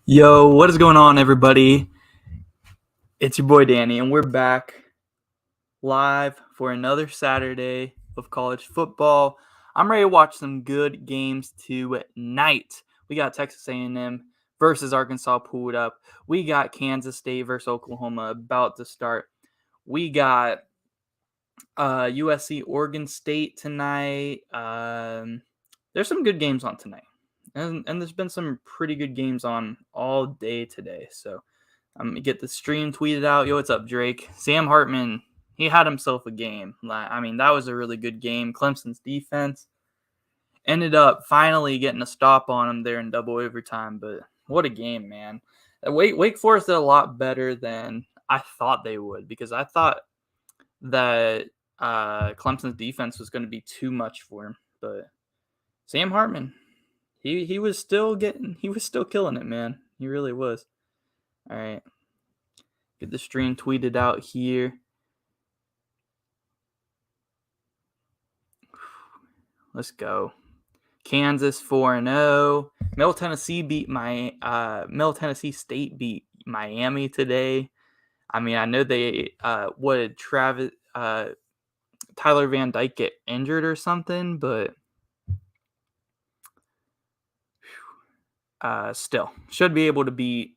Yo, what is going on, everybody? It's your boy Danny, and we're back live for another Saturday of college football. I'm ready to watch some good games tonight. We got Texas A&M versus Arkansas pulled up. We got Kansas State versus Oklahoma about to start. We got USC Oregon State tonight. There's some good games on tonight. And there's been some pretty good games on all day today. So I'm going to get the stream tweeted out. Yo, what's up, Drake? Sam Hartman, he had himself a game. I mean, that was a really good game. Clemson's defense ended up finally getting a stop on him there in double overtime. But what a game, man. Wake Forest did a lot better than I thought they would, because I thought that Clemson's defense was going to be too much for him. But Sam Hartman, he was still killing it, man. He really was. All right. Get the stream tweeted out here. Let's go. Kansas 4-0. Middle Tennessee State beat Miami today. I mean, I know they what did Tyler Van Dyke get injured or something, but still should be able to beat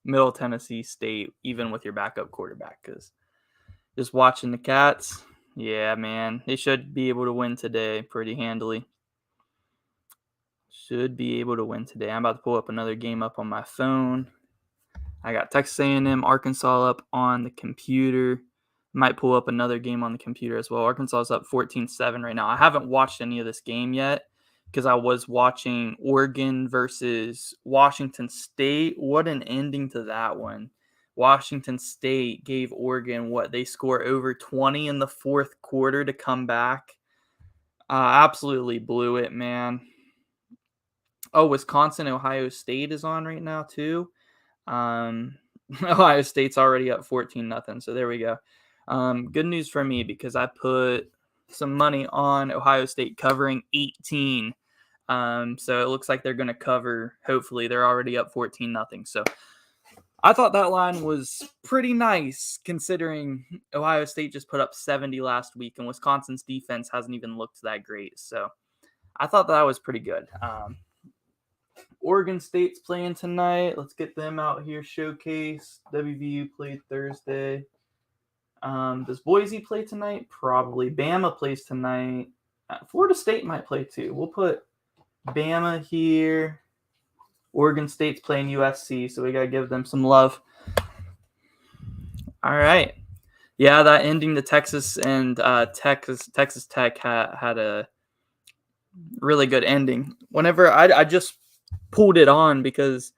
Middle Tennessee State even with your backup quarterback, because just watching the Cats, yeah, man, they should be able to win today pretty handily. Should be able to win today. I'm about to pull up another game up on my phone. I got Texas A&M, Arkansas up on the computer. Might pull up another game on the computer as well. Arkansas is up 14-7 right now. I haven't watched any of this game yet because I was watching Oregon versus Washington State. What an ending to that one. Washington State gave Oregon they score over 20 in the fourth quarter to come back. Absolutely blew it, man. Oh, Wisconsin, Ohio State is on right now too. Ohio State's already up 14-0, so there we go. Good news for me, because I put some money on Ohio State covering 18. So it looks like they're going to cover. Hopefully, they're already up 14-0. So I thought that line was pretty nice, considering Ohio State just put up 70 last week, and Wisconsin's defense hasn't even looked that great. So I thought that was pretty good. Oregon State's playing tonight. Let's get them out here showcase. WVU played Thursday. Does Boise play tonight? Probably. Bama plays tonight. Florida State might play too. We'll put Bama here. Oregon State's playing USC, so we got to give them some love. All right. Yeah, that ending to Texas and Texas Tech had a really good ending. Whenever I just pulled it on, because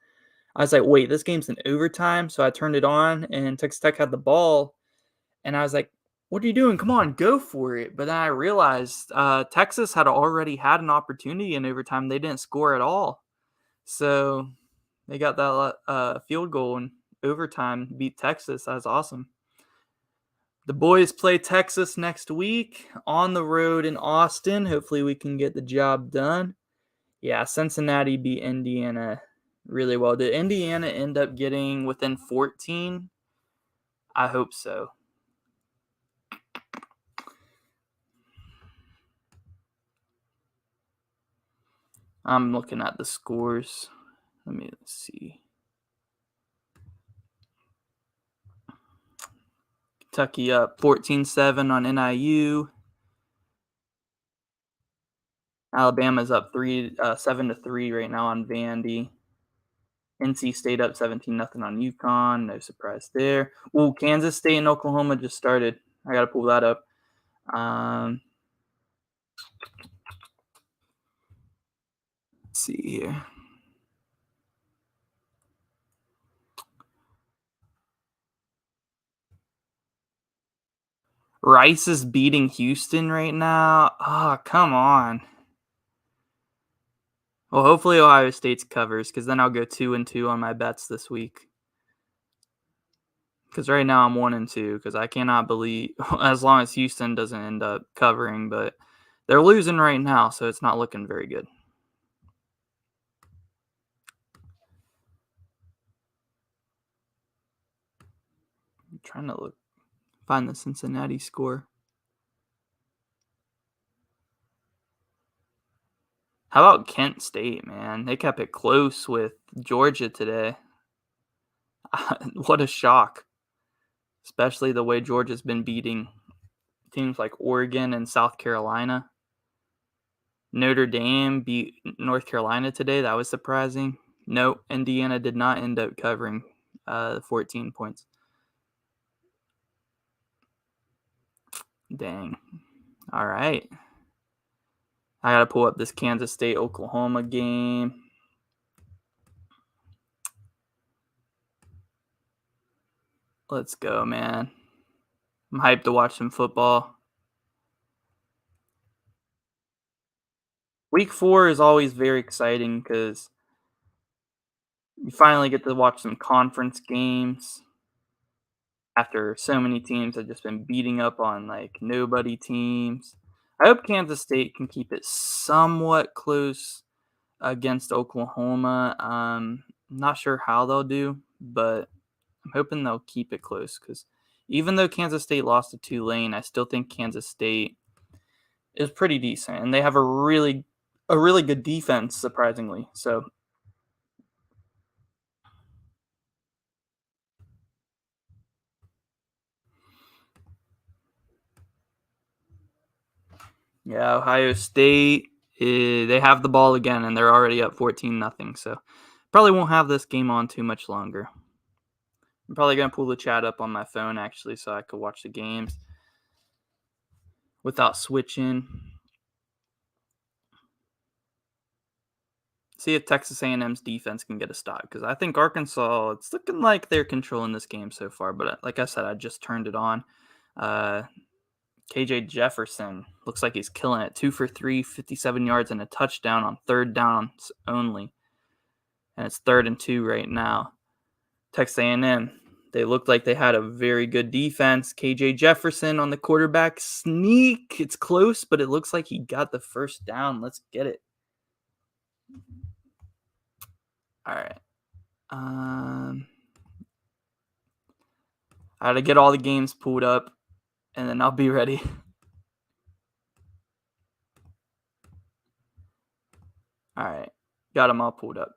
I was like, wait, this game's in overtime. So I turned it on, and Texas Tech had the ball. And I was like, what are you doing? Come on, go for it. But then I realized Texas had already had an opportunity in overtime. They didn't score at all. So they got that field goal in overtime, beat Texas. That's awesome. The boys play Texas next week on the road in Austin. Hopefully we can get the job done. Yeah, Cincinnati beat Indiana really well. Did Indiana end up getting within 14? I hope so. I'm looking at the scores. Let's see. Kentucky up 14-7 on NIU. Alabama's up 7-3 right now on Vandy. NC State up 17-0 on UConn. No surprise there. Ooh, Kansas State and Oklahoma just started. I got to pull that up. Let's see here. Rice is beating Houston right now. Oh, come on. Well, hopefully Ohio State's covers, because then I'll go 2-2 on my bets this week. Because right now I'm 1-2, because I cannot believe, as long as Houston doesn't end up covering, but They're losing right now, so it's not looking very good. I'm trying to find the Cincinnati score. How about Kent State, man? They kept it close with Georgia today. What a shock, especially the way Georgia's been beating teams like Oregon and South Carolina. Notre Dame beat North Carolina today. That was surprising. No, Indiana did not end up covering 14 points. Dang. All right. I got to pull up this Kansas State-Oklahoma game. Let's go, man. I'm hyped to watch some football. Week 4 is always very exciting because you finally get to watch some conference games after so many teams have just been beating up on like nobody teams. I hope Kansas State can keep it somewhat close against Oklahoma. Not sure how they'll do, but I'm hoping they'll keep it close because even though Kansas State lost to Tulane, I still think Kansas State is pretty decent, and they have a really good defense, surprisingly. So yeah, Ohio State, they have the ball again, and they're already up 14-0. So probably won't have this game on too much longer. I'm probably going to pull the chat up on my phone, actually, so I could watch the games without switching. See if Texas A&M's defense can get a stop, because I think Arkansas, it's looking like they're controlling this game so far. But like I said, I just turned it on. KJ Jefferson looks like he's killing it. 2 for 3, 57 yards and a touchdown on third downs only. And it's 3rd and 2 right now. Texas A&M, they looked like they had a very good defense. KJ Jefferson on the quarterback sneak. It's close, but it looks like he got the first down. Let's get it. All right. I got to get all the games pulled up, and then I'll be ready. All right. Got them all pulled up.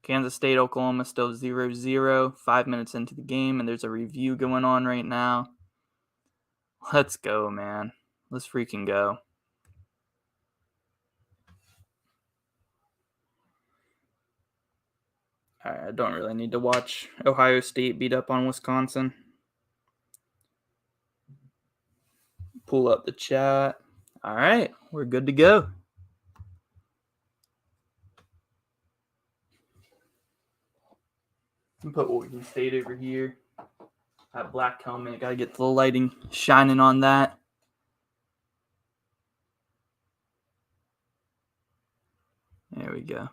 Kansas State, Oklahoma still 0-0, 5 minutes into the game, and there's a review going on right now. Let's go, man. Let's freaking go. All right, I don't really need to watch Ohio State beat up on Wisconsin. Pull up the chat. All right, we're good to go. Put Oregon State over here. That black helmet, gotta get the lighting shining on that. There we go.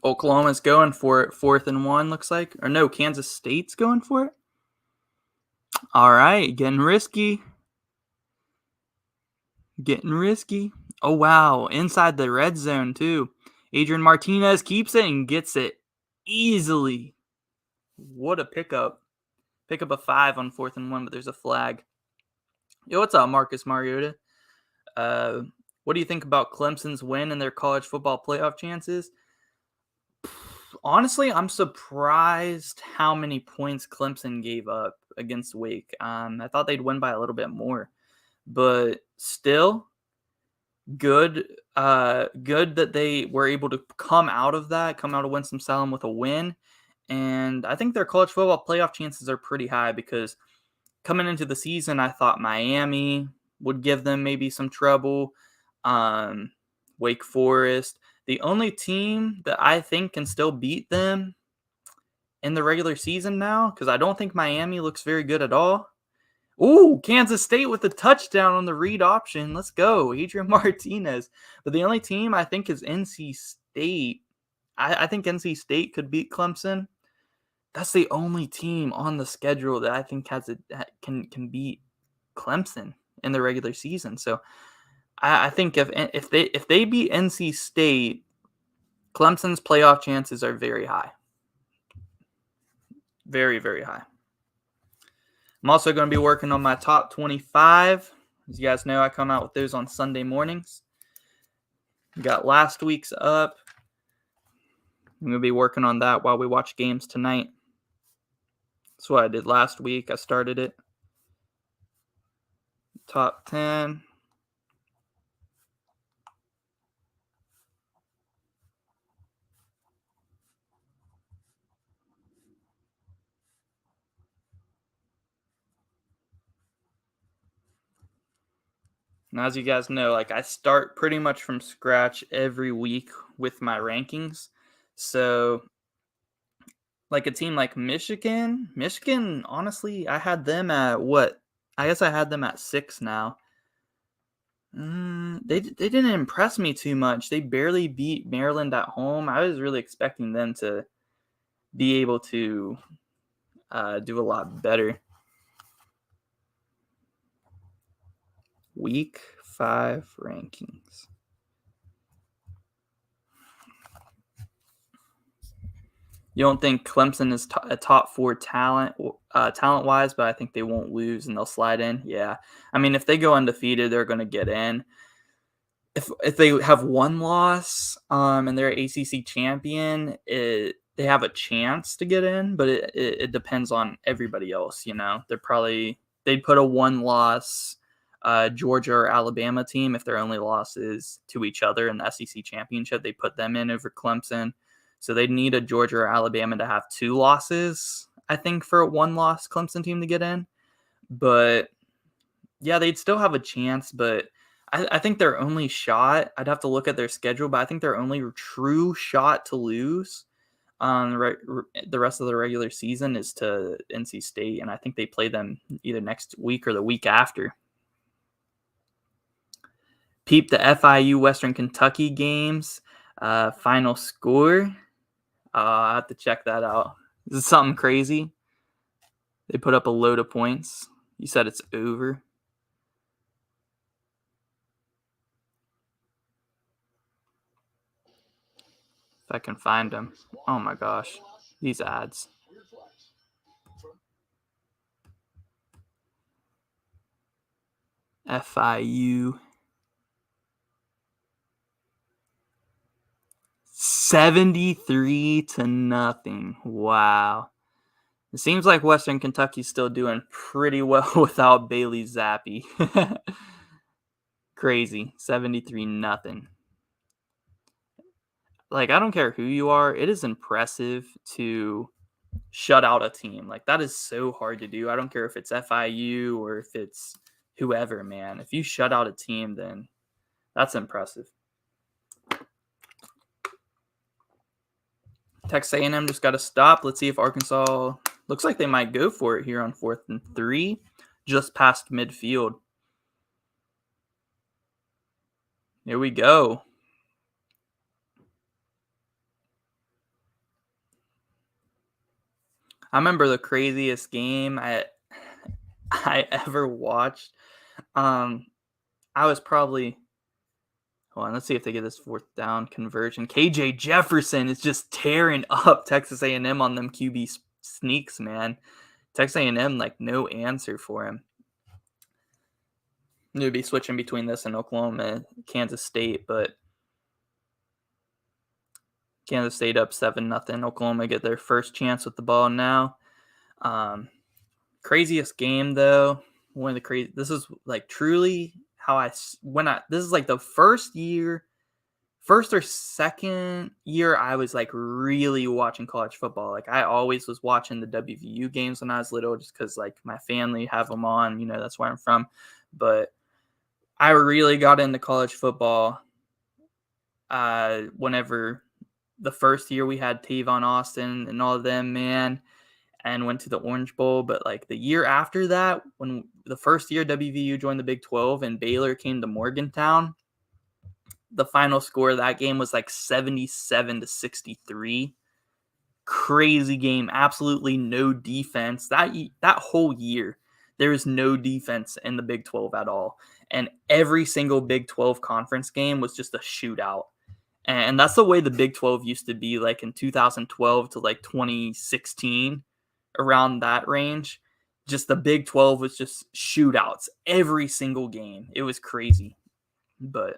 Oklahoma's going for it. 4th and 1, looks like. Or no, Kansas State's going for it. All right, getting risky. Getting risky. Oh, wow. Inside the red zone, too. Adrian Martinez keeps it and gets it easily. What a pickup. Pick up a 5 on 4th and 1, but there's a flag. Yo, what's up, Marcus Mariota? What do you think about Clemson's win and their college football playoff chances? Honestly, I'm surprised how many points Clemson gave up against Wake. I thought they'd win by a little bit more, but still good. Good that they were able to come out of Winston-Salem with a win. And I think their college football playoff chances are pretty high because coming into the season, I thought Miami would give them maybe some trouble. Wake Forest. The only team that I think can still beat them in the regular season now, because I don't think Miami looks very good at all, Ooh, Kansas State with a touchdown on the read option. Let's go, Adrian Martinez. But the only team I think is NC State. I think NC State could beat Clemson. That's the only team on the schedule that I think can beat Clemson in the regular season. So I think if they beat NC State, Clemson's playoff chances are very high. Very, very high. I'm also going to be working on my top 25. As you guys know, I come out with those on Sunday mornings. We got last week's up. I'm going to be working on that while we watch games tonight. That's what I did last week. I started it. Top 10. And as you guys know, I start pretty much from scratch every week with my rankings. So a team like Michigan, honestly, I had them at what? I guess I had them at 6 now. They didn't impress me too much. They barely beat Maryland at home. I was really expecting them to be able to do a lot better. Week 5 rankings. You don't think Clemson is a top 4 talent-wise, but I think they won't lose and they'll slide in. Yeah. I mean, if they go undefeated, they're going to get in. If they have one loss and they're ACC champion, they have a chance to get in, but it depends on everybody else. They'd put a 1-loss Georgia or Alabama team if their only loss is to each other in the SEC championship. They put them in over Clemson. So they'd need a Georgia or Alabama to have 2 losses, I think, for a 1-loss Clemson team to get in. But, yeah, they'd still have a chance. But I think their only shot, I'd have to look at their schedule, but I think their only true shot to lose the rest of the regular season is to NC State. And I think they play them either next week or the week after. Peep the FIU Western Kentucky games. Final score. I have to check that out. Is it something crazy? They put up a load of points. You said it's over. If I can find them. Oh my gosh. These ads. FIU. 73-0. Wow. It seems like Western Kentucky's still doing pretty well without Bailey Zappi. Crazy. 73-0. I don't care who you are. It is impressive to shut out a team. That is so hard to do. I don't care if it's FIU or if it's whoever, man. If you shut out a team, then that's impressive. Texas A&M just got to stop. Let's see if Arkansas looks like they might go for it here on 4th and 3, just past midfield. Here we go. I remember the craziest game I ever watched. I was probably... Hold on, let's see if they get this 4th down conversion. KJ Jefferson is just tearing up Texas A&M on them QB sneaks, man. Texas A&M, no answer for him. They would be switching between this and Oklahoma, Kansas State, but Kansas State up 7-0. Oklahoma get their first chance with the ball now. Craziest game, though. One of the crazy. This is truly how this is the first or second year I was really watching college football. I always was watching the WVU games when I was little, just because my family have them on. That's where I'm from. But I really got into college football whenever the first year we had Tavon Austin and all of them, man. and went to the Orange Bowl. But like the year after that, when the first year WVU joined the Big 12 and Baylor came to Morgantown, the final score of that game was like 77-63. Crazy game. Absolutely no defense. That whole year, there was no defense in the Big 12 at all. And every single Big 12 conference game was just a shootout. And that's the way the Big 12 used to be, like in 2012 to like 2016, around that range. Just the Big 12 was just shootouts every single game. It was crazy. But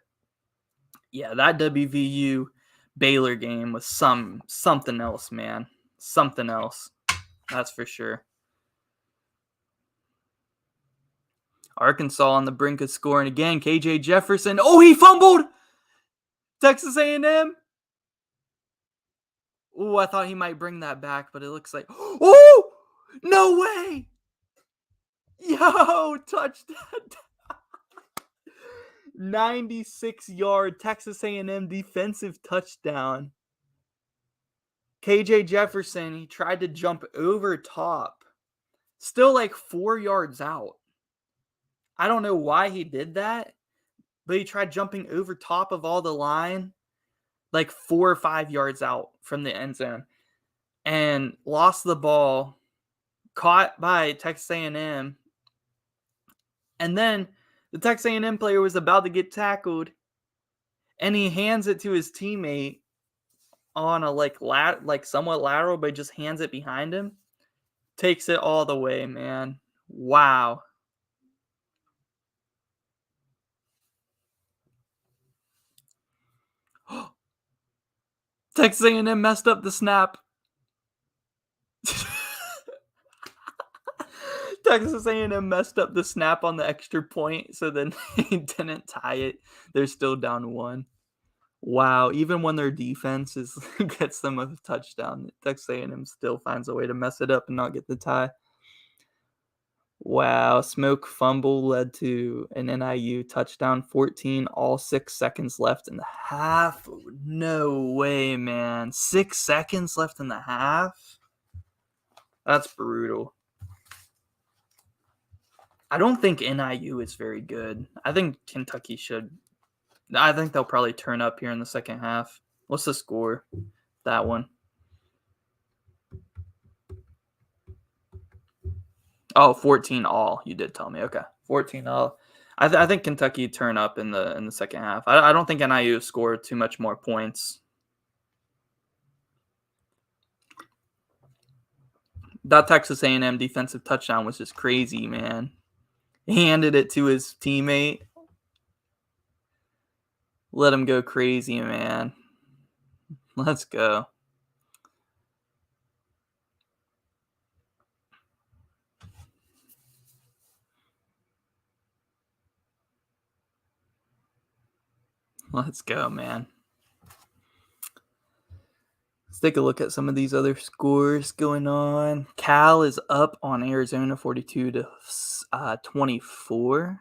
yeah, that WVU Baylor game was something else, man. Something else. That's for sure. Arkansas on the brink of scoring again. KJ Jefferson. Oh, he fumbled! Texas A&M. Oh, I thought he might bring that back, but it looks like... Oh! No way! Yo, touchdown. 96-yard Texas A&M defensive touchdown. KJ Jefferson, he tried to jump over top. Still like 4 yards out. I don't know why he did that, but he tried jumping over top of all the line, like 4 or 5 yards out from the end zone, and lost the ball, caught by Texas A&M, and then the Texas A&M player was about to get tackled, and he hands it to his teammate on a like somewhat lateral, but just hands it behind him. Takes it all the way, man. Wow. Texas A&M messed up the snap. Texas A&M messed up the snap on the extra point, so then they didn't tie it. They're still down 1. Wow, even when their defense gets them a touchdown, Texas A&M still finds a way to mess it up and not get the tie. Wow, Smoke fumble led to an NIU touchdown, 14, all 6 seconds left in the half. No way, man. 6 seconds left in the half? That's brutal. I don't think NIU is very good. I think Kentucky should. I think they'll probably turn up here in the second half. What's the score? That one. Oh, 14 all. You did tell me. Okay. 14 all. I think Kentucky turn up in the second half. I don't think NIU scored too much more points. That Texas A&M defensive touchdown was just crazy, man. He handed it to his teammate. Let him go crazy, man. Let's go. Let's go, man. Let's take a look at some of these other scores going on. Cal is up on Arizona 42-24.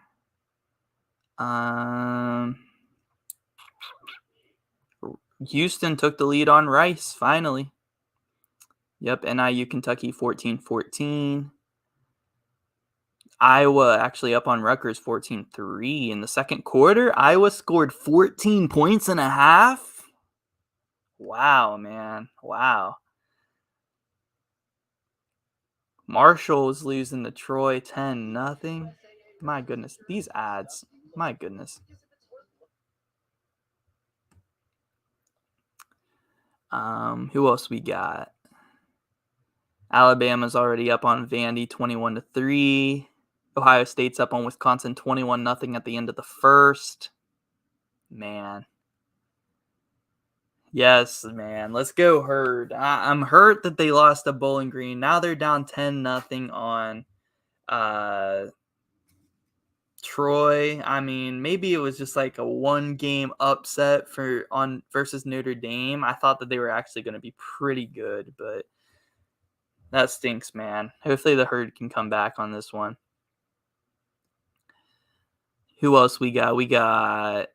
Houston took the lead on Rice, finally. Yep, NIU Kentucky 14-14. Iowa actually up on Rutgers 14-3 in the second quarter. Iowa scored 14 points and a half. Wow, man. Wow. Marshall's losing to Troy 10-0. My goodness. These ads. My goodness. Who else we got? Alabama's already up on Vandy 21-3. Ohio State's up on Wisconsin 21-0 at the end of the first. Man. Yes, man. Let's go Herd. I'm hurt that they lost to Bowling Green. Now they're down 10-0 on Troy. I mean, maybe it was just like a 1-game upset versus Notre Dame. I thought that they were actually going to be pretty good, but that stinks, man. Hopefully the Herd can come back on this one. Who else we got? We got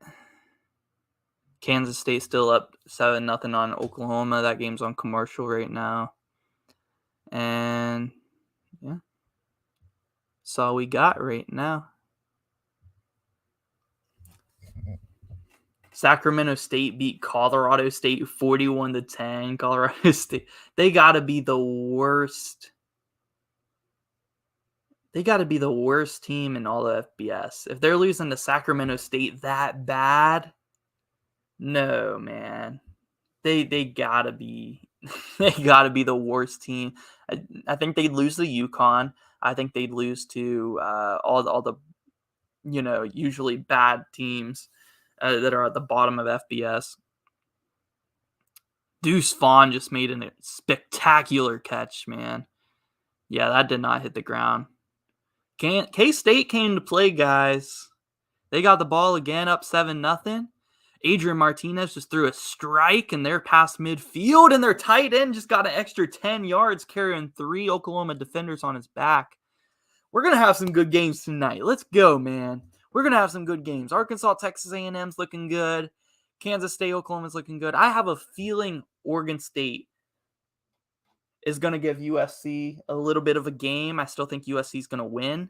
Kansas State still up 7-0 on Oklahoma. That game's on commercial right now. And yeah, that's all we got right now. Sacramento State beat Colorado State 41-10. Colorado State, they got to be the worst. They got to be the worst team in all of FBS. If they're losing to Sacramento State that bad, no, man. They gotta be they gotta be the worst team. I think they'd lose to UConn. I think they'd lose to all the usually bad teams that are at the bottom of FBS. Deuce Vaughn just made a spectacular catch, man. Yeah, that did not hit the ground. K-State came to play, guys. They got the ball again, up 7-0. Adrian Martinez just threw a strike, and they're past midfield, and their tight end just got an extra 10 yards carrying 3 Oklahoma defenders on his back. We're going to have some good games tonight. Let's go, man. We're going to have some good games. Arkansas, Texas A&M's looking good. Kansas State, Oklahoma's looking good. I have a feeling Oregon State is going to give USC a little bit of a game. I still think USC is going to win.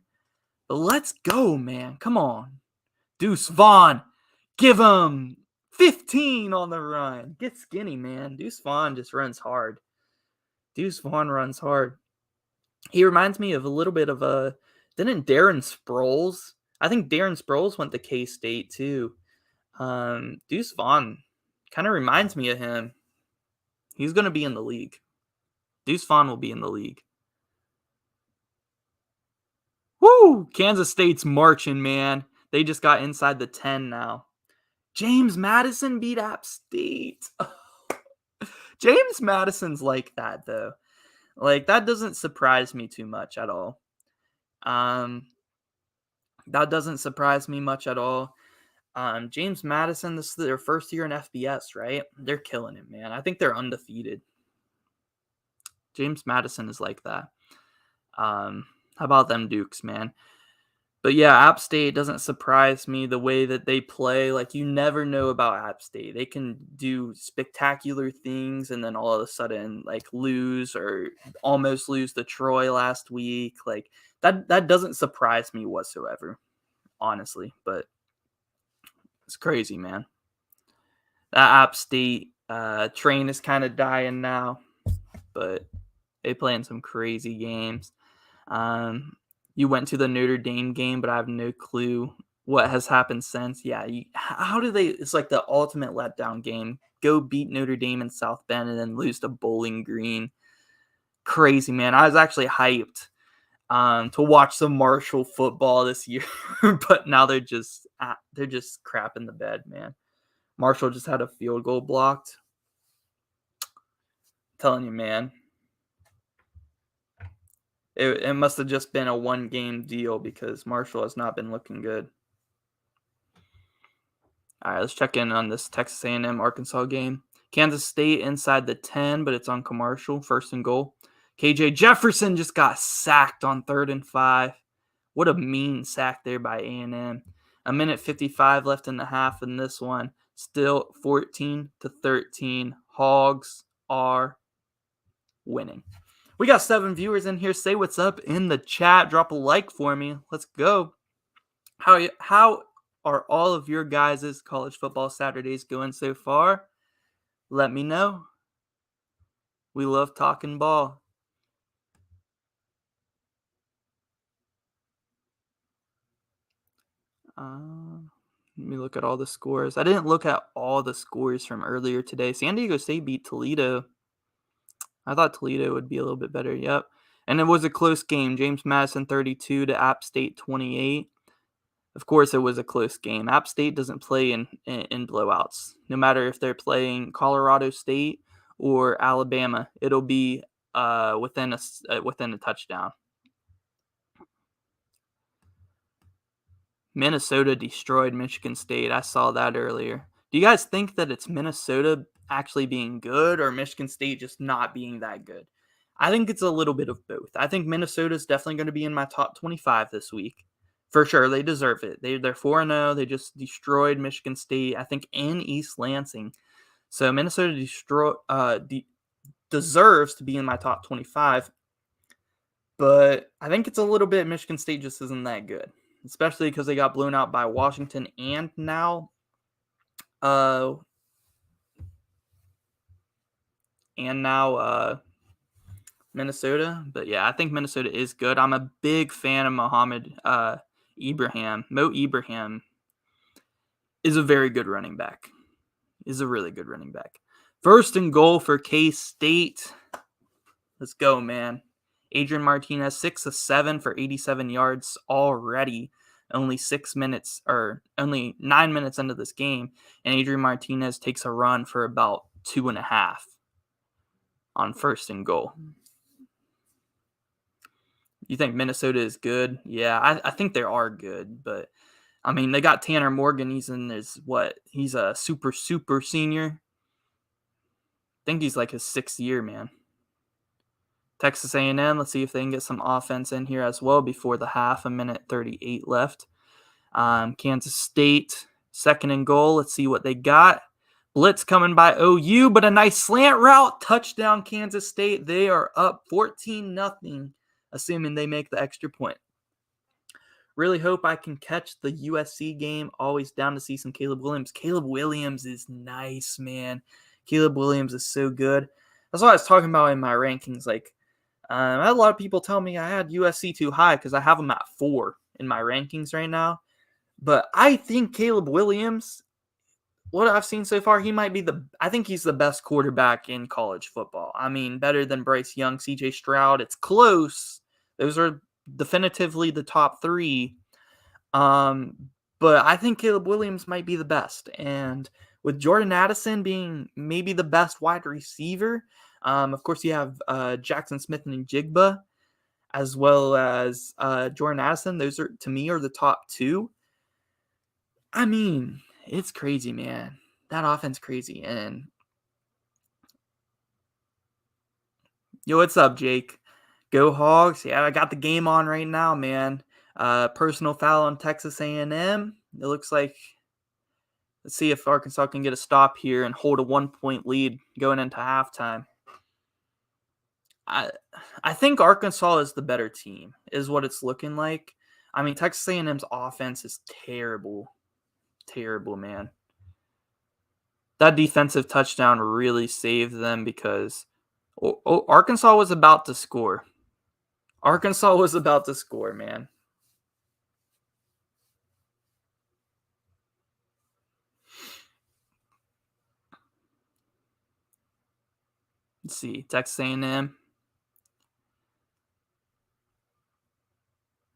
But let's go, man. Come on. Deuce Vaughn, give him 15 on the run. Get skinny, man. Deuce Vaughn just runs hard. Deuce Vaughn runs hard. He reminds me of a little bit of didn't Darren Sproles? I think Darren Sproles went to K-State too. Deuce Vaughn kind of reminds me of him. He's going to be in the league. Deuce Vaughn will be in the league. Woo! Kansas State's marching, man. They just got inside the 10 now. James Madison beat App State. James Madison's like that, though. Like, that doesn't surprise me too much at all. That doesn't surprise me much at all. James Madison, this is their first year in FBS, right? They're killing it, man. I think they're undefeated. James Madison is like that. How about them Dukes, man? But yeah, App State doesn't surprise me the way that they play. Like, you never know about App State. They can do spectacular things and then all of a sudden, like, lose or almost lose to Troy last week. Like, that doesn't surprise me whatsoever, honestly. But it's crazy, man. That App State train is kind of dying now, but they play in some crazy games. You went to the Notre Dame game, but I have no clue what has happened since. Yeah, how do they? It's like the ultimate letdown game. Go beat Notre Dame in South Bend and then lose to Bowling Green. Crazy, man. I was actually hyped to watch some Marshall football this year, but now they're just crap in the bed, man. Marshall just had a field goal blocked. I'm telling you, man. It must have just been a one-game deal because Marshall has not been looking good. All right, let's check in on this Texas A&M Arkansas game. Kansas State inside the 10, but it's on commercial, 1st and goal. KJ Jefferson just got sacked on 3rd and 5. What a mean sack there by A&M. 1:55 left in the half in this one. Still 14-13. Hogs are winning. We got 7 viewers in here. Say what's up in the chat. Drop a like for me. Let's go. How are all of your guys' college football Saturdays going so far? Let me know. We love talking ball. Let me look at all the scores. I didn't look at all the scores from earlier today. San Diego State beat Toledo. I thought Toledo would be a little bit better. Yep. And it was a close game. James Madison 32 to App State 28. Of course, it was a close game. App State doesn't play in blowouts. No matter if they're playing Colorado State or Alabama, it'll be within a touchdown. Minnesota destroyed Michigan State. I saw that earlier. Do you guys think that it's Minnesota actually being good or Michigan State just not being that good? I think it's a little bit of both. I think Minnesota is definitely going to be in my top 25 this week. For sure, they deserve it. They're 4-0. They just destroyed Michigan State, I think, in East Lansing. So Minnesota deserves to be in my top 25. But I think it's a little bit Michigan State just isn't that good, especially because they got blown out by Washington and now uh Minnesota. But yeah, I think Minnesota is good. I'm a big fan of Ibrahim. Mo Ibrahim is a very good running back. Is a really good running back. First and goal for K-State. Let's go, man. Adrian Martinez, 6 of 7 for 87 yards already. Only 9 minutes into this game. And Adrian Martinez takes a run for about 2.5 on first and goal. You think Minnesota is good? Yeah, I think they are good. But, I mean, they got Tanner Morgan. He's a super senior. I think he's like his 6th year, man. Texas A&M, let's see if they can get some offense in here as well before the half, 1:38 left. Kansas State, second and goal. Let's see what they got. Blitz coming by OU, but a nice slant route. Touchdown, Kansas State. They are up 14-0, assuming they make the extra point. Really hope I can catch the USC game. Always down to see some Caleb Williams. Caleb Williams is nice, man. Caleb Williams is so good. That's what I was talking about in my rankings. I had a lot of people tell me I had USC too high because I have them at 4 in my rankings right now. But I think Caleb Williams, what I've seen so far, I think he's the best quarterback in college football. I mean, better than Bryce Young, CJ Stroud. It's close. Those are definitively the top 3. But I think Caleb Williams might be the best. And with Jordan Addison being maybe the best wide receiver, of course, you have Jackson Smith and Jigba, as well as Jordan Addison. Those are, to me, are the top 2. I mean, it's crazy, man. That offense crazy. And yo, what's up, Jake? Go Hogs! Yeah, I got the game on right now, man. Personal foul on Texas A&M. It looks like. Let's see if Arkansas can get a stop here and hold a 1-point lead going into halftime. I think Arkansas is the better team, is what it's looking like. I mean, Texas A&M's offense is terrible. Terrible, man. That defensive touchdown really saved them because Arkansas was about to score. Arkansas was about to score, man. Let's see, Texas A&M.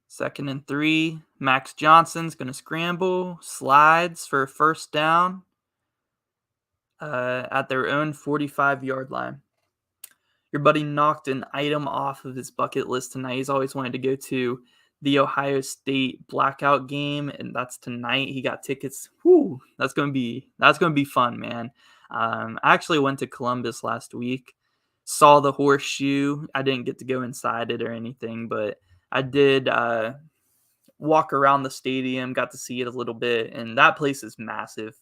2nd and 3. Max Johnson's going to scramble. Slides for a first down at their own 45-yard line. Your buddy knocked an item off of his bucket list tonight. He's always wanted to go to the Ohio State blackout game, and that's tonight. He got tickets. Whew, that's gonna be fun, man. I actually went to Columbus last week. Saw the horseshoe. I didn't get to go inside it or anything, but I did walk around the stadium, got to see it a little bit, and that place is massive.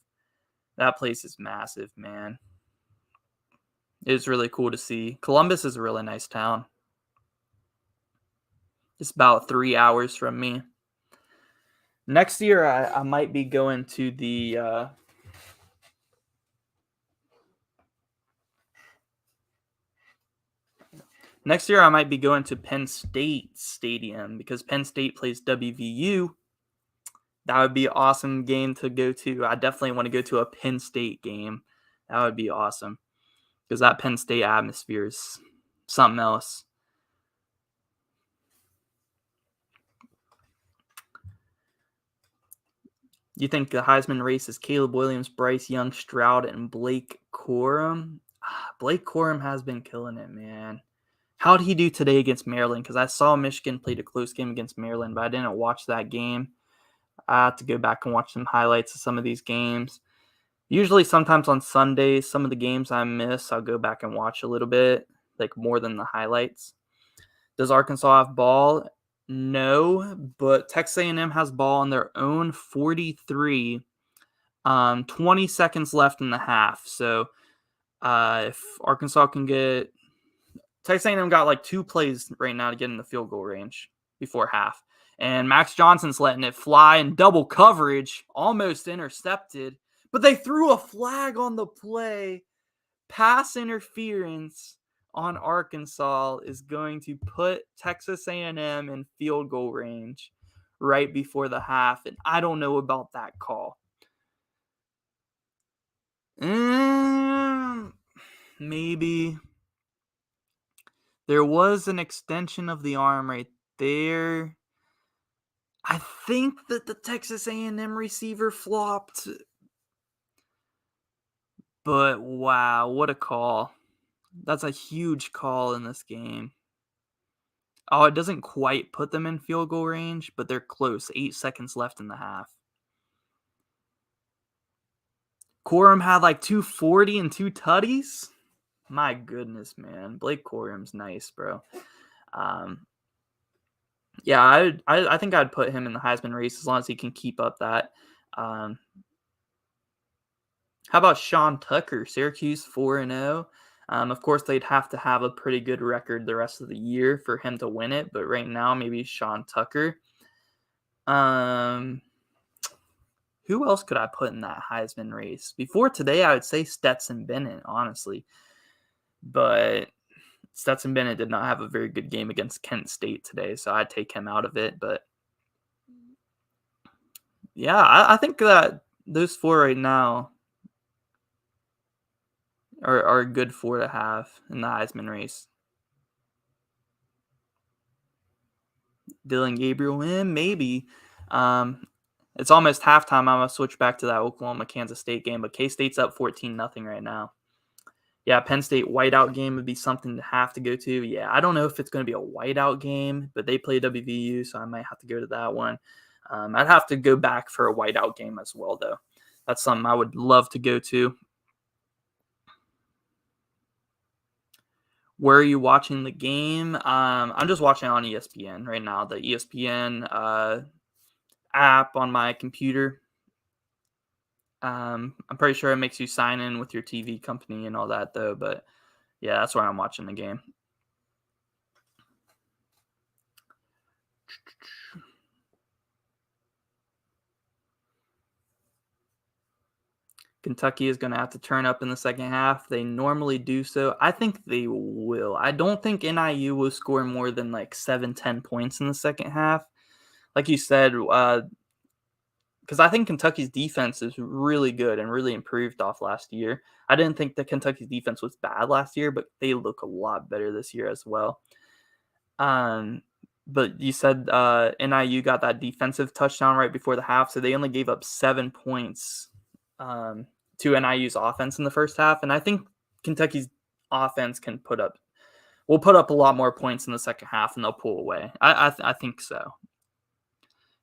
That place is massive, man. It's really cool to see. Columbus is a really nice town. It's about 3 hours from me. Next year, I might be going to the next year I might be going to Penn State Stadium because Penn State plays WVU. That would be an awesome game to go to. I definitely want to go to a Penn State game. That would be awesome because that Penn State atmosphere is something else. You think the Heisman race is Caleb Williams, Bryce Young, Stroud, and Blake Corum? Blake Corum has been killing it, man. How did he do today against Maryland? Because I saw Michigan played a close game against Maryland, but I didn't watch that game. I have to go back and watch some highlights of some of these games. Usually sometimes on Sundays, some of the games I miss, I'll go back and watch a little bit, like more than the highlights. Does Arkansas have ball? No, but Texas A&M has ball on their own 43. 20 seconds left in the half. So if Arkansas can get Texas A&M got like 2 plays right now to get in the field goal range before half. And Max Johnson's letting it fly in double coverage, almost intercepted. But they threw a flag on the play. Pass interference on Arkansas is going to put Texas A&M in field goal range right before the half. And I don't know about that call. Maybe. There was an extension of the arm right there. I think that the Texas A&M receiver flopped. But wow, what a call. That's a huge call in this game. Oh, it doesn't quite put them in field goal range, but they're close. 8 seconds left in the half. Corum had like 240 and 2 tutties. My goodness, man. Blake Corum's nice, bro. Yeah, I think I'd put him in the Heisman race as long as he can keep up that. How about Sean Tucker? Syracuse 4-0. Of course, they'd have to have a pretty good record the rest of the year for him to win it, but right now, maybe Sean Tucker. Who else could I put in that Heisman race? Before today, I would say Stetson Bennett, honestly. But Stetson Bennett did not have a very good game against Kent State today, so I'd take him out of it. But yeah, I think that those 4 right now are a good 4 to have in the Heisman race. Dylan Gabriel, maybe. It's almost halftime. I'm going to switch back to that Oklahoma-Kansas State game, but K-State's up 14-0 right now. Yeah, Penn State whiteout game would be something to have to go to. Yeah, I don't know if it's going to be a whiteout game, but they play WVU, so I might have to go to that one. I'd have to go back for a whiteout game as well, though. That's something I would love to go to. Where are you watching the game? I'm just watching on ESPN right now, the ESPN app on my computer. I'm pretty sure it makes you sign in with your TV company and all that, though. But yeah, that's where I'm watching the game. Kentucky is going to have to turn up in the second half. They normally do so. I think they will. I don't think NIU will score more than like 7-10 points in the second half. Like you said, because I think Kentucky's defense is really good and really improved off last year. I didn't think that Kentucky's defense was bad last year, but they look a lot better this year as well. But you said NIU got that defensive touchdown right before the half, so they only gave up 7 points to NIU's offense in the first half, and I think Kentucky's offense will put up a lot more points in the second half, and they'll pull away. I think so.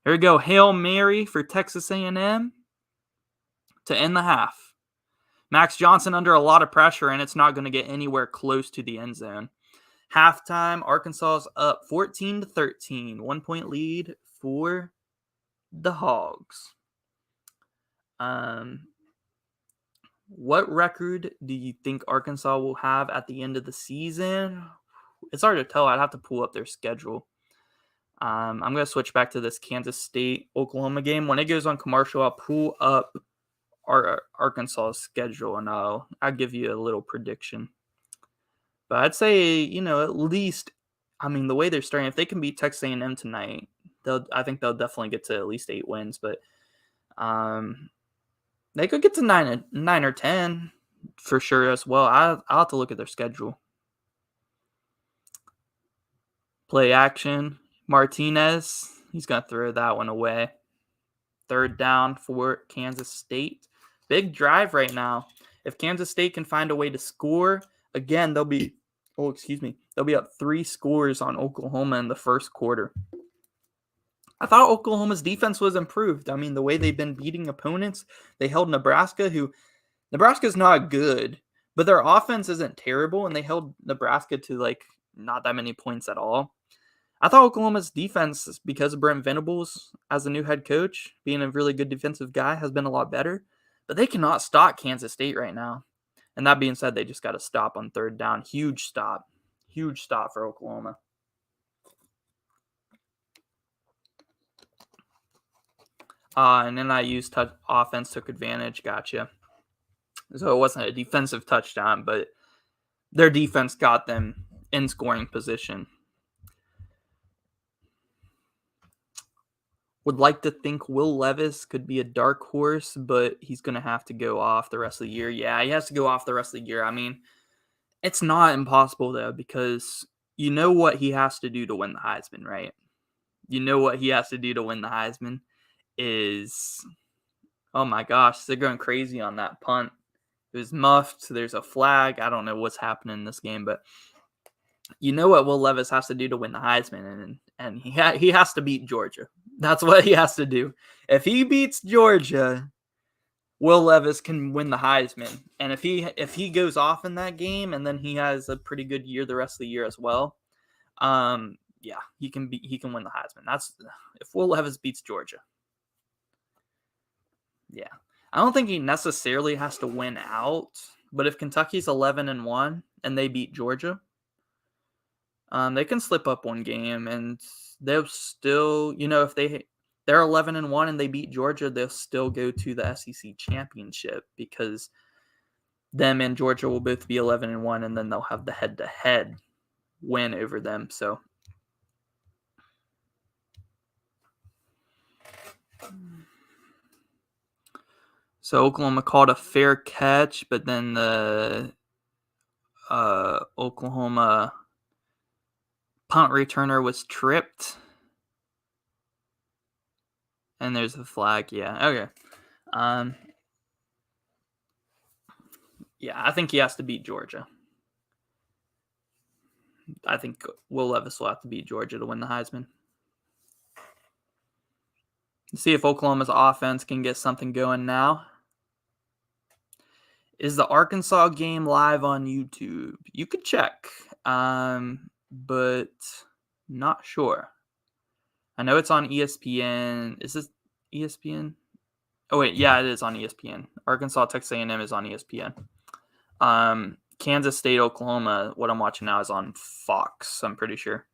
Here we go. Hail Mary for Texas A&M to end the half. Max Johnson under a lot of pressure, and it's not going to get anywhere close to the end zone. Halftime, Arkansas is up 14-13. 1 point lead for the Hogs. What record do you think Arkansas will have at the end of the season? It's hard to tell. I'd have to pull up their schedule. I'm going to switch back to this Kansas State-Oklahoma game. When it goes on commercial, I'll pull up our Arkansas schedule, and I'll give you a little prediction. But I'd say, at least, the way they're starting, if they can beat Texas A&M tonight, I think they'll definitely get to at least 8 wins. But they could get to 9 or 10 for sure as well. I'll have to look at their schedule. Play action. Martinez, he's going to throw that one away. 3rd down for Kansas State. Big drive right now. If Kansas State can find a way to score, again, they'll be up 3 scores on Oklahoma in the first quarter. I thought Oklahoma's defense was improved. The way they've been beating opponents, they held Nebraska, Nebraska's not good, but their offense isn't terrible, and they held Nebraska to not that many points at all. I thought Oklahoma's defense, because of Brent Venables as a new head coach, being a really good defensive guy, has been a lot better. But they cannot stop Kansas State right now. And that being said, they just got to stop on 3rd down. Huge stop. Huge stop for Oklahoma. And then NIU's offense took advantage. Gotcha. So it wasn't a defensive touchdown, but their defense got them in scoring position. Would like to think Will Levis could be a dark horse, but he's going to have to go off the rest of the year. Yeah, he has to go off the rest of the year. I mean, it's not impossible, though, because you know what he has to do to win the Heisman, right? You know what he has to do to win the Heisman is, oh my gosh, they're going crazy on that punt. It was muffed. There's a flag. I don't know what's happening in this game, but you know what Will Levis has to do to win the Heisman, and he has to beat Georgia. That's what he has to do. If he beats Georgia, Will Levis can win the Heisman. And if he goes off in that game, and then he has a pretty good year the rest of the year as well, yeah, he can win the Heisman. That's if Will Levis beats Georgia. Yeah. I don't think he necessarily has to win out, but if Kentucky's 11-1 and they beat Georgia, they can slip up one game and they'll still, if they're 11-1 and they beat Georgia, they'll still go to the SEC championship because them and Georgia will both be 11-1 and then they'll have the head-to-head win over them. So Oklahoma called a fair catch, but then the Oklahoma punt returner was tripped. And there's the flag. Yeah, okay. Yeah, I think he has to beat Georgia. I think Will Levis will have to beat Georgia to win the Heisman. Let's see if Oklahoma's offense can get something going now. Is the Arkansas game live on YouTube? You could check, but not sure. I know it's on ESPN. Is this ESPN? Oh, wait. Yeah, it is on ESPN. Arkansas, Texas A&M is on ESPN. Kansas State, Oklahoma, what I'm watching now is on Fox, I'm pretty sure.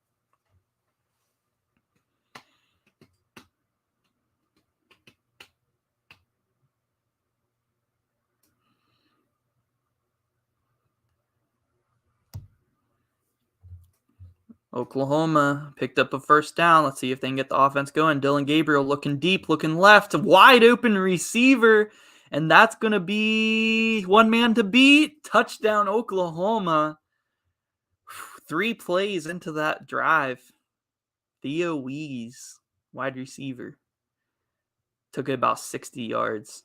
Oklahoma picked up a first down. Let's see if they can get the offense going. Dylan Gabriel looking deep, looking left, wide open receiver. And that's going to be one man to beat. Touchdown, Oklahoma. 3 plays into that drive. Theo Wees, wide receiver. Took it about 60 yards.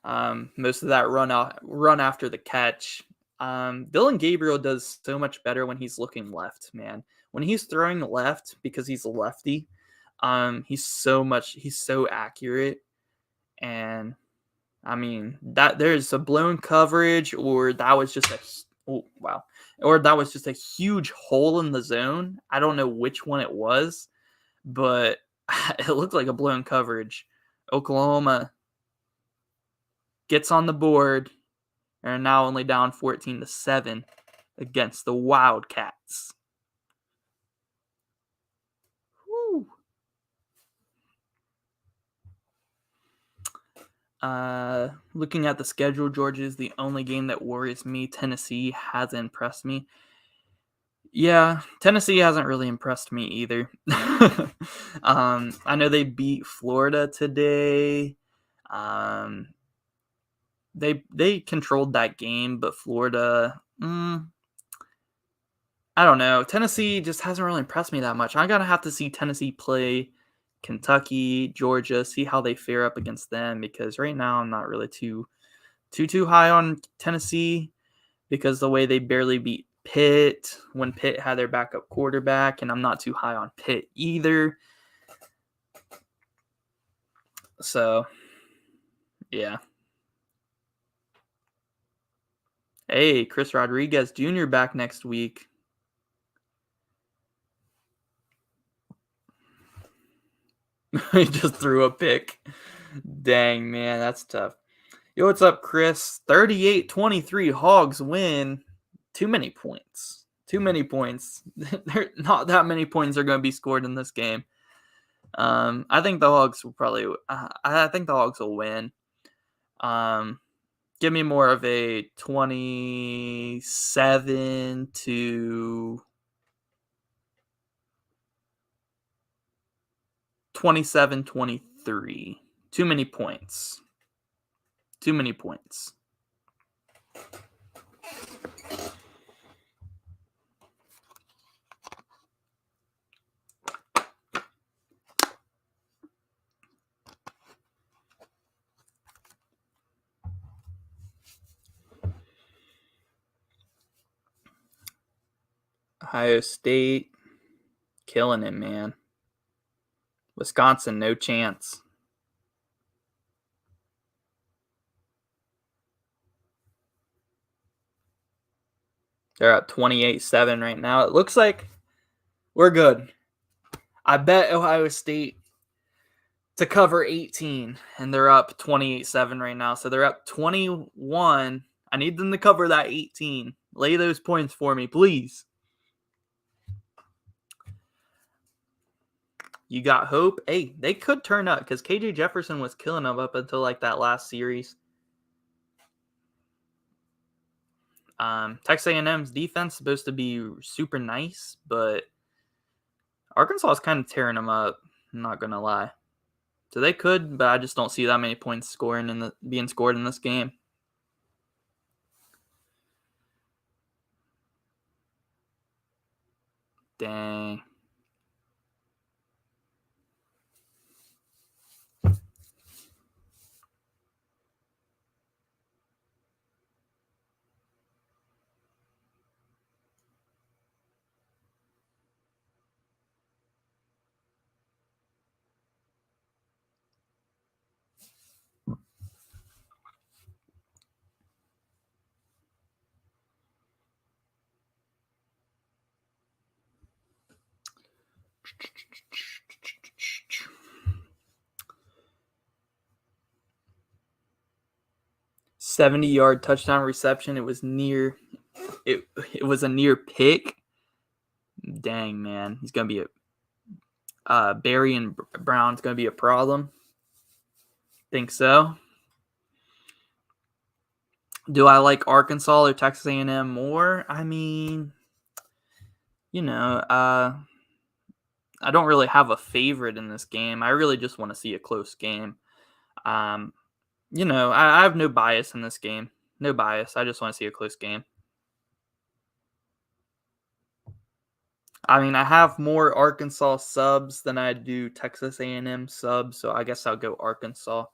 Most of that run after the catch. Dylan Gabriel does so much better when he's looking left, man. When he's throwing left because he's a lefty, he's so accurate. And I mean that there's a blown coverage or that was just a huge hole in the zone. I don't know which one it was, but it looked like a blown coverage. Oklahoma gets on the board and are now only down 14-7 against the Wildcats. Woo. Looking at the schedule, Georgia is the only game that worries me. Tennessee hasn't impressed me. Yeah, Tennessee hasn't really impressed me either. I know they beat Florida today. They controlled that game, but Florida, I don't know. Tennessee just hasn't really impressed me that much. I'm going to have to see Tennessee play Kentucky, Georgia, see how they fare up against them, because right now I'm not really too high on Tennessee because the way they barely beat Pitt when Pitt had their backup quarterback, and I'm not too high on Pitt either. So, yeah. Hey, Chris Rodriguez Jr. back next week. He just threw a pick. Dang, man, that's tough. Yo, what's up, Chris? 38-23 Hogs win. Too many points. Too many points. There not that many points are going to be scored in this game. I think the Hogs will probably. I think the Hogs will win. Give me more of a 27 to 27-23. Too many points. Too many points. Ohio State, killing it, man. Wisconsin, no chance. They're up 28-7 right now. It looks like we're good. I bet Ohio State to cover 18, and they're up 28-7 right now. So they're up 21. I need them to cover that 18. Lay those points for me, please. You got hope? Hey, they could turn up because KJ Jefferson was killing them up until like that last series. Texas A&M's defense is supposed to be super nice, but Arkansas is kind of tearing them up. I'm not gonna lie. So they could, but I just don't see that many points being scored in this game. Dang. $70-yard touchdown reception. It was near. It was a near pick. Dang, man, he's gonna be a Barry and Brown's gonna be a problem. Think so. Do I like Arkansas or Texas A&M more? I mean, I don't really have a favorite in this game. I really just want to see a close game. I have no bias in this game. No bias. I just want to see a close game. I mean, I have more Arkansas subs than I do Texas A&M subs, so I guess I'll go Arkansas.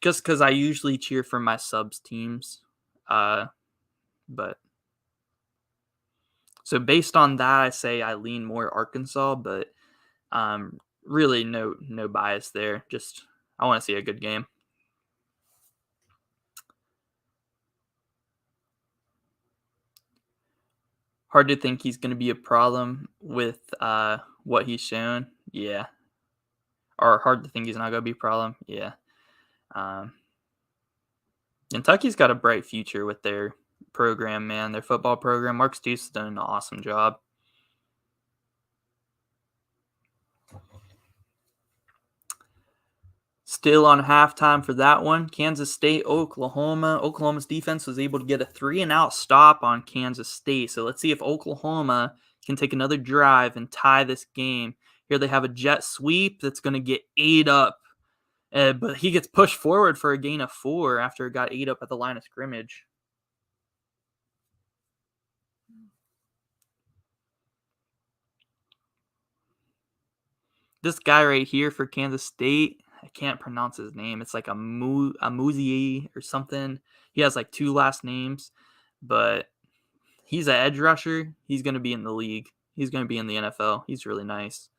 Just because I usually cheer for my subs teams. But so based on that, I say I lean more Arkansas, but really no bias there. Just I want to see a good game. Hard to think he's going to be a problem with what he's shown. Yeah. Or hard to think he's not going to be a problem. Yeah. Kentucky's got a bright future with their program, man. Their football program. Mark Stoops has done an awesome job. Still on halftime for that one. Kansas State, Oklahoma. Oklahoma's defense was able to get a 3-and-out stop on Kansas State. So let's see if Oklahoma can take another drive and tie this game. Here they have a jet sweep that's going to get ate up. But he gets pushed forward for a gain of 4 after it got ate up at the line of scrimmage. This guy right here for Kansas State, I can't pronounce his name. It's like Amuzie or something. He has like 2 last names, but he's an edge rusher. He's going to be in the league. He's going to be in the NFL. He's really nice.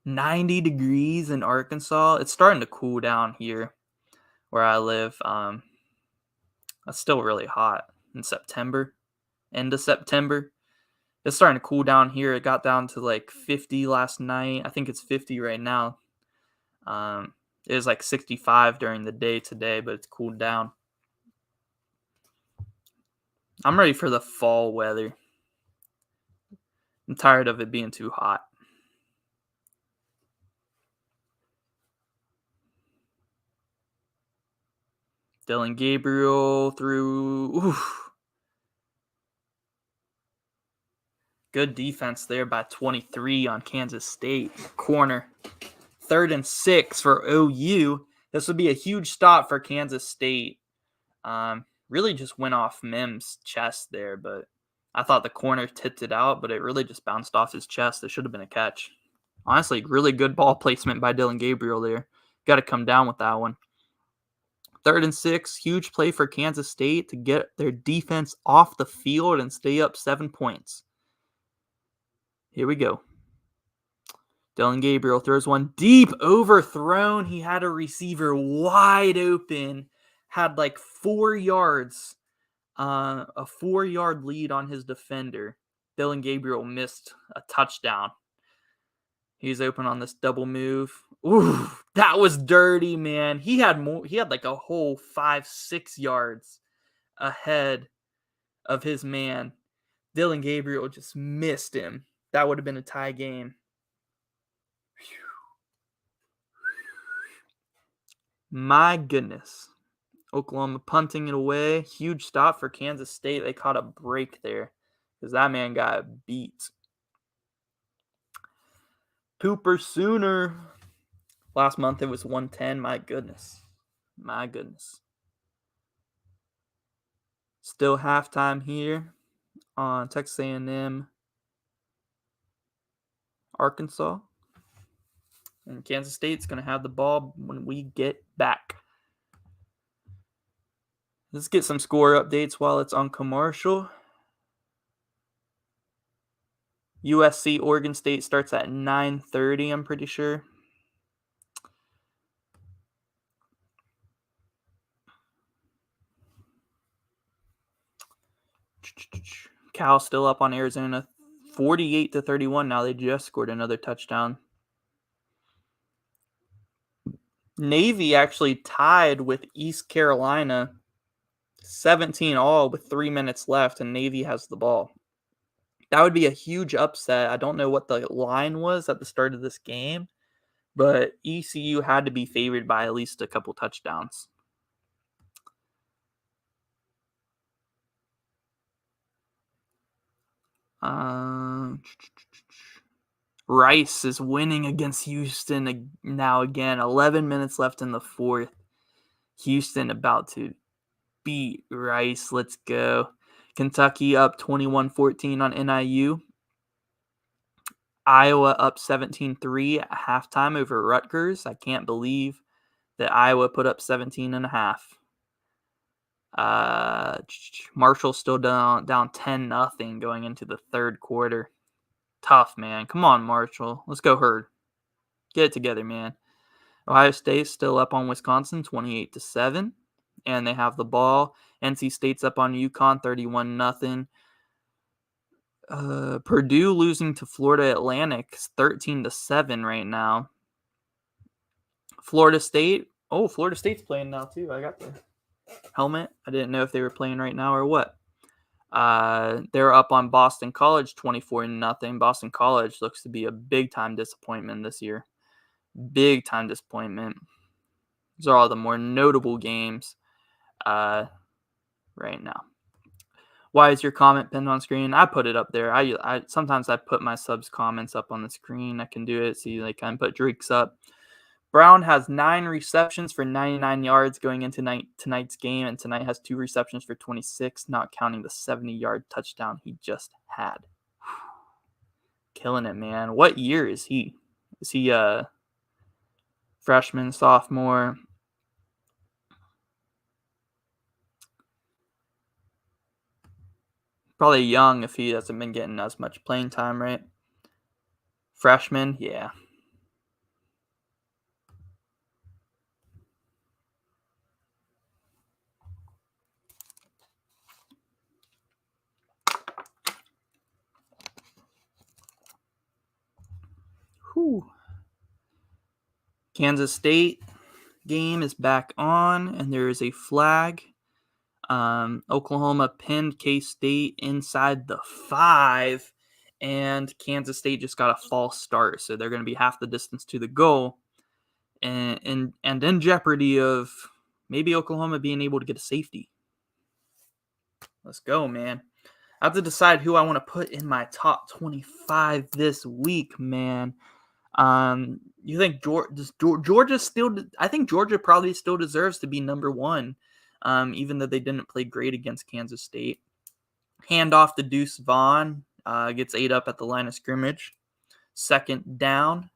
90 degrees in Arkansas. It's starting to cool down here where I live. It's still really hot in September, end of September. It's starting to cool down here. It got down to like 50 last night. I think it's 50 right now. It was like 65 during the day today, but it's cooled down. I'm ready for the fall weather. I'm tired of it being too hot. Dylan Gabriel threw. Oof. Good defense there by 23 on Kansas State. Corner. 3rd and 6 for OU. This would be a huge stop for Kansas State. Really just went off Mims' chest there, but I thought the corner tipped it out, but it really just bounced off his chest. It should have been a catch. Honestly, really good ball placement by Dylan Gabriel there. Got to come down with that one. 3rd and 6, huge play for Kansas State to get their defense off the field and stay up 7 points. Here we go. Dylan Gabriel throws one deep, overthrown. He had a receiver wide open, had like 4 yards, a 4-yard lead on his defender. Dylan Gabriel missed a touchdown. He's open on this double move. Ooh, that was dirty, man. He had like a whole 5-6 yards ahead of his man. Dylan Gabriel just missed him. That would have been a tie game. My goodness. Oklahoma punting it away. Huge stop for Kansas State. They caught a break there because that man got beat. Pooper Sooner. Last month it was 110. My goodness. Still halftime here on Texas A&M, Arkansas. And Kansas State's going to have the ball when we get back. Let's get some score updates while it's on commercial. USC Oregon State starts at 9:30, I'm pretty sure. Cal still up on Arizona 48-31 now. They just scored another touchdown. Navy actually tied with East Carolina 17-all with 3 minutes left, and Navy has the ball. That would be a huge upset. I don't know what the line was at the start of this game, but ECU had to be favored by at least a couple touchdowns. Rice is winning against Houston now again. 11 minutes left in the fourth. Houston about to beat Rice. Let's go. Kentucky up 21-14 on NIU. Iowa up 17-3 at halftime over Rutgers. I can't believe that Iowa put up 17.5. Marshall still down 10-0 going into the third quarter. Tough, man. Come on, Marshall. Let's go Herd. Get it together, man. Ohio State's still up on Wisconsin 28-7, and they have the ball. NC State's up on UConn 31-0. Purdue losing to Florida Atlantic 13-7 right now. Florida State's playing now too. I got the helmet. I didn't know if they were playing right now or what. They're up on Boston College 24-0. Boston College looks to be a big-time disappointment this year. Big-time disappointment. These are all the more notable games right now. Why is your comment pinned on screen? I put it up there. I sometimes I put my subs comments up on the screen. I can do it. See, I can put Drake's up. Brown has 9 receptions for 99 yards going into tonight's game, and tonight has 2 receptions for 26, not counting the 70-yard touchdown he just had. Killing it, man. What year is he? Is he a freshman, sophomore? Probably young if he hasn't been getting as much playing time, right? Freshman, yeah. Whew. Kansas State game is back on, and there is a flag Oklahoma pinned K-State inside the 5, and Kansas State just got a false start, so they're going to be half the distance to the goal, and in jeopardy of maybe Oklahoma being able to get a safety. Let's go, man. I have to decide who I want to put in my top 25 this week, man. You think Georgia still? I think Georgia probably still deserves to be number one, even though they didn't play great against Kansas State. Hand off to Deuce Vaughn, gets 8 up at the line of scrimmage. Second down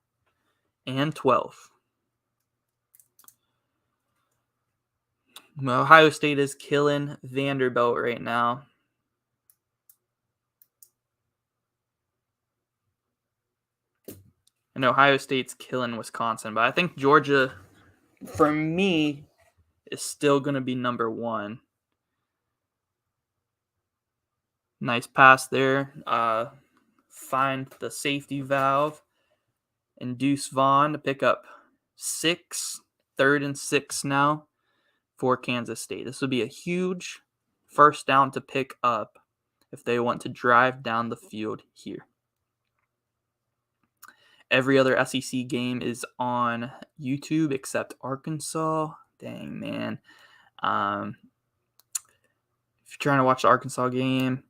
and 12. Ohio State is killing Vanderbilt right now. And Ohio State's killing Wisconsin, but I think Georgia, for me, is still going to be number one. Nice pass there. Find the safety valve and Deuce Vaughn to pick up 6, 3rd and 6 now for Kansas State. This would be a huge first down to pick up if they want to drive down the field here. Every other SEC game is on YouTube except Arkansas. Dang, man. If you're trying to watch the Arkansas game,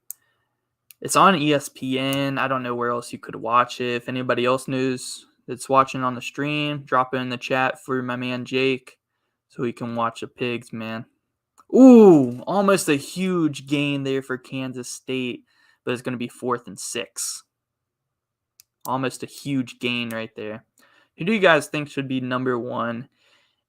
it's on ESPN. I don't know where else you could watch it. If anybody else knows that's watching on the stream, drop it in the chat for my man Jake so he can watch the Pigs, man. Ooh, almost a huge gain there for Kansas State, but it's going to be 4th and 6. Almost a huge gain right there. Who do you guys think should be number one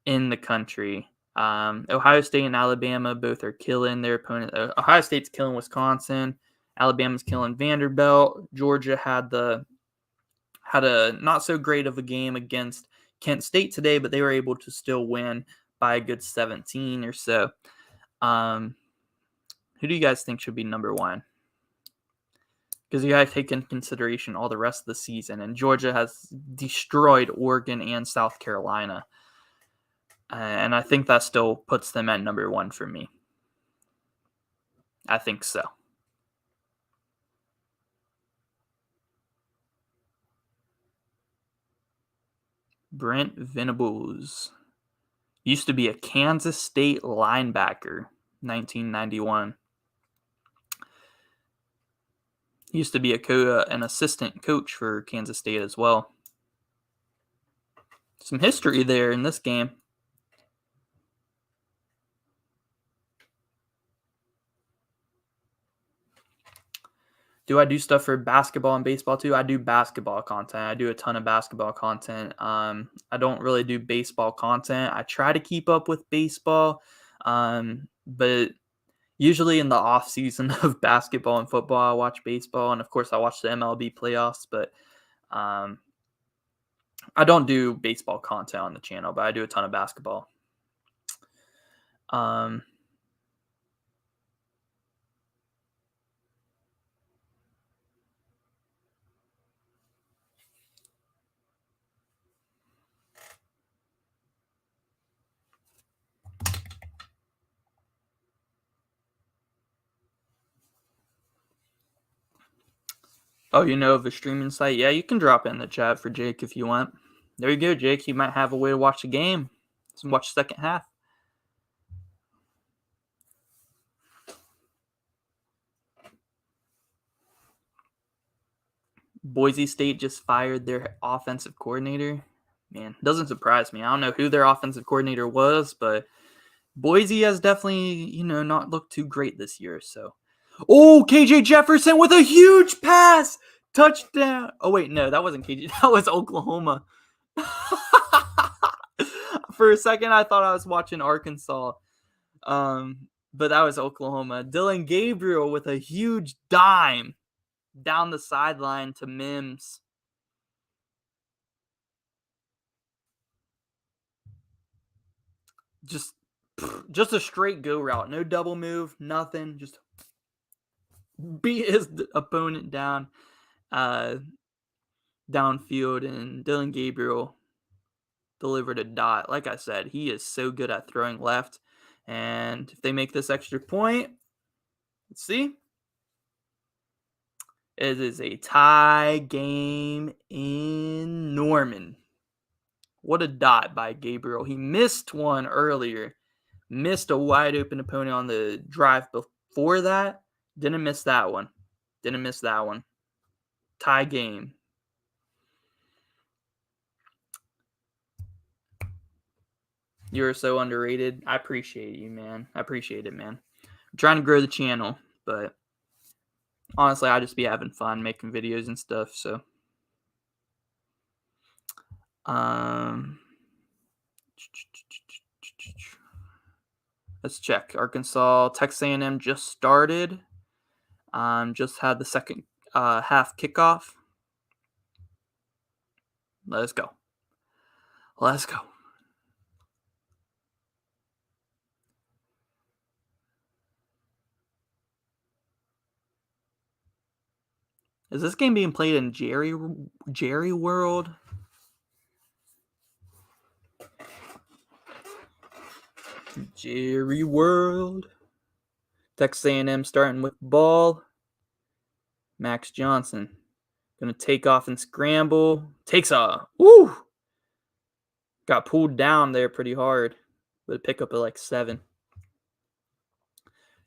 in the country? Ohio State and Alabama both are killing their opponent. Ohio State's killing Wisconsin. Alabama's killing Vanderbilt. Georgia had a not so great of a game against Kent State today, but they were able to still win by a good 17 or so. Who do you guys think should be number one? Because you got to take into consideration all the rest of the season, and Georgia has destroyed Oregon and South Carolina. And I think that still puts them at number one for me. I think so. Brent Venables used to be a Kansas State linebacker, 1991. He used to be an assistant coach for Kansas State as well. Some history there in this game. Do I do stuff for basketball and baseball too? I do basketball content. I do a ton of basketball content. I don't really do baseball content. I try to keep up with baseball, but usually in the off season of basketball and football, I watch baseball, and of course, I watch the MLB playoffs. But I don't do baseball content on the channel, but I do a ton of basketball. Oh, you know of a streaming site? Yeah, you can drop it in the chat for Jake if you want. There you go, Jake. You might have a way to watch the game. Let's watch the second half. Boise State just fired their offensive coordinator. Man, doesn't surprise me. I don't know who their offensive coordinator was, but Boise has definitely, not looked too great this year. So, KJ Jefferson with a huge pass, touchdown. Oh wait, no, that wasn't KJ. That was Oklahoma. For a second, I thought I was watching Arkansas, but that was Oklahoma. Dylan Gabriel with a huge dime down the sideline to Mims. Just a straight go route. No double move, nothing. Just beat his opponent down downfield, and Dylan Gabriel delivered a dot. Like I said, he is so good at throwing left And if they make this extra point, let's see. It is a tie game in Norman. What a dot by Gabriel. He missed one earlier. Missed a wide open opponent on the drive before that. Didn't miss that one. Tie game. You're so underrated. I appreciate you, man. I appreciate it, man. I'm trying to grow the channel, but honestly, I just be having fun making videos and stuff. So, let's check. Arkansas, Texas A&M just started. Just had the second half kickoff. Let's go. Is this game being played in Jerry World? Jerry World. Texas A&M starting with ball. Max Johnson gonna take off and scramble. Takes a got pulled down there pretty hard, but pick up at like 7.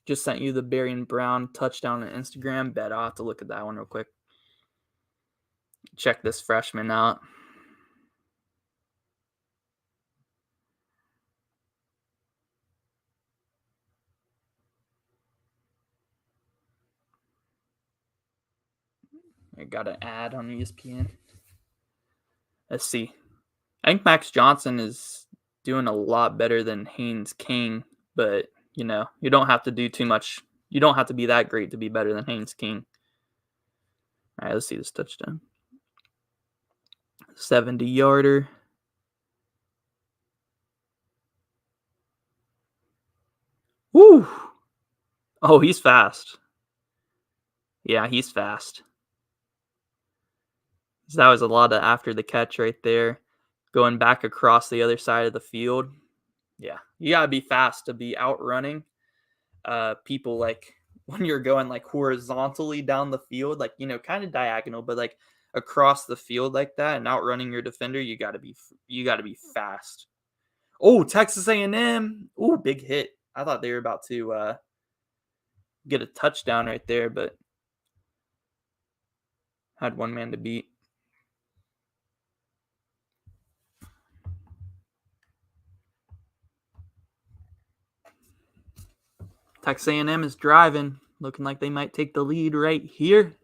Just sent you the Barry and Brown touchdown on Instagram. Bet I'll have to look at that one real quick. Check this freshman out. I got an ad on ESPN. Let's see. I think Max Johnson is doing a lot better than Haynes King, but you don't have to do too much. You don't have to be that great to be better than Haynes King. All right, let's see this touchdown. 70-yarder. Woo! Oh, he's fast. Yeah, he's fast. So that was a lot of after the catch right there. Going back across the other side of the field. Yeah, you got to be fast to be outrunning people like when you're going like horizontally down the field, like, kind of diagonal, but like across the field like that and outrunning your defender, you got to be fast. Oh, Texas A&M. Oh, big hit. I thought they were about to get a touchdown right there, but had one man to beat. Texas A&M is driving, looking like they might take the lead right here.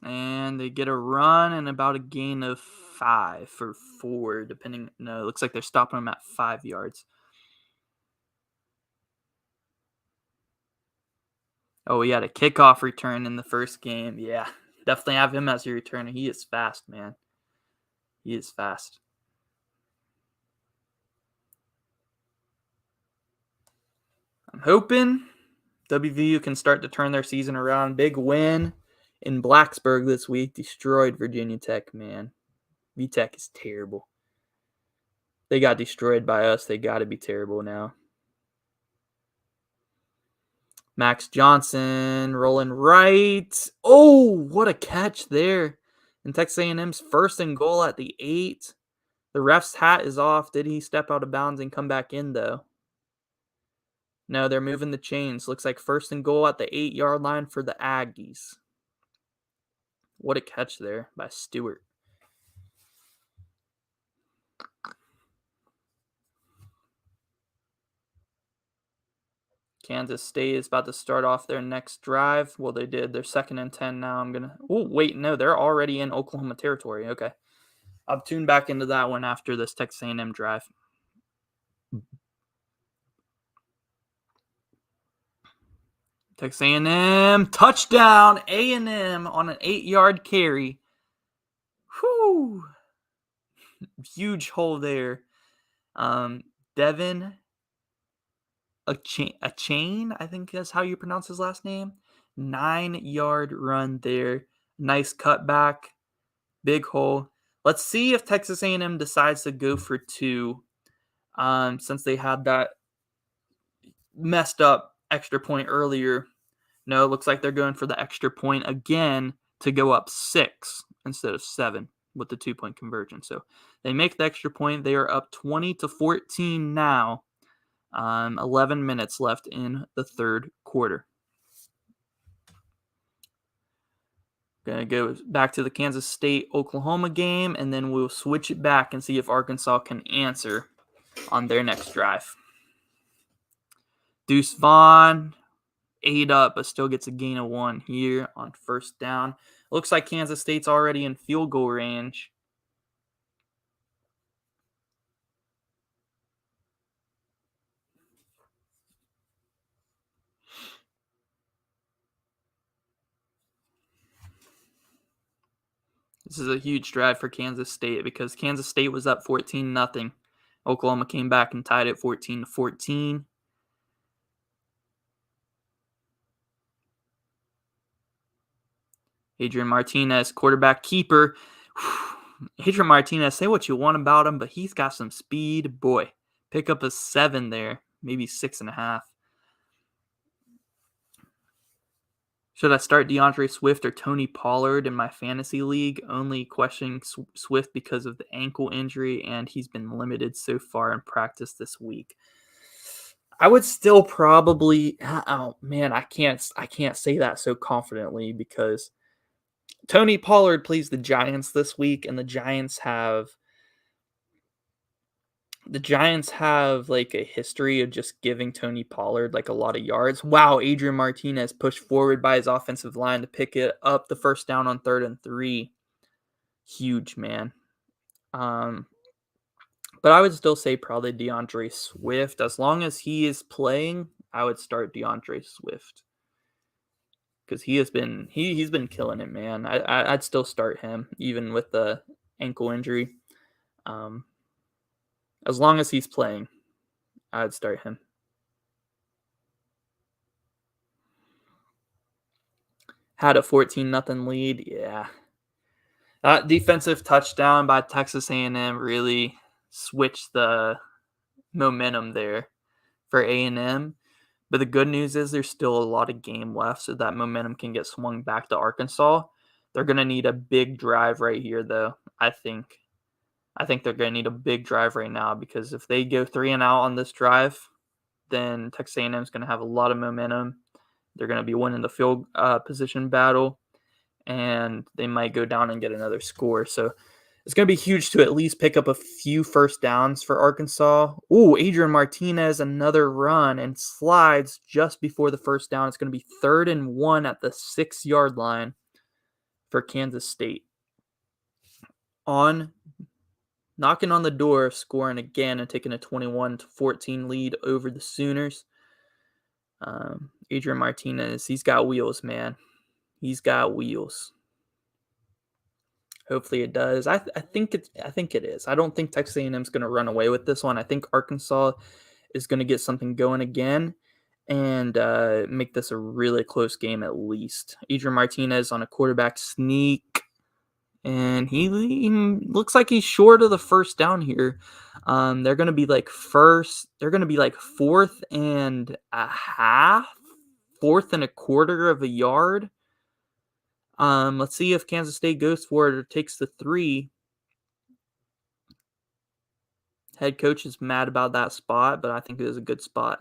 And they get a run and about a gain of 5 or 4, depending. No, it looks like they're stopping them at 5 yards. Oh, he had a kickoff return in the first game. Yeah, definitely have him as your returner. He is fast, man. He is fast. I'm hoping WVU can start to turn their season around. Big win in Blacksburg this week. Destroyed Virginia Tech, man. VTech is terrible. They got destroyed by us. They got to be terrible now. Max Johnson rolling right. Oh, what a catch there. And Texas A&M's first and goal at the 8. The ref's hat is off. Did he step out of bounds and come back in, though? No, they're moving the chains. Looks like first and goal at the 8-yard line for the Aggies. What a catch there by Stewart. Kansas State is about to start off their next drive. Well, they did. They're 2nd and 10 now. Oh, wait, no, they're already in Oklahoma territory. Okay. I'll tune back into that one after this Texas A&M drive. Texas A&M, touchdown, A&M on an 8-yard carry. Whew. Huge hole there. Devin chain, I think that's how you pronounce his last name. 9-yard run there. Nice cutback. Big hole. Let's see if Texas A&M decides to go for two, since they had that messed up extra point earlier. No, it looks like they're going for the extra point again to go up 6 instead of 7 with the 2-point conversion. So they make the extra point. They are up 20-14 now. 11 minutes left in the third quarter. Going to go back to the Kansas State-Oklahoma game, and then we'll switch it back and see if Arkansas can answer on their next drive. Deuce Vaughn, 8 up, but still gets a gain of 1 here on first down. Looks like Kansas State's already in field goal range. This is a huge drive for Kansas State because Kansas State was up 14-0. Oklahoma came back and tied it 14-14. Adrian Martinez, quarterback keeper. Adrian Martinez, say what you want about him, but he's got some speed. Boy, pick up a 7 there, maybe 6.5. Should I start DeAndre Swift or Tony Pollard in my fantasy league? Only questioning Swift because of the ankle injury, and he's been limited so far in practice this week. I would still probably. Oh man, I can't say that so confidently because Tony Pollard plays the Giants this week, and the Giants have like a history of just giving Tony Pollard like a lot of yards. Wow, Adrian Martinez pushed forward by his offensive line to pick it up the first down on 3rd and 3. Huge, man. But I would still say probably DeAndre Swift. As long as he is playing, I would start DeAndre Swift. Because he's been killing it, man. I'd still start him, even with the ankle injury. As long as he's playing, I'd start him. Had a 14-0 lead. Yeah. That defensive touchdown by Texas A&M really switched the momentum there for A&M. But the good news is there's still a lot of game left, so that momentum can get swung back to Arkansas. They're going to need a big drive right here, though, I think they're going to need a big drive right now because if they go 3 and out on this drive, then Texas A&M is going to have a lot of momentum. They're going to be winning the field position battle, and they might go down and get another score. So it's going to be huge to at least pick up a few first downs for Arkansas. Ooh, Adrian Martinez, another run and slides just before the first down. It's going to be 3rd and 1 at the 6-yard line for Kansas State. Knocking on the door, scoring again and taking a 21-14 lead over the Sooners. Adrian Martinez, he's got wheels, man. He's got wheels. Hopefully it does. I think it is. I don't think Texas A&M is going to run away with this one. I think Arkansas is going to get something going again and make this a really close game at least. Adrian Martinez on a quarterback sneak. And he looks like he's short of the first down here. They're going to be like 4th and a half, 4th and a quarter of a yard. Let's see if Kansas State goes for it or takes the 3. Head coach is mad about that spot, but I think it is a good spot.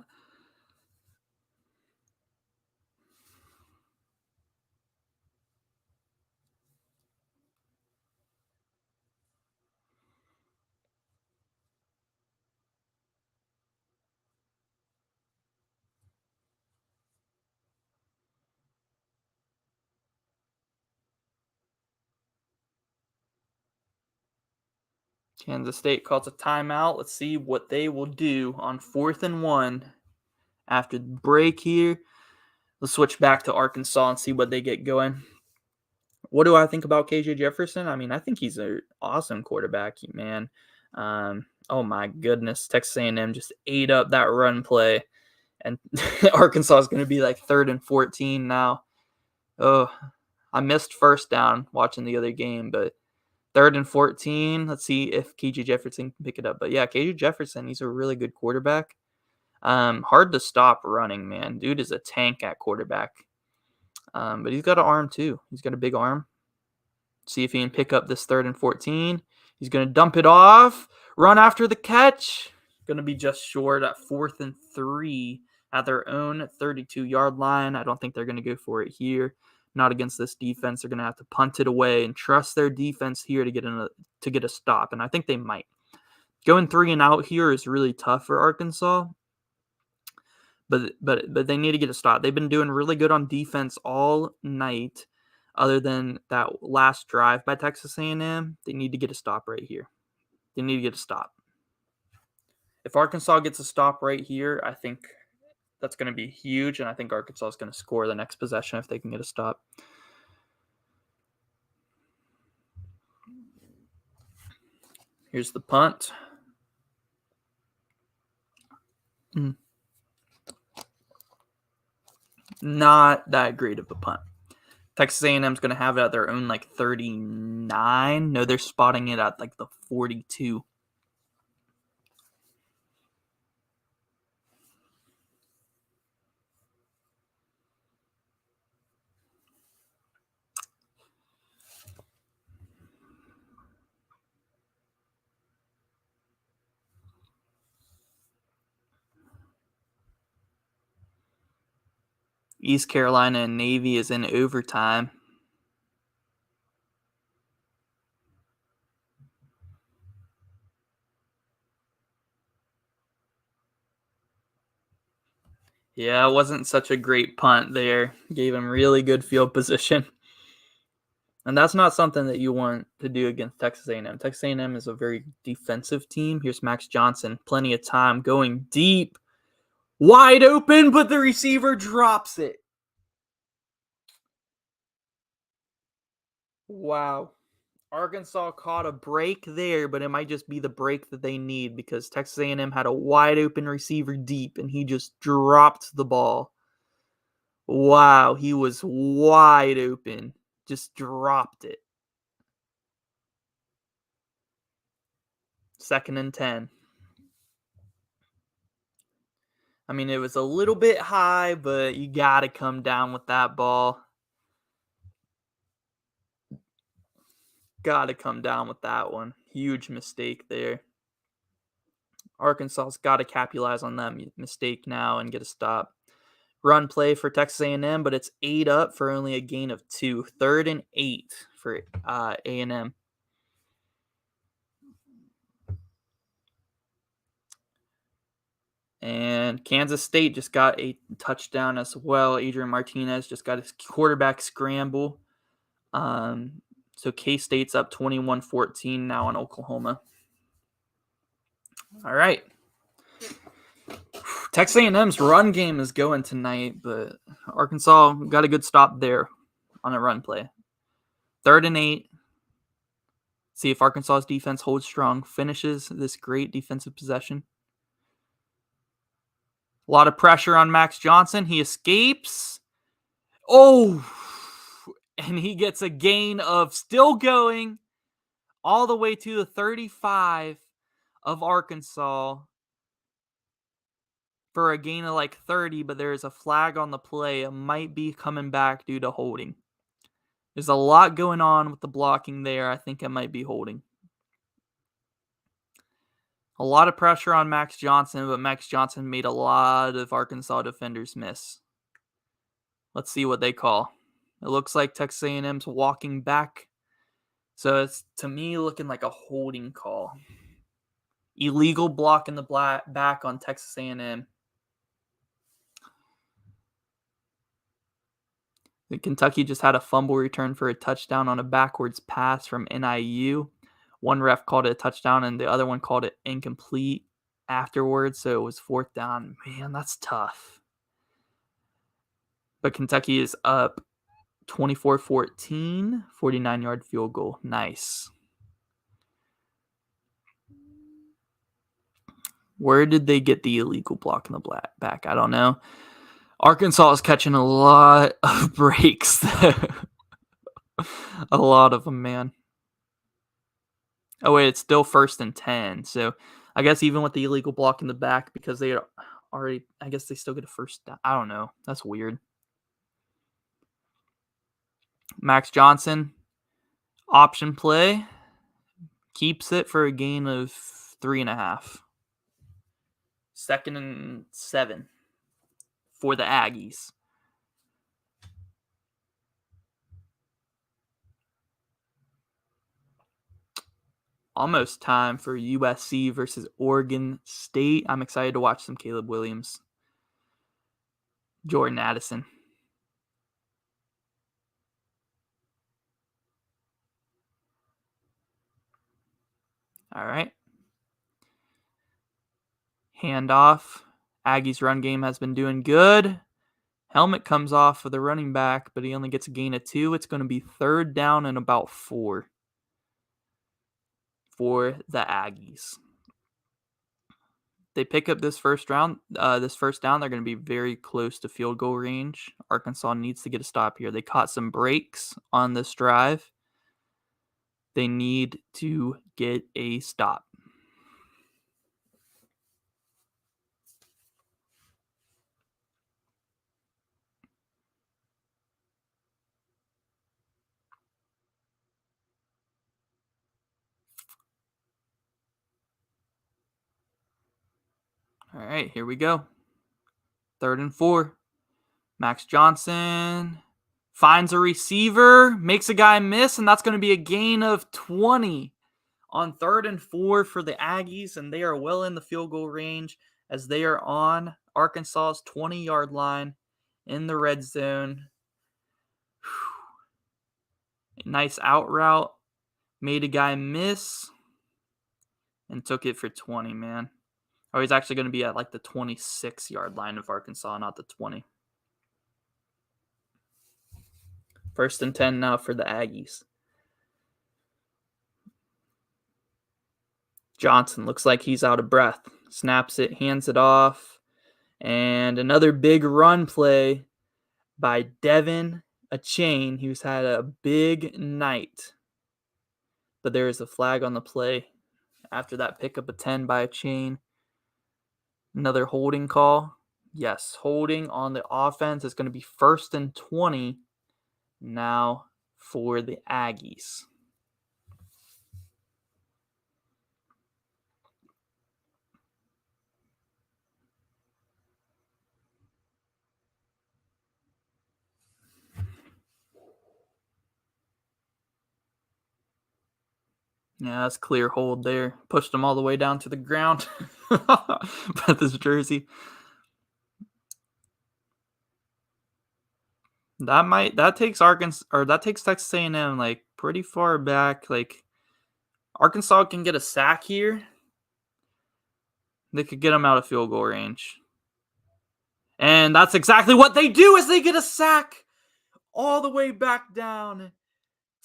Kansas State calls a timeout. Let's see what they will do on 4th and 1 after the break here. Let's switch back to Arkansas and see what they get going. What do I think about KJ Jefferson? I mean, I think he's an awesome quarterback, man. Oh my goodness, Texas A&M just ate up that run play, And Arkansas is going to be like 3rd and 14 now. Oh, I missed first down watching the other game, but 3rd and 14. Let's see if KJ Jefferson can pick it up. But yeah, KJ Jefferson, he's a really good quarterback. Hard to stop running, man. Dude is a tank at quarterback. But he's got an arm too. He's got a big arm. See if he can pick up this 3rd and 14. He's going to dump it off. Run after the catch. Going to be just short at 4th and 3 at their own 32-yard line. I don't think they're going to go for it here. Not against this defense. They're going to have to punt it away and trust their defense here to get a stop, and I think they might. Going 3 and out here is really tough for Arkansas, but they need to get a stop. They've been doing really good on defense all night. Other than that last drive by Texas A&M, they need to get a stop right here. They need to get a stop. If Arkansas gets a stop right here, I think that's going to be huge, and I think Arkansas is going to score the next possession if they can get a stop. Here's the punt. Not that great of a punt. Texas A&M is going to have it at their own 39. No, they're spotting it at the 42. East Carolina and Navy is in overtime. Yeah, it wasn't such a great punt there. Gave him really good field position. And that's not something that you want to do against Texas A&M. Texas A&M is a very defensive team. Here's Max Johnson. Plenty of time going deep. Wide open, but the receiver drops it. Wow. Arkansas caught a break there, but it might just be the break that they need because Texas A&M had a wide open receiver deep, and he just dropped the ball. Wow, he was wide open. Just dropped it. 2nd and 10. I mean, it was a little bit high, but you got to come down with that ball. Got to come down with that one. Huge mistake there. Arkansas's got to capitalize on that mistake now and get a stop. Run play for Texas A&M, but it's 8 up for only a gain of 2. 3rd and 8 for A&M. And Kansas State just got a touchdown as well. Adrian Martinez just got his quarterback scramble. So K-State's up 21-14 now on Oklahoma. All right. Texas A&M's run game is going tonight, but Arkansas got a good stop there on a run play. 3rd and 8. See if Arkansas's defense holds strong, finishes this great defensive possession. A lot of pressure on Max Johnson. He escapes. Oh, and he gets a gain of still going all the way to the 35 of Arkansas for a gain of 30, but there's a flag on the play. It might be coming back due to holding. There's a lot going on with the blocking there. I think it might be holding. A lot of pressure on Max Johnson, but Max Johnson made a lot of Arkansas defenders miss. Let's see what they call. It looks like Texas A&M's walking back. So it's, to me, looking like a holding call. Illegal block in the back on Texas A&M. Kentucky just had a fumble return for a touchdown on a backwards pass from NIU. One ref called it a touchdown, and the other one called it incomplete afterwards, so it was 4th down. Man, that's tough. But Kentucky is up 24-14, 49-yard field goal. Nice. Where did they get the illegal block in the back? I don't know. Arkansas is catching a lot of breaks. A lot of them, man. Oh, wait, it's still 1st and 10. So I guess even with the illegal block in the back, because they already, I guess they still get a first down. I don't know. That's weird. Max Johnson, option play, keeps it for a gain of 3.5. 2nd and 7 for the Aggies. Almost time for USC versus Oregon State. I'm excited to watch some Caleb Williams. Jordan Addison. All right. Handoff. Aggies' run game has been doing good. Helmet comes off for the running back, but he only gets a gain of 2. It's going to be 3rd down and about 4 for the Aggies. They pick up this first down, they're going to be very close to field goal range. Arkansas needs to get a stop here. They caught some breaks on this drive. They need to get a stop. All right, here we go. 3rd and 4. Max Johnson finds a receiver, makes a guy miss, and that's going to be a gain of 20 on 3rd and 4 for the Aggies, and they are well in the field goal range as they are on Arkansas's 20-yard line in the red zone. Nice out route, made a guy miss, and took it for 20, man. Oh, he's actually going to be at like the 26-yard line of Arkansas, not the 20. 1st and 10 now for the Aggies. Johnson looks like he's out of breath. Snaps it, hands it off. And another big run play by Devin Achane, who's had a big night. But there is a flag on the play after that pickup of 10 by Achane. Another holding call. Yes, holding on the offense. It's going to be 1st and 20 now for the Aggies. Yeah, that's clear hold there. Pushed him all the way down to the ground. But this jersey. That takes Arkansas, or that takes Texas A&M like pretty far back. Like Arkansas can get a sack here. They could get them out of field goal range. And that's exactly what they do as they get a sack all the way back down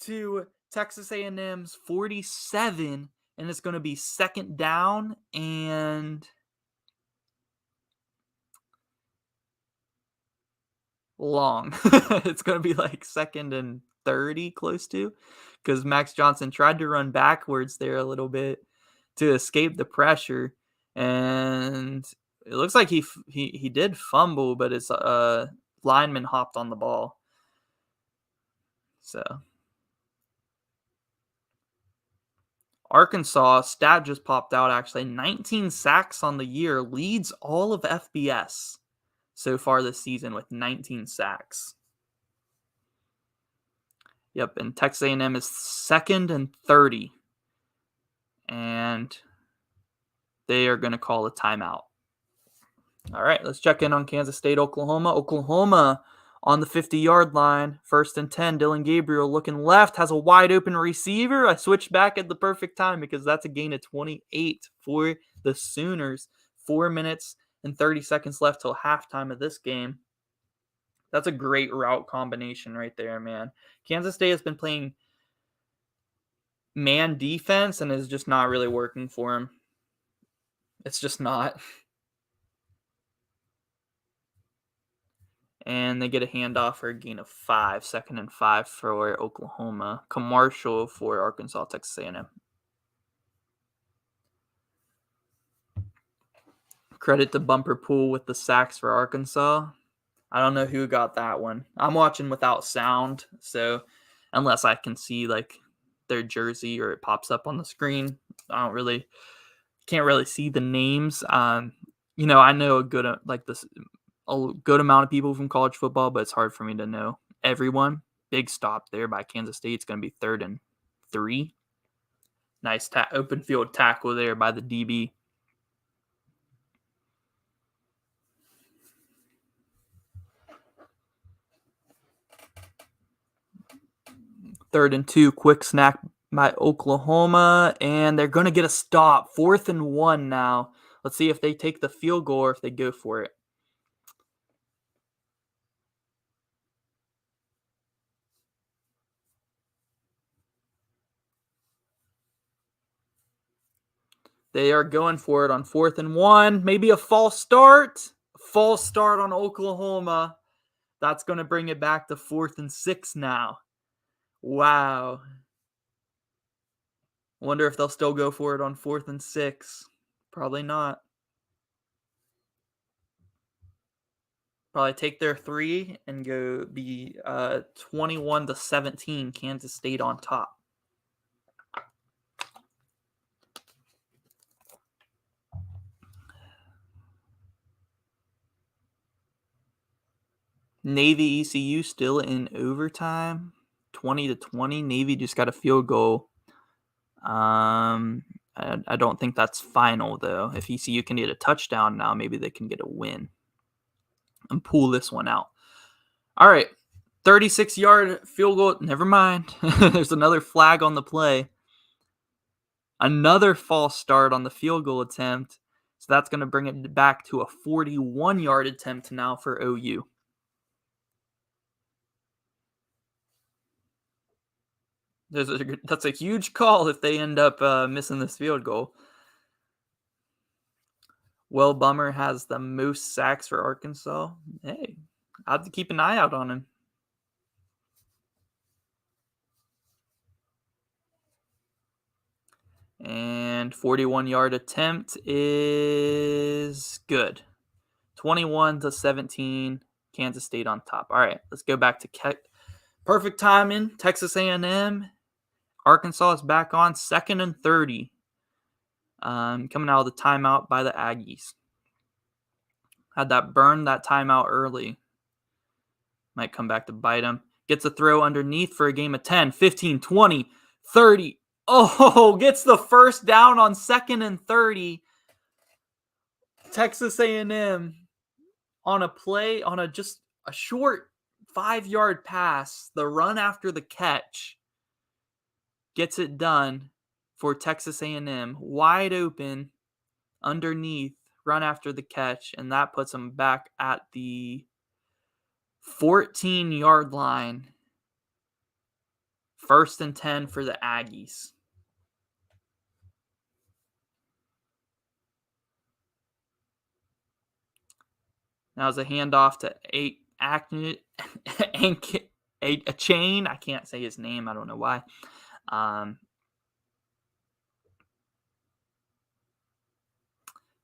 to Texas A&M's 47, and it's going to be 2nd down and long. It's going to be like 2nd and 30 close to, because Max Johnson tried to run backwards there a little bit to escape the pressure, and it looks like he did fumble, but his lineman hopped on the ball. So Arkansas stat just popped out, actually 19 sacks on the year, leads all of FBS so far this season with 19 sacks. Yep, and Texas A&M is 2nd and 30, and they are going to call a timeout. All right, let's check in on Kansas State, Oklahoma. Oklahoma on the 50-yard line, 1st and 10. Dylan Gabriel looking left, has a wide open receiver. I switched back at the perfect time because that's a gain of 28 for the Sooners. 4 minutes and 30 seconds left till halftime of this game. That's a great route combination right there, man. Kansas State has been playing man defense and is just not really working for him. It's just not. And they get a handoff for a gain of 5, 2nd and 5 for Oklahoma. Commercial for Arkansas, Texas A&M. Credit to Bumper Pool with the sacks for Arkansas. I don't know who got that one. I'm watching without sound, so unless I can see like their jersey or it pops up on the screen, can't really see the names. I know a good amount of people from college football, but it's hard for me to know everyone. Big stop there by Kansas State. It's going to be 3rd and 3. Nice open field tackle there by the DB. Third and 2, quick snack by Oklahoma, and they're going to get a stop. 4th and 1 now. Let's see if they take the field goal or if they go for it. They are going for it on 4th and 1. Maybe a false start. False start on Oklahoma. That's going to bring it back to 4th and 6 now. Wow. Wonder if they'll still go for it on 4th and 6. Probably not. Probably take their 3 and go be 21-17, Kansas State on top. Navy ECU still in overtime, 20-20. Navy just got a field goal. I don't think that's final though. If ECU can get a touchdown now, maybe they can get a win and pull this one out. All right, 36-yard field goal. Never mind. There's another flag on the play. Another false start on the field goal attempt. So that's going to bring it back to a 41-yard attempt now for OU. That's a huge call if they end up missing this field goal. Will Bummer has the most sacks for Arkansas. Hey, I have to keep an eye out on him. And 41-yard attempt is good. 21-17, Kansas State on top. All right, let's go back to perfect timing. Texas A&M. Arkansas is back on 2nd and 30. Coming out of the timeout by the Aggies. Had that timeout early. Might come back to bite him. Gets a throw underneath for a game of 10, 15, 20, 30. Oh, gets the first down on 2nd and 30. Texas A&M on a play, on just a short 5-yard pass, the run after the catch, gets it done for Texas A&M. Wide open, underneath, run after the catch, and that puts them back at the 14-yard line. 1st and 10 for the Aggies. Now it's a handoff to a chain. I can't say his name. I don't know why.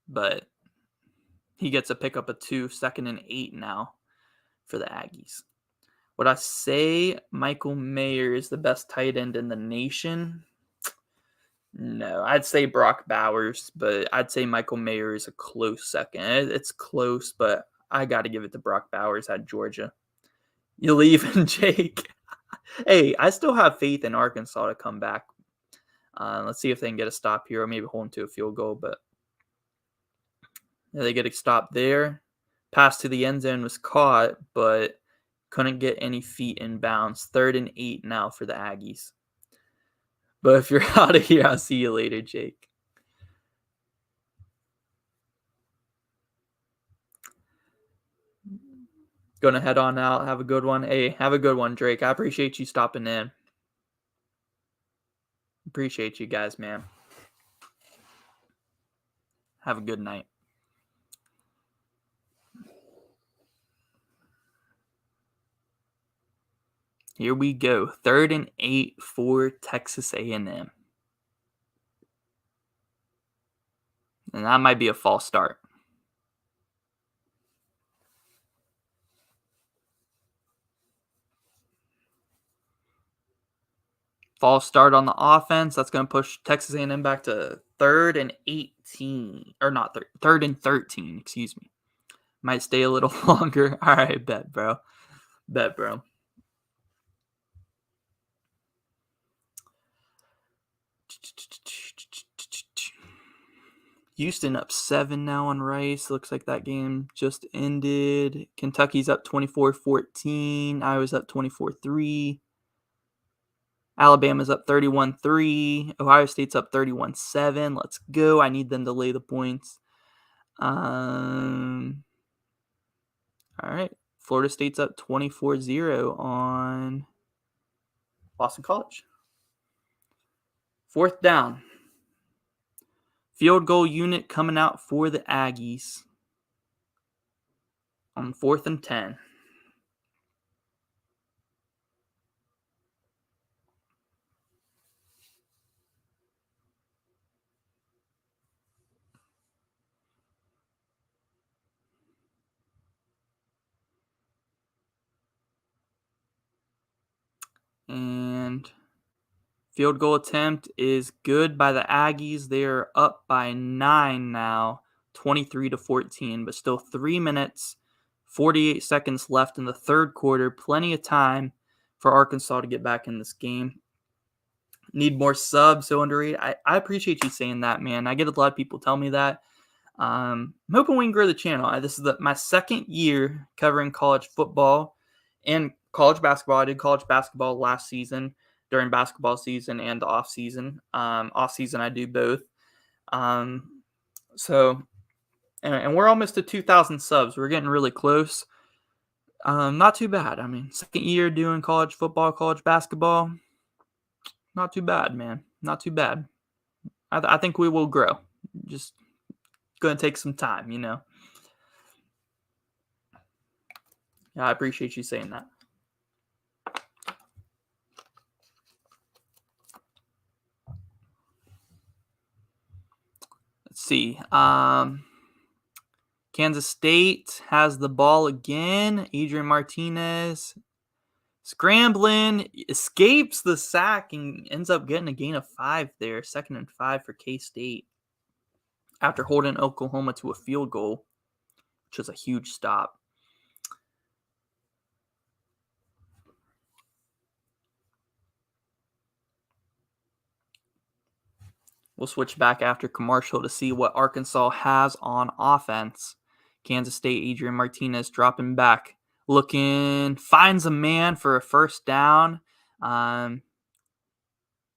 But he gets a pickup of 2, 2nd and 8 now for the Aggies. Would I say Michael Mayer is the best tight end in the nation? No, I'd say Brock Bowers, but I'd say Michael Mayer is a close second. It's close, but I got to give it to Brock Bowers at Georgia. You leaving, Jake? Hey, I still have faith in Arkansas to come back. Let's see if they can get a stop here or maybe hold them to a field goal, but they get a stop there. Pass to the end zone was caught, but couldn't get any feet in bounds. 3rd and 8 now for the Aggies. But if you're out of here, I'll see you later, Jake. Gonna head on out. Have a good one. Hey, have a good one, Drake. I appreciate you stopping in. Appreciate you guys, man. Have a good night. Here we go. 3rd and 8 for Texas A&M. And that might be a false start. False start on the offense. That's going to push Texas A&M back to 3rd and 18. Or not 3rd and 13, excuse me. Might stay a little longer. All right, bet, bro. Bet, bro. Houston up 7 now on Rice. Looks like that game just ended. Kentucky's up 24-14. Iowa's up 24-3. Alabama's up 31-3. Ohio State's up 31-7. Let's go. I need them to lay the points. All right. Florida State's up 24-0 on Boston College. 4th down. Field goal unit coming out for the Aggies on 4th and 10. And field goal attempt is good by the Aggies. They're up by 9 now, 23-14, but still 3 minutes, 48 seconds left in the 3rd quarter. Plenty of time for Arkansas to get back in this game. Need more subs, so underrated. I appreciate you saying that, man. I get a lot of people tell me that. I'm hoping we can grow the channel. This is my 2nd year covering college football and college basketball. I did college basketball last season during basketball season and the off season. Off season, I do both. So we're almost to 2,000 subs. We're getting really close. Not too bad. I mean, 2nd year doing college football, college basketball. Not too bad, man. Not too bad. I think we will grow. Just going to take some time, you know. Yeah, I appreciate you saying that. Let's see. Kansas State has the ball again. Adrian Martinez scrambling, escapes the sack, and ends up getting a gain of 5 there. 2nd and 5 for K-State after holding Oklahoma to a field goal, which is a huge stop. We'll switch back after commercial to see what Arkansas has on offense. Kansas State, Adrian Martinez dropping back. Finds a man for a 1st down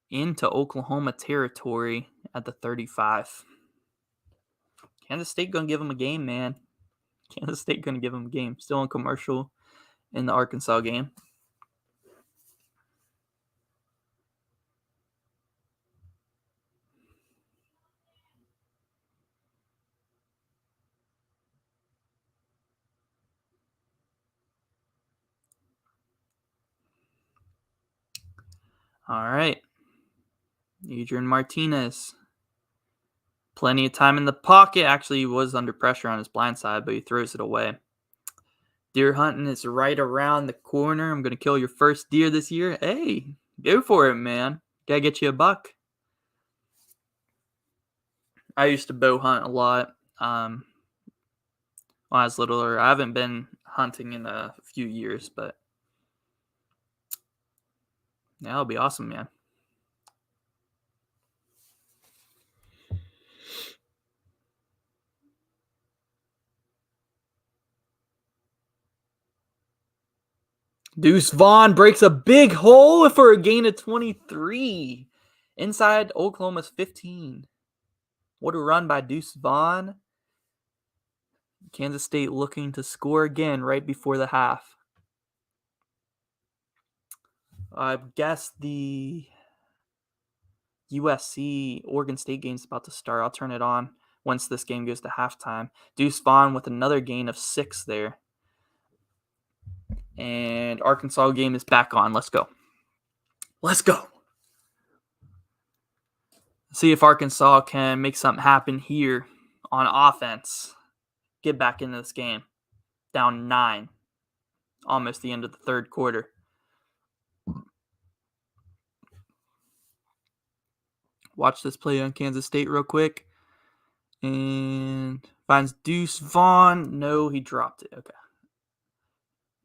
into Oklahoma territory at the 35. Kansas State going to give him a game, man. Kansas State going to give him a game. Still in commercial in the Arkansas game. All right. Adrian Martinez. Plenty of time in the pocket. Actually, he was under pressure on his blind side, but he throws it away. Deer hunting is right around the corner. I'm going to kill your first deer this year. Hey, go for it, man. Gotta get you a buck. I used to bow hunt a lot when I was littler. I haven't been hunting in a few years, but yeah, it'll be awesome, man. Deuce Vaughn breaks a big hole for a gain of 23 inside Oklahoma's 15. What a run by Deuce Vaughn. Kansas State looking to score again right before the half. I guess the USC Oregon State game is about to start. I'll turn it on. once this game goes to halftime. Deuce Vaughn with another gain of 6 there. And Arkansas game is back on. Let's go. Let's go. See if Arkansas can make something happen here on offense. Get back into this game. Down 9. Almost the end of the third quarter. Watch this play on Kansas State real quick. And finds Deuce Vaughn. No, he dropped it. Okay.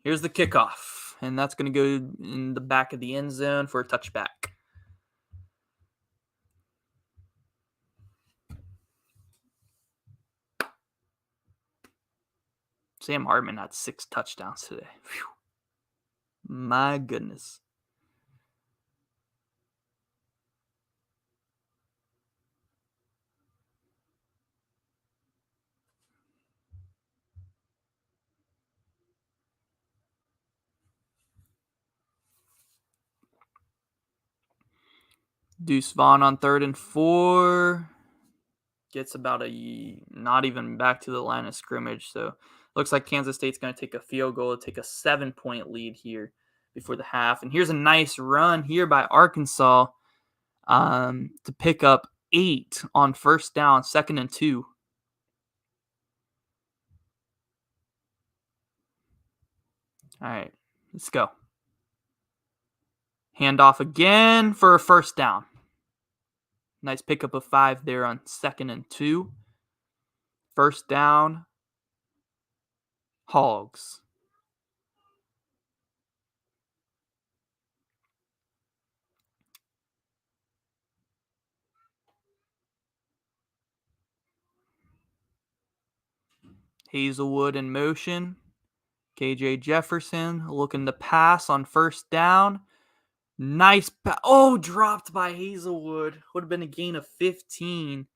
Here's the kickoff. And that's going to go in the back of the end zone for a touchback. Sam Hartman had 6 touchdowns today. Whew. My goodness. Deuce Vaughn on 3rd and 4. Gets about not even back to the line of scrimmage. So looks like Kansas State's going to take a field goal to take a 7-point lead here before the half. And here's a nice run here by Arkansas to pick up 8 on first down, 2nd and 2. All right, let's go. Handoff again for a first down. Nice pickup of 5 there on 2nd and 2. First down, Hogs. Hazelwood in motion. KJ Jefferson looking to pass on first down. Nice pass. Oh, dropped by Hazelwood. Would have been a gain of 15.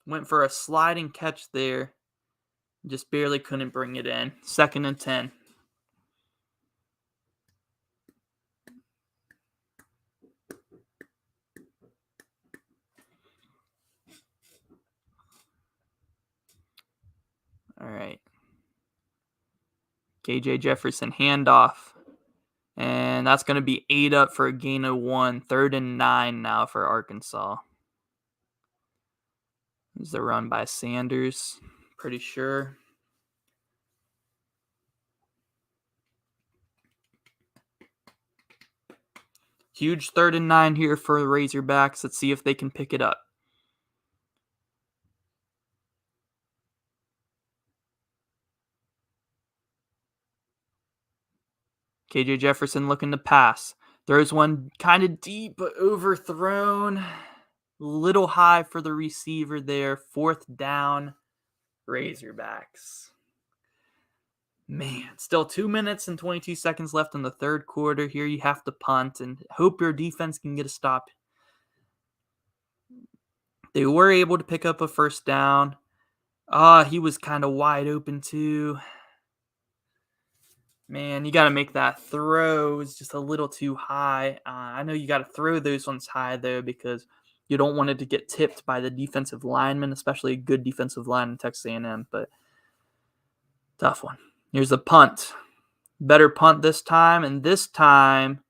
Went for a sliding catch there. Just barely couldn't bring it in. 2nd and 10. All right. KJ Jefferson handoff. And that's going to be 8 up for a gain of 1. 3rd and 9 now for Arkansas. This is the run by Sanders. Pretty sure. Huge 3rd and 9 here for the Razorbacks. Let's see if they can pick it up. KJ Jefferson looking to pass. Throws one kind of deep, but overthrown. Little high for the receiver there. 4th down, Razorbacks. Man, still 2 minutes and 22 seconds left in the third quarter. Here you have to punt and hope your defense can get a stop. They were able to pick up a first down. He was kind of wide open too. Man, you got to make that throw. It's just a little too high. I know you got to throw those ones high, though, because you don't want it to get tipped by the defensive lineman, especially a good defensive line in Texas A&M. But tough one. Here's a punt. Better punt this time. And this time,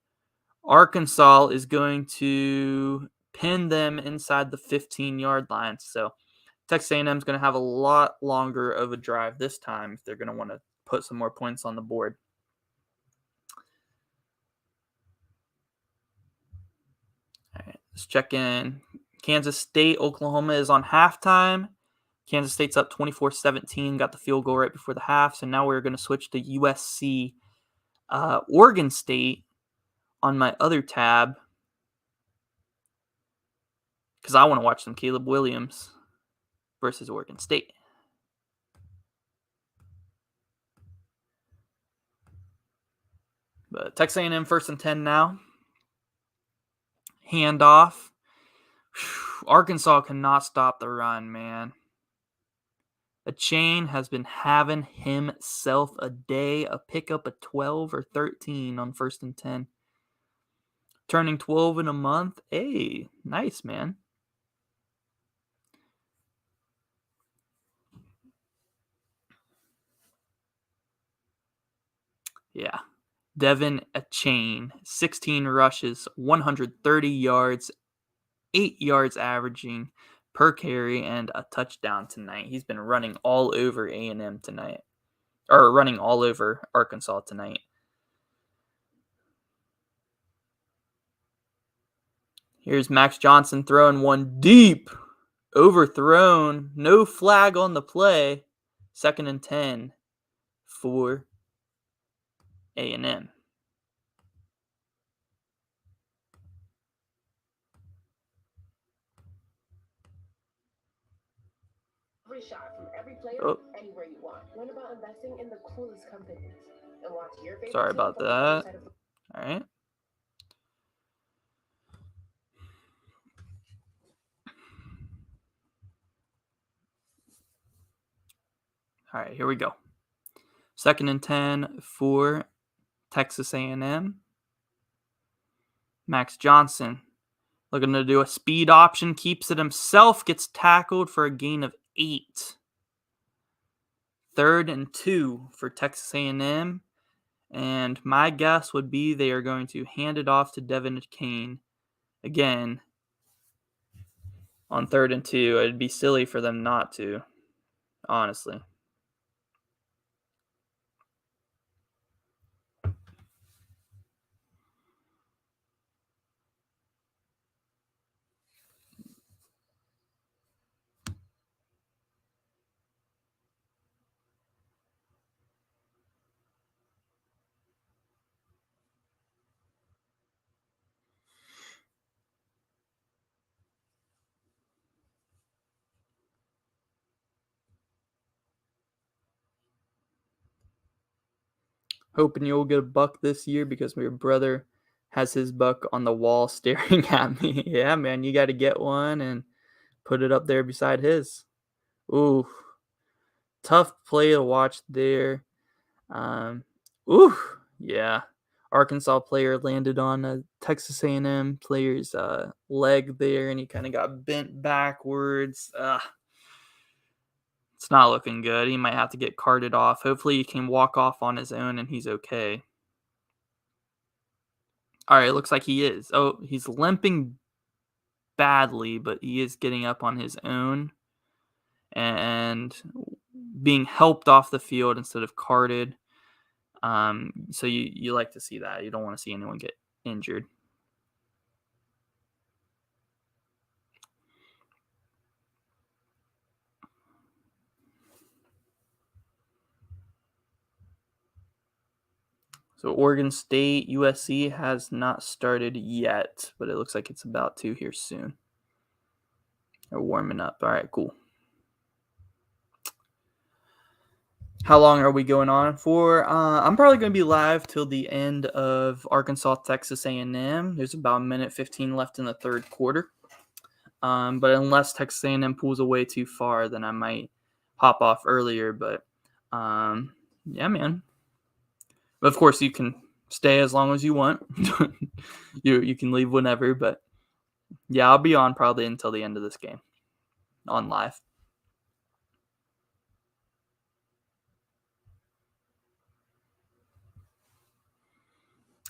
Arkansas is going to pin them inside the 15-yard line. So Texas A&M is going to have a lot longer of a drive this time if they're going to want to put some more points on the board. All right, let's check in. Kansas State, Oklahoma is on halftime. Kansas State's up 24-17, got the field goal right before the half. So now we're going to switch to USC, Oregon State on my other tab because I want to watch some Caleb Williams versus Oregon State. But Texas A&M 1st and 10 now. Handoff. Arkansas cannot stop the run, man. A chain has been having himself a day. A pickup of 12 or 13 on 1st and 10. Turning 12 in a month. Hey, nice, man. Yeah. Devin Achane, 16 rushes, 130 yards, 8 yards averaging per carry, and a touchdown tonight. He's been running all over A&M tonight, or running all over Arkansas tonight. Here's Max Johnson throwing one deep, overthrown, no flag on the play. 2nd and 10 for A&M. Every shot from every player, anywhere you want. Learn about investing in the coolest companies and watch your favorite Sorry team about from the that. other side of the All right. All right, here we go. 2nd and 10 for Texas A&M. Max Johnson looking to do a speed option, keeps it himself, gets tackled for a gain of 8. 3rd and 2 for Texas A&M. And my guess would be they are going to hand it off to Devin Kane again on 3rd and 2. It'd be silly for them not to, honestly. Hoping you'll get a buck this year because my brother has his buck on the wall staring at me. Yeah, man, you got to get one and put it up there beside his. Ooh, tough play to watch there. Yeah. Arkansas player landed on a Texas A&M player's leg there, and he kind of got bent backwards. It's not looking good. He might have to get carted off. Hopefully, he can walk off on his own and he's okay. All right, it looks like he is. Oh, he's limping badly, but he is getting up on his own and being helped off the field instead of carted. So you like to see that. You don't want to see anyone get injured. So Oregon State, USC has not started yet, but it looks like it's about to here soon. They're warming up. All right, cool. How long are we going on for? I'm probably going to be live till the end of Arkansas, Texas A&M. There's about 1:15 left in the 3rd quarter. But unless Texas A&M pulls away too far, then I might hop off earlier. But yeah, man. But of course, you can stay as long as you want. You can leave whenever. But yeah, I'll be on probably until the end of this game on live.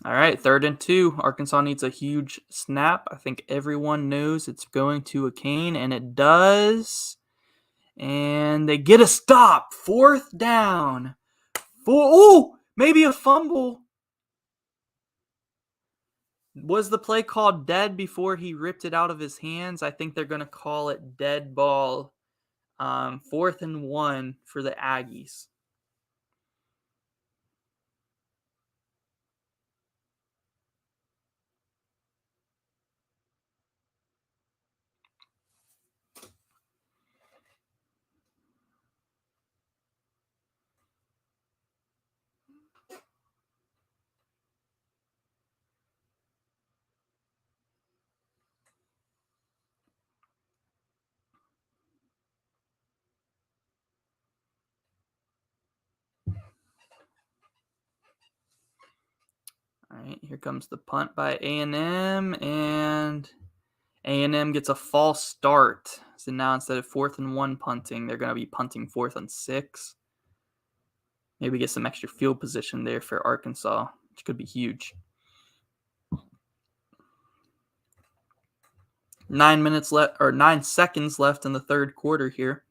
All right, 3rd and 2. Arkansas needs a huge snap. I think everyone knows it's going to a Kane, and it does. And they get a stop. 4th down. Maybe a fumble. Was the play called dead before he ripped it out of his hands? I think they're going to call it dead ball. 4th and 1 for the Aggies. All right, here comes the punt by A&M, and A&M gets a false start. So now instead of 4th and 1 punting, they're going to be punting 4th and 6. Maybe get some extra field position there for Arkansas, which could be huge. 9 seconds left in the third quarter here.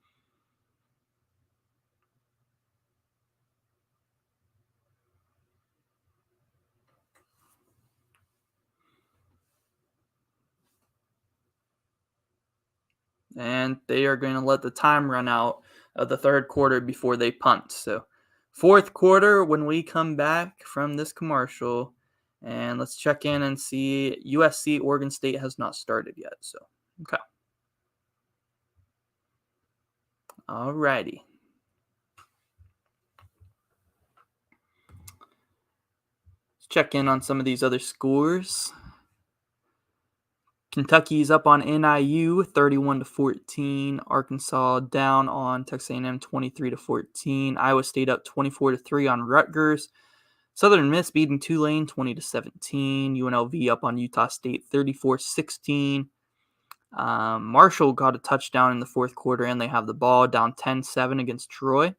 And they are going to let the time run out of the third quarter before they punt. So, fourth quarter when we come back from this commercial, and let's check in and see. USC Oregon State has not started yet. So, okay. Alrighty. Let's check in on some of these other scores. Kentucky's up on NIU 31-14. Arkansas down on Texas A&M 23-14. Iowa State up 24-3 on Rutgers. Southern Miss beating Tulane 20-17. UNLV up on Utah State 34-16. Marshall got a touchdown in the fourth quarter, and they have the ball down 10-7 against Troy.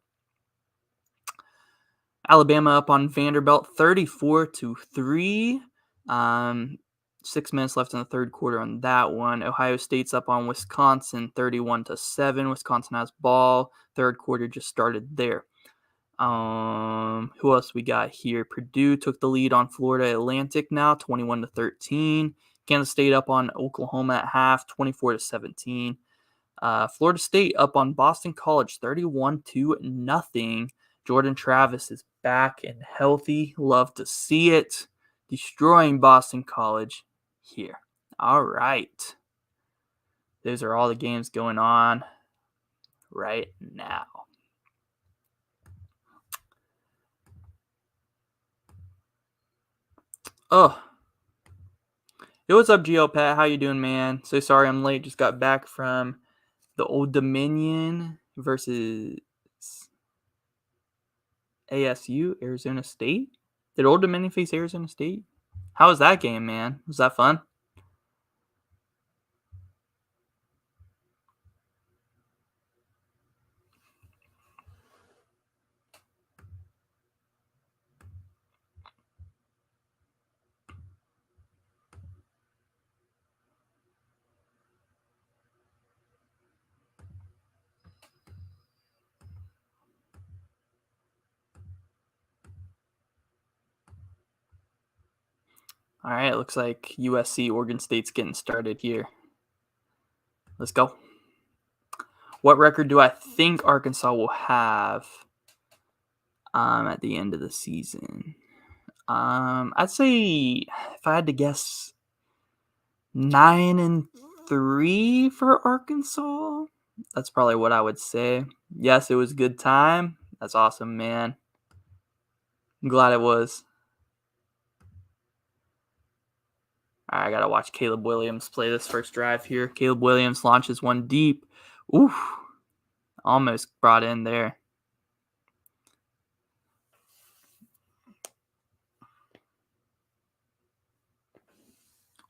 Alabama up on Vanderbilt 34-3. 6 minutes left in the third quarter on that one. Ohio State's up on Wisconsin 31-7. Wisconsin has ball. Third quarter just started there. Who else we got here? Purdue took the lead on Florida Atlantic now, 21-13. Kansas State up on Oklahoma at half, 24-17. Florida State up on Boston College, 31-0. Jordan Travis is back and healthy. Love to see it. Destroying Boston College here. All right. Those are all the games going on right now. Oh. Hey, what's up, GL Pat? How you doing, man? So sorry I'm late. Just got back from the Old Dominion versus ASU, Arizona State. Did Old Dominion face Arizona State? How was that game, man? Was that fun? All right, it looks like USC Oregon State's getting started here. Let's go. What record do I think Arkansas will have at the end of the season? I'd say, if I had to guess, 9-3 for Arkansas. That's probably what I would say. Yes, it was a good time. That's awesome, man. I'm glad it was. All right, I got to watch Caleb Williams play this first drive here. Caleb Williams launches one deep. Oof. Almost brought in there.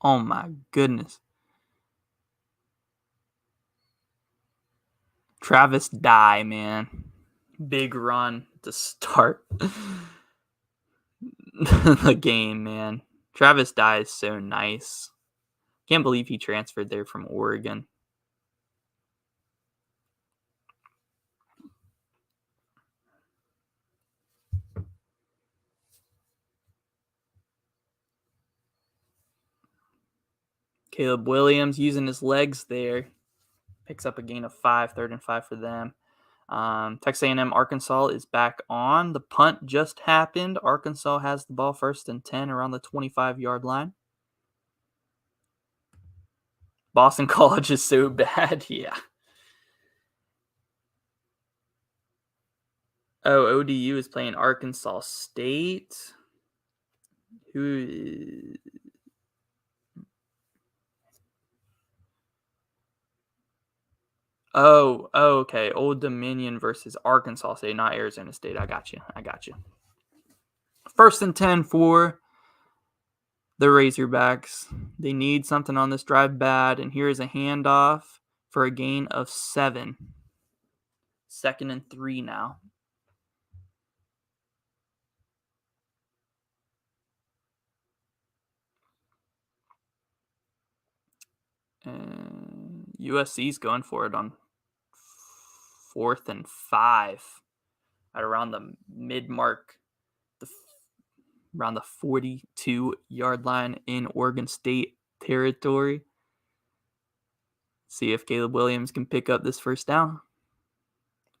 Oh, my goodness. Travis Dye, man. Big run to start the game, man. Travis Dye is so nice. Can't believe he transferred there from Oregon. Caleb Williams using his legs there. Picks up a gain of 5, 3rd and 5 for them. Texas A&M Arkansas is back on. The punt just happened. Arkansas has the ball 1st and 10 around the 25-yard line. Boston College is so bad. Yeah. Oh, ODU is playing Arkansas State. Oh, okay. Old Dominion versus Arkansas State, not Arizona State. I got you. 1st and 10 for the Razorbacks. They need something on this drive bad, and here's a handoff for a gain of 7. 2nd and 3 now. USC's going for it on 4th and 5 at around the mid mark, around the 42-yard line in Oregon State territory. See if Caleb Williams can pick up this first down.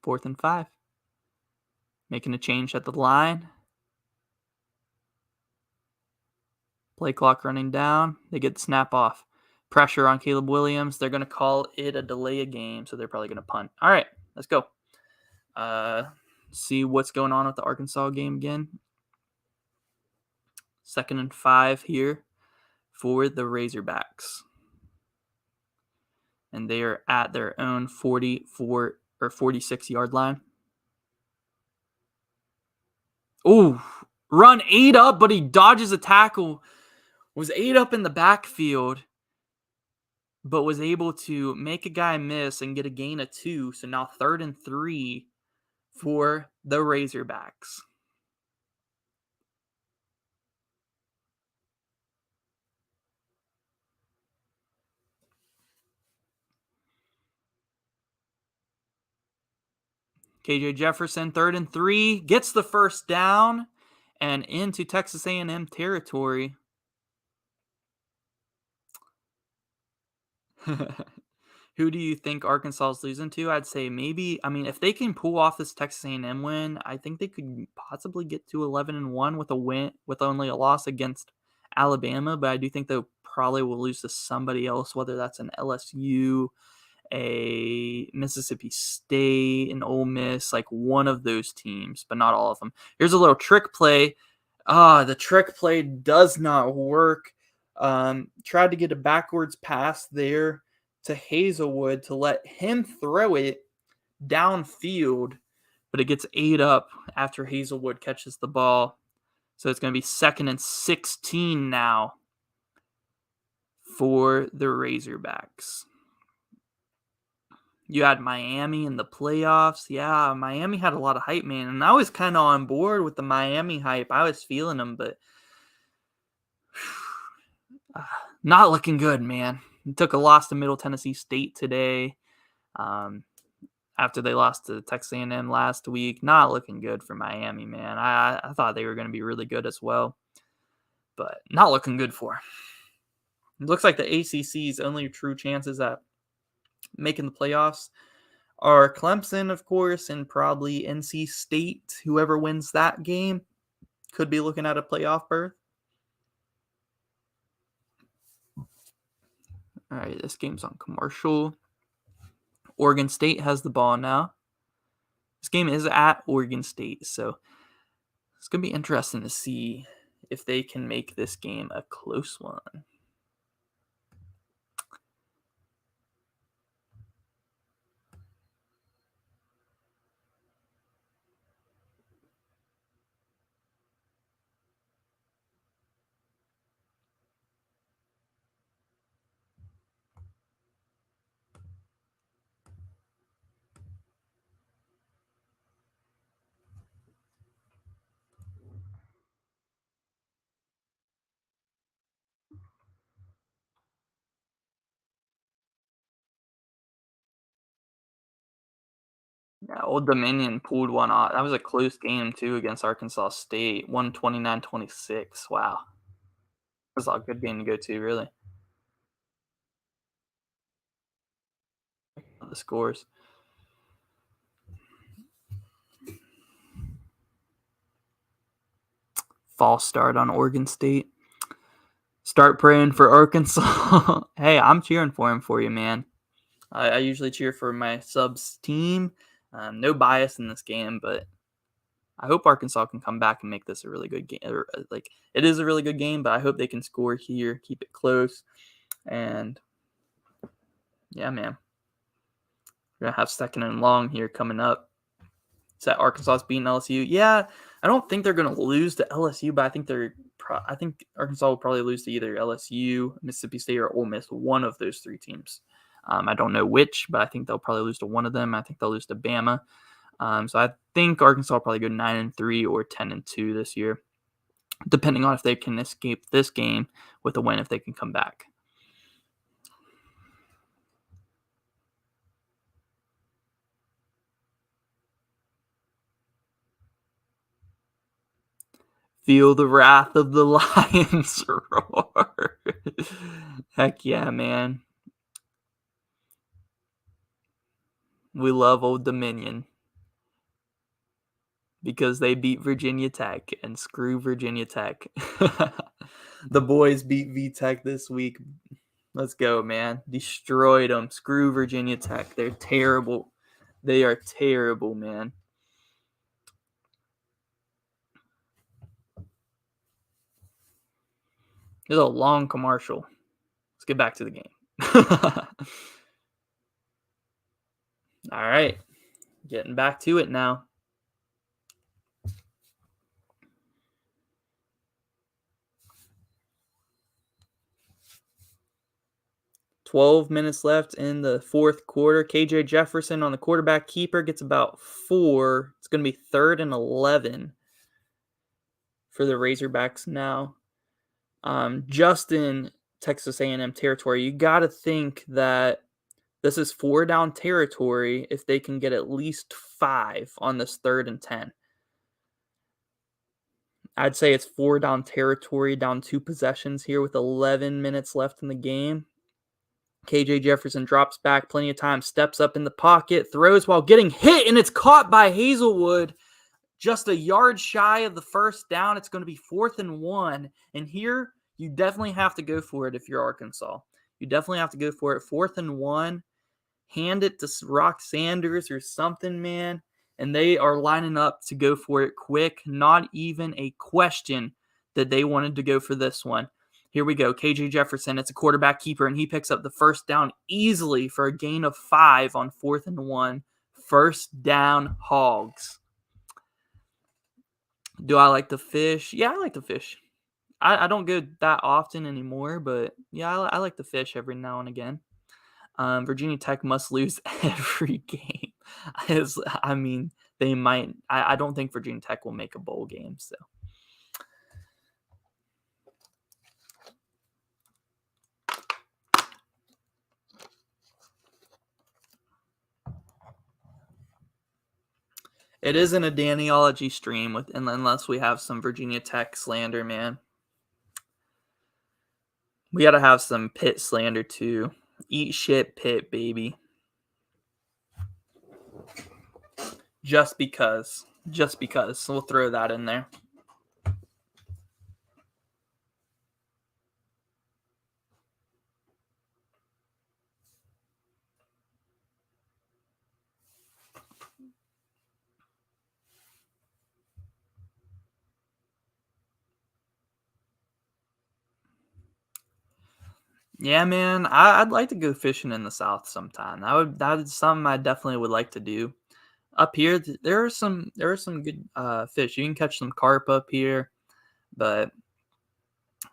4th and 5. Making a change at the line. Play clock running down. They get the snap off. Pressure on Caleb Williams. They're going to call it a delay of game, so they're probably going to punt. All right, let's go. See what's going on with the Arkansas game again. 2nd and 5 here for the Razorbacks. And they are at their own 44 or 46-yard line. Ooh, run 8 up, but he dodges a tackle. Was 8 up in the backfield, but was able to make a guy miss and get a gain of 2. So now 3rd and 3 for the Razorbacks. KJ Jefferson, 3rd and 3, gets the first down and into Texas A&M territory. Who do you think Arkansas is losing to? I'd say maybe, if they can pull off this Texas A&M win, I think they could possibly get to 11-1 with a win, with only a loss against Alabama. But I do think they probably will lose to somebody else, whether that's an LSU, a Mississippi State, an Ole Miss, like one of those teams, but not all of them. Here's a little trick play. The trick play does not work. Tried to get a backwards pass there to Hazelwood to let him throw it downfield, but it gets 8 up after Hazelwood catches the ball. So it's going to be 2nd and 16 now for the Razorbacks. You had Miami in the playoffs. Yeah, Miami had a lot of hype, man. And I was kind of on board with the Miami hype. I was feeling them, but not looking good, man. Took a loss to Middle Tennessee State today after they lost to Texas A&M last week. Not looking good for Miami, man. I thought they were going to be really good as well, but not looking good for them. It looks like the ACC's only true chances at making the playoffs are Clemson, of course, and probably NC State. Whoever wins that game could be looking at a playoff berth. All right, this game's on commercial. Oregon State has the ball now. This game is at Oregon State, so it's going to be interesting to see if they can make this game a close one. Yeah, Old Dominion pulled one off. That was a close game, too, against Arkansas State. 129-26. Wow. That was a good game to go to, really. The scores. False start on Oregon State. Start praying for Arkansas. Hey, I'm cheering for him for you, man. I usually cheer for my subs team. No bias in this game, but I hope Arkansas can come back and make this a really good game. It is a really good game, but I hope they can score here, keep it close, and yeah, man. We're gonna have 2nd and long here coming up. Is that Arkansas's beating LSU? Yeah, I don't think they're gonna lose to LSU, but I think Arkansas will probably lose to either LSU, Mississippi State, or Ole Miss. One of those 3 teams. I don't know which, but I think they'll probably lose to one of them. I think they'll lose to Bama. So I think Arkansas will probably go 9-3 or 10-2 this year, depending on if they can escape this game with a win, if they can come back. Feel the wrath of the lions roar. Heck yeah, man. We love Old Dominion because they beat Virginia Tech, and screw Virginia Tech. The boys beat VTech this week. Let's go, man. Destroyed them. Screw Virginia Tech. They're terrible. They are terrible, man. It's a long commercial. Let's get back to the game. All right. Getting back to it now. "12 minutes left in the fourth quarter. KJ Jefferson on the quarterback keeper gets about 4. It's going to be 3rd and 11 for the Razorbacks now. Justin, Texas A&M territory. You got to think that this is 4-down territory if they can get at least 5 on this 3rd and 10. I'd say it's 4-down territory, down 2 possessions here with 11 minutes left in the game. KJ Jefferson drops back plenty of time, steps up in the pocket, throws while getting hit, and it's caught by Hazelwood. Just a yard shy of the first down. It's going to be 4th and 1. And here, you definitely have to go for it if you're Arkansas. You definitely have to go for it. 4th and 1. Hand it to Rock Sanders or something, man. And they are lining up to go for it quick. Not even a question that they wanted to go for this one. Here we go. KJ Jefferson, it's a quarterback keeper, and he picks up the first down easily for a gain of 5 on 4th and 1. First down, Hogs. Do I like to fish? Yeah, I like to fish. I don't go that often anymore, but yeah, I like to fish every now and again. Virginia Tech must lose every game. They might. I don't think Virginia Tech will make a bowl game, so. It isn't a Dannyology stream unless we have some Virginia Tech slander, man. We got to have some Pitt slander too. Eat shit, Pitt, baby. Just because. So we'll throw that in there. Yeah, man, I'd like to go fishing in the South sometime. That's something I definitely would like to do. Up here, there are some good fish. You can catch some carp up here, but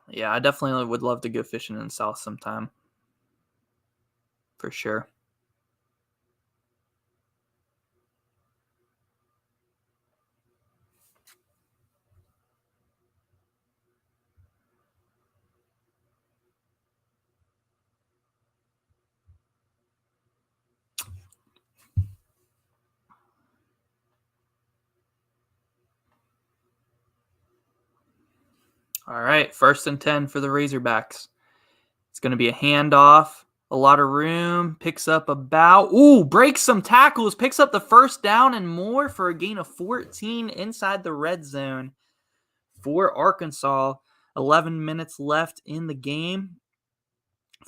yeah, I definitely would love to go fishing in the South sometime, for sure. All right, 1st and 10 for the Razorbacks. It's going to be a handoff, a lot of room, picks up breaks some tackles, picks up the first down and more for a gain of 14 inside the red zone for Arkansas. 11 minutes left in the game.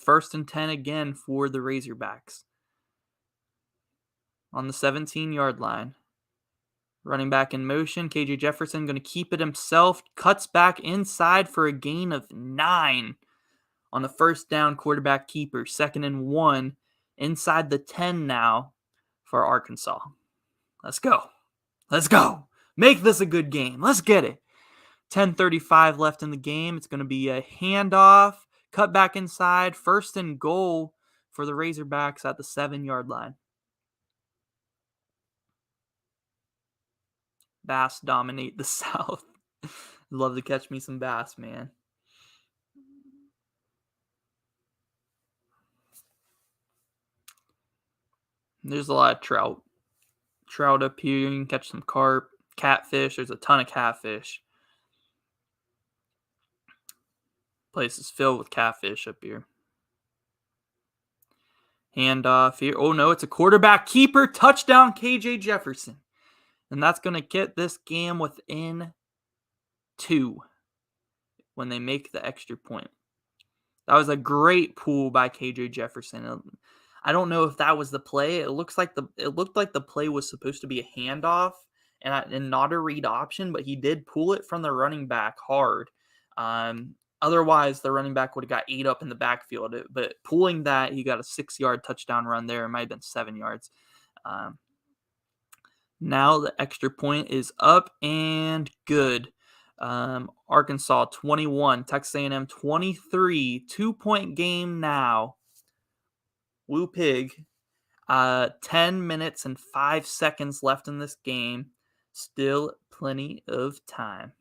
1st and 10 again for the Razorbacks. On the 17-yard line. Running back in motion, KJ Jefferson going to keep it himself, cuts back inside for a gain of 9 on the first down quarterback keeper. 2nd and 1 inside the 10 now for Arkansas. Let's go. Make this a good game. Let's get it. 10:35 left in the game. It's going to be a handoff, cut back inside, 1st and goal for the Razorbacks at the 7-yard line. Bass dominate the South. Love to catch me some bass, man. There's a lot of trout. Trout up here. You can catch some carp, catfish. There's a ton of catfish. Place is filled with catfish up here. Handoff here. Oh, no, it's a quarterback keeper. Touchdown, KJ Jefferson. And that's going to get this game within 2 when they make the extra point. That was a great pull by KJ Jefferson. I don't know if that was the play. It looked like the play was supposed to be a handoff and not a read option, but he did pull it from the running back hard. Otherwise, the running back would have got 8 up in the backfield. But pulling that, he got a 6-yard touchdown run there. It might have been 7 yards. Now the extra point is up and good. Arkansas 21, Texas A&M 23, 2-point game now. Woo Pig. 10 minutes and 5 seconds left in this game. Still plenty of time.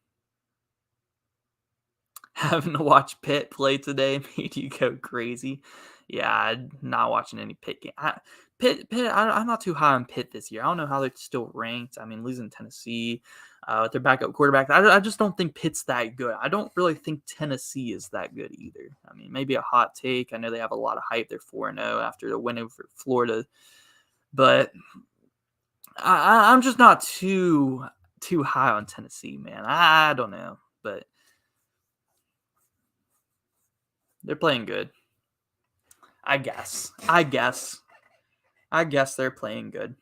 Having to watch Pitt play today made you go crazy. Yeah, I'm not watching any Pitt game. I'm not too high on Pitt this year. I don't know how they're still ranked. I mean, losing Tennessee with their backup quarterback. I just don't think Pitt's that good. I don't really think Tennessee is that good either. I mean, maybe a hot take. I know they have a lot of hype. They're 4-0 after the win over Florida. But I'm just not too high on Tennessee, man. I don't know. But they're playing good. I guess they're playing good.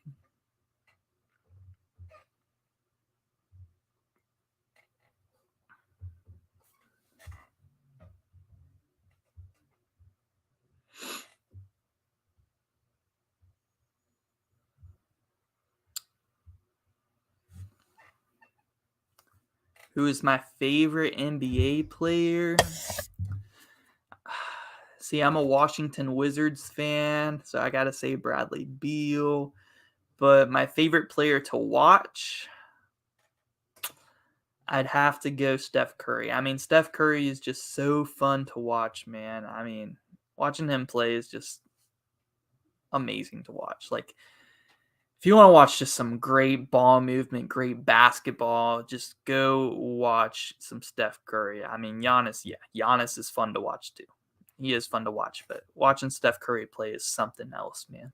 Who is my favorite NBA player? See, I'm a Washington Wizards fan, so I got to say Bradley Beal. But my favorite player to watch, I'd have to go Steph Curry. I mean, Steph Curry is just so fun to watch, man. I mean, watching him play is just amazing to watch. Like, if you want to watch just some great ball movement, great basketball, just go watch some Steph Curry. I mean, Giannis is fun to watch too. He is fun to watch, but watching Steph Curry play is something else, man.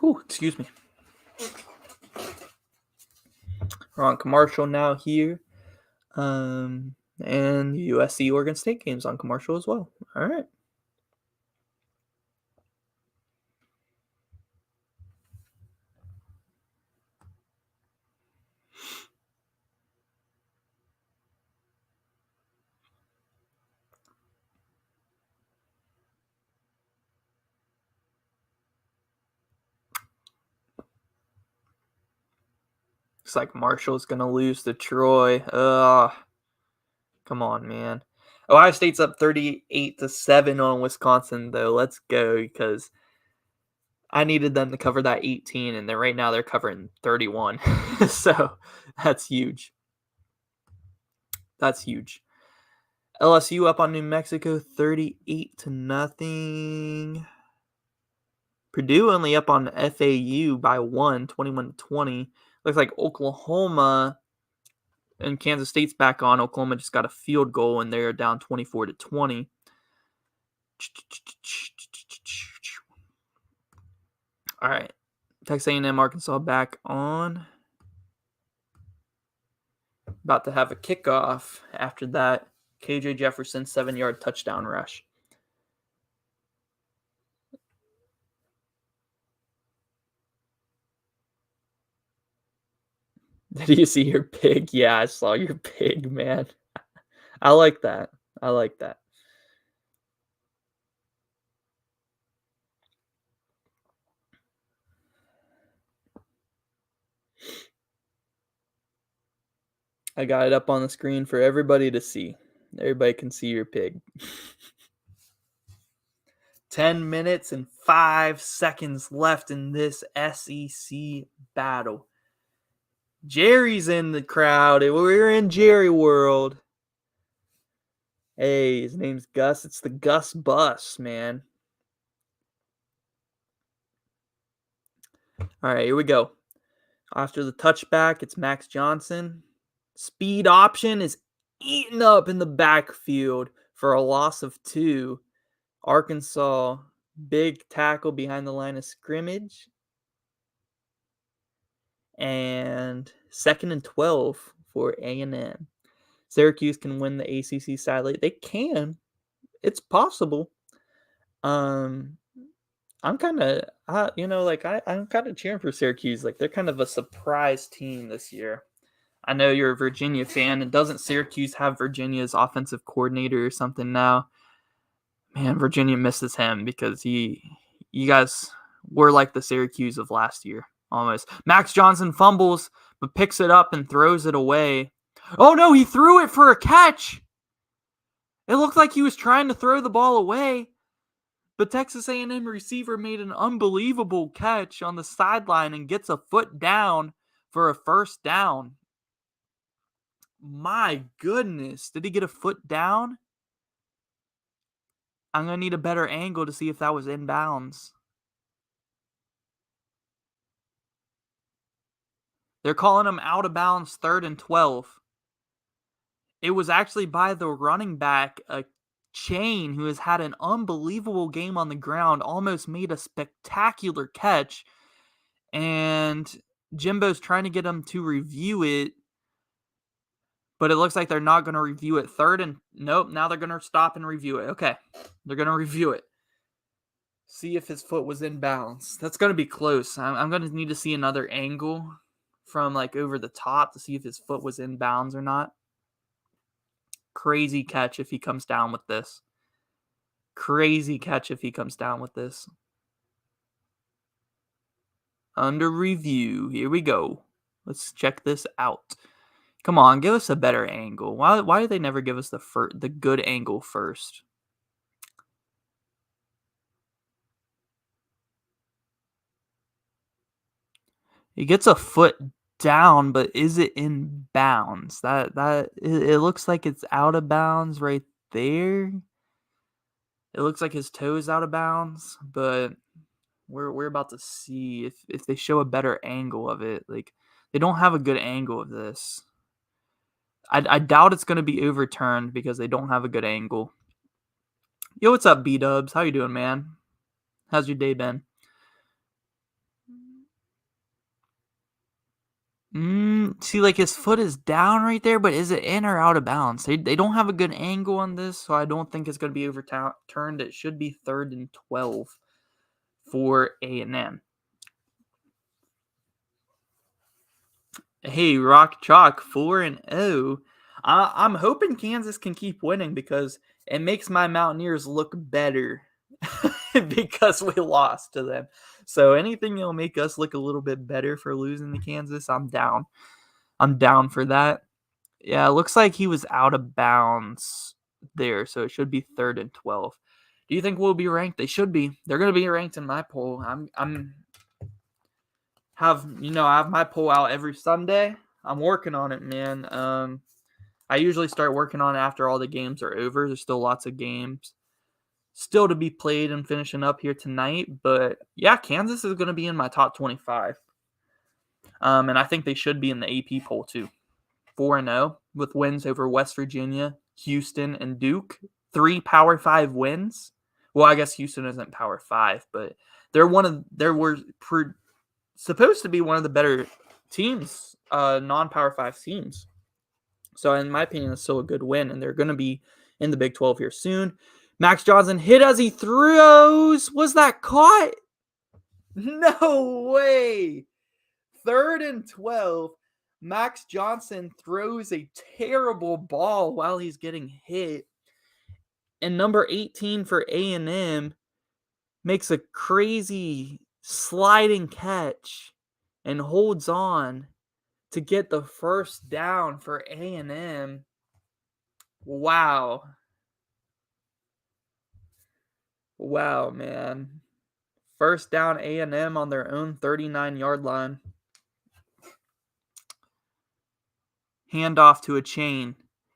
Whew, excuse me. We're on commercial now here. And USC Oregon State games on commercial as well. All right. Looks like Marshall's going to lose to Troy. Come on, man. Ohio State's up 38-7 on Wisconsin, though. Let's go, because I needed them to cover that 18, and then right now they're covering 31. So that's huge. That's huge. LSU up on New Mexico 38-0. Purdue only up on FAU by 1, 21-20. Looks like Oklahoma and Kansas State's back on. Oklahoma just got a field goal, and they're down 24-20. All right. Texas A&M, Arkansas back on. About to have a kickoff after that KJ Jefferson 7-yard touchdown rush. Did you see your pig? Yeah, I saw your pig, man. I like that. I like that. I got it up on the screen for everybody to see. Everybody can see your pig. 10 minutes and 5 seconds left in this SEC battle. Jerry's in the crowd. We're in Jerry world. Hey, his name's Gus. It's the Gus Bus, man. All right, here we go. After the touchback, it's Max Johnson. Speed option is eaten up in the backfield for a loss of 2. Arkansas, big tackle behind the line of scrimmage. And 2nd and 12 for A&M. Syracuse can win the ACC sadly. They can. It's possible. I'm kind of, I'm kind of cheering for Syracuse. Like, they're kind of a surprise team this year. I know you're a Virginia fan, and doesn't Syracuse have Virginia's offensive coordinator or something now? Man, Virginia misses him because you guys were like the Syracuse of last year, almost. Max Johnson fumbles, but picks it up and throws it away. Oh no, he threw it for a catch! It looked like he was trying to throw the ball away, but Texas A&M receiver made an unbelievable catch on the sideline and gets a foot down for a first down. My goodness, did he get a foot down? I'm going to need a better angle to see if that was inbounds. They're calling him out of bounds 3rd and 12. It was actually by the running back, Chain, who has had an unbelievable game on the ground, almost made a spectacular catch. And Jimbo's trying to get him to review it, but it looks like they're not going to review it. Nope, now they're going to stop and review it. Okay, they're going to review it. See if his foot was in bounds. That's going to be close. I'm going to need to see another angle from like over the top to see if his foot was in bounds or not. Crazy catch if he comes down with this. Crazy catch if he comes down with this. Under review. Here we go. Let's check this out. Come on, give us a better angle. Why do they never give us the good angle first? He gets a foot down, but is it in bounds? It looks like it's out of bounds right there. It looks like his toe's out of bounds, but we're about to see if they show a better angle of it. Like, they don't have a good angle of this. I doubt it's going to be overturned because they don't have a good angle. Yo, what's up, B-Dubs? How you doing, man? How's your day been? See, like, his foot is down right there, but is it in or out of bounds? They don't have a good angle on this, so I don't think it's going to be overturned. It should be 3rd and 12 for A&M. Hey, Rock Chalk, 4-0. I'm hoping Kansas can keep winning because it makes my Mountaineers look better because we lost to them. So anything that'll make us look a little bit better for losing to Kansas, I'm down. I'm down for that. Yeah, it looks like he was out of bounds there, so it should be 3rd and 12. Do you think we'll be ranked? They should be. They're going to be ranked in my poll. I have my poll out every Sunday. I'm working on it, man. I usually start working on it after all the games are over. There's still lots of games still to be played and finishing up here tonight. But yeah, Kansas is going to be in my top 25. And I think they should be in the AP poll too. 4-0 with wins over West Virginia, Houston, and Duke. 3 Power 5 wins. Well, I guess Houston isn't Power 5, but supposed to be one of the better teams, non-Power 5 teams. So in my opinion, it's still a good win, and they're going to be in the Big 12 here soon. Max Johnson hit as he throws. Was that caught? No way. 3rd and 12. Max Johnson throws a terrible ball while he's getting hit. And number 18 for A&M makes a crazy sliding catch and holds on to get the first down for A&M. Wow. Wow, man. First down A&M on their own 39-yard line. Handoff to a chain.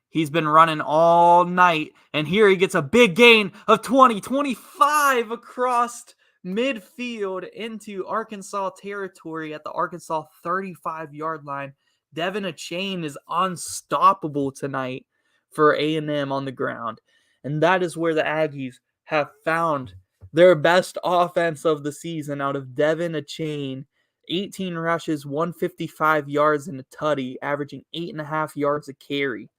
He's been running all night, and here he gets a big gain of 25 across midfield into Arkansas territory at the Arkansas 35-yard line. Devin Achane is unstoppable tonight for A&M on the ground, and that is where the Aggies have found their best offense of the season out of Devin Achane. 18 rushes, 155 yards and a tutty, averaging 8.5 yards a carry.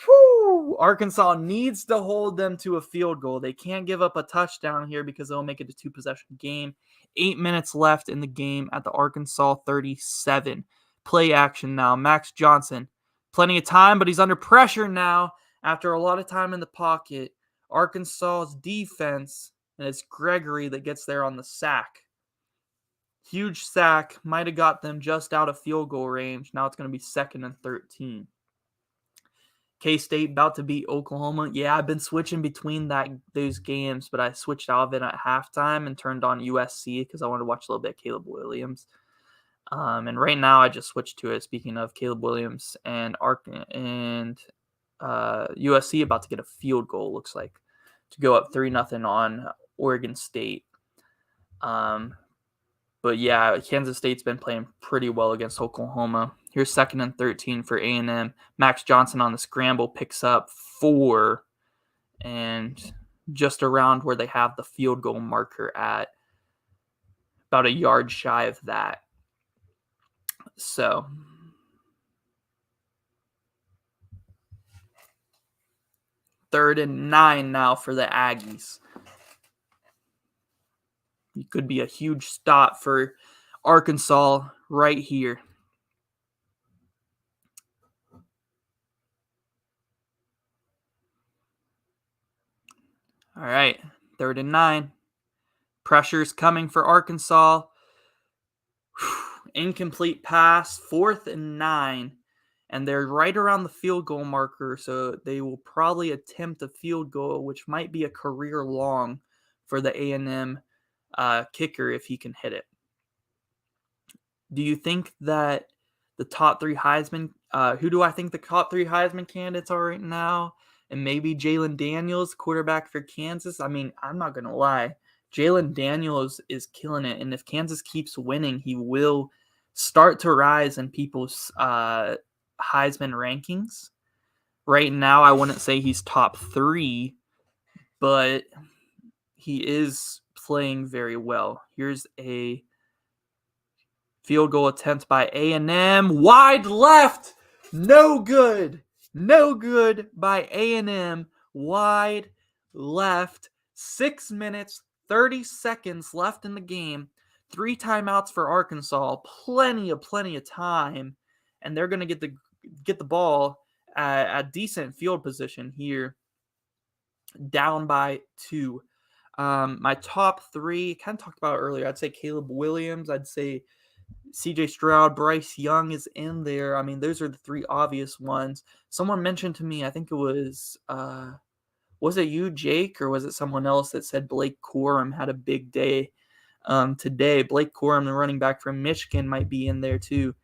Whew! Arkansas needs to hold them to a field goal. They can't give up a touchdown here because they'll make it a two-possession game. 8 minutes left in the game at the Arkansas 37. Play action now. Max Johnson. Plenty of time, but he's under pressure now after a lot of time in the pocket. Arkansas's defense, and it's Gregory that gets there on the sack. Huge sack. Might have got them just out of field goal range. Now it's going to be 2nd and 13. K-State about to beat Oklahoma. Yeah, I've been switching between those games, but I switched out of it at halftime and turned on USC because I wanted to watch a little bit of Caleb Williams. And right now I just switched to it. Speaking of Caleb Williams and USC about to get a field goal, looks like, to go up 3-0 on Oregon State. But yeah, Kansas State's been playing pretty well against Oklahoma. Here's 2nd and 13 for A&M. Max Johnson on the scramble picks up 4, and just around where they have the field goal marker at, about a yard shy of that. So, third and 9 now for the Aggies. It could be a huge stop for Arkansas right here. All right, 3rd and 9. Pressure's coming for Arkansas. Incomplete pass, 4th and 9. And they're right around the field goal marker, so they will probably attempt a field goal, which might be a career long for the A&M kicker if he can hit it. Do you think that the top 3 Heisman, who do I think the top 3 Heisman candidates are right now? And maybe Jalen Daniels, quarterback for Kansas. I mean, I'm not going to lie. Jalen Daniels is killing it. And if Kansas keeps winning, he will start to rise in people's Heisman rankings. Right now, I wouldn't say he's top 3, but he is playing very well. Here's a field goal attempt by A&M. Wide left. No good. No good by A&M. Wide left. 6 minutes, 30 seconds left in the game. 3 timeouts for Arkansas. Plenty of time. And they're going to get the ball at decent field position here. Down by 2. My top 3, kind of talked about earlier. I'd say Caleb Williams. I'd say CJ Stroud, Bryce Young is in there. I mean, those are the 3 obvious ones. Someone mentioned to me, I think it was it you, Jake, or was it someone else that said Blake Corum had a big day today? Blake Corum, the running back from Michigan, might be in there too.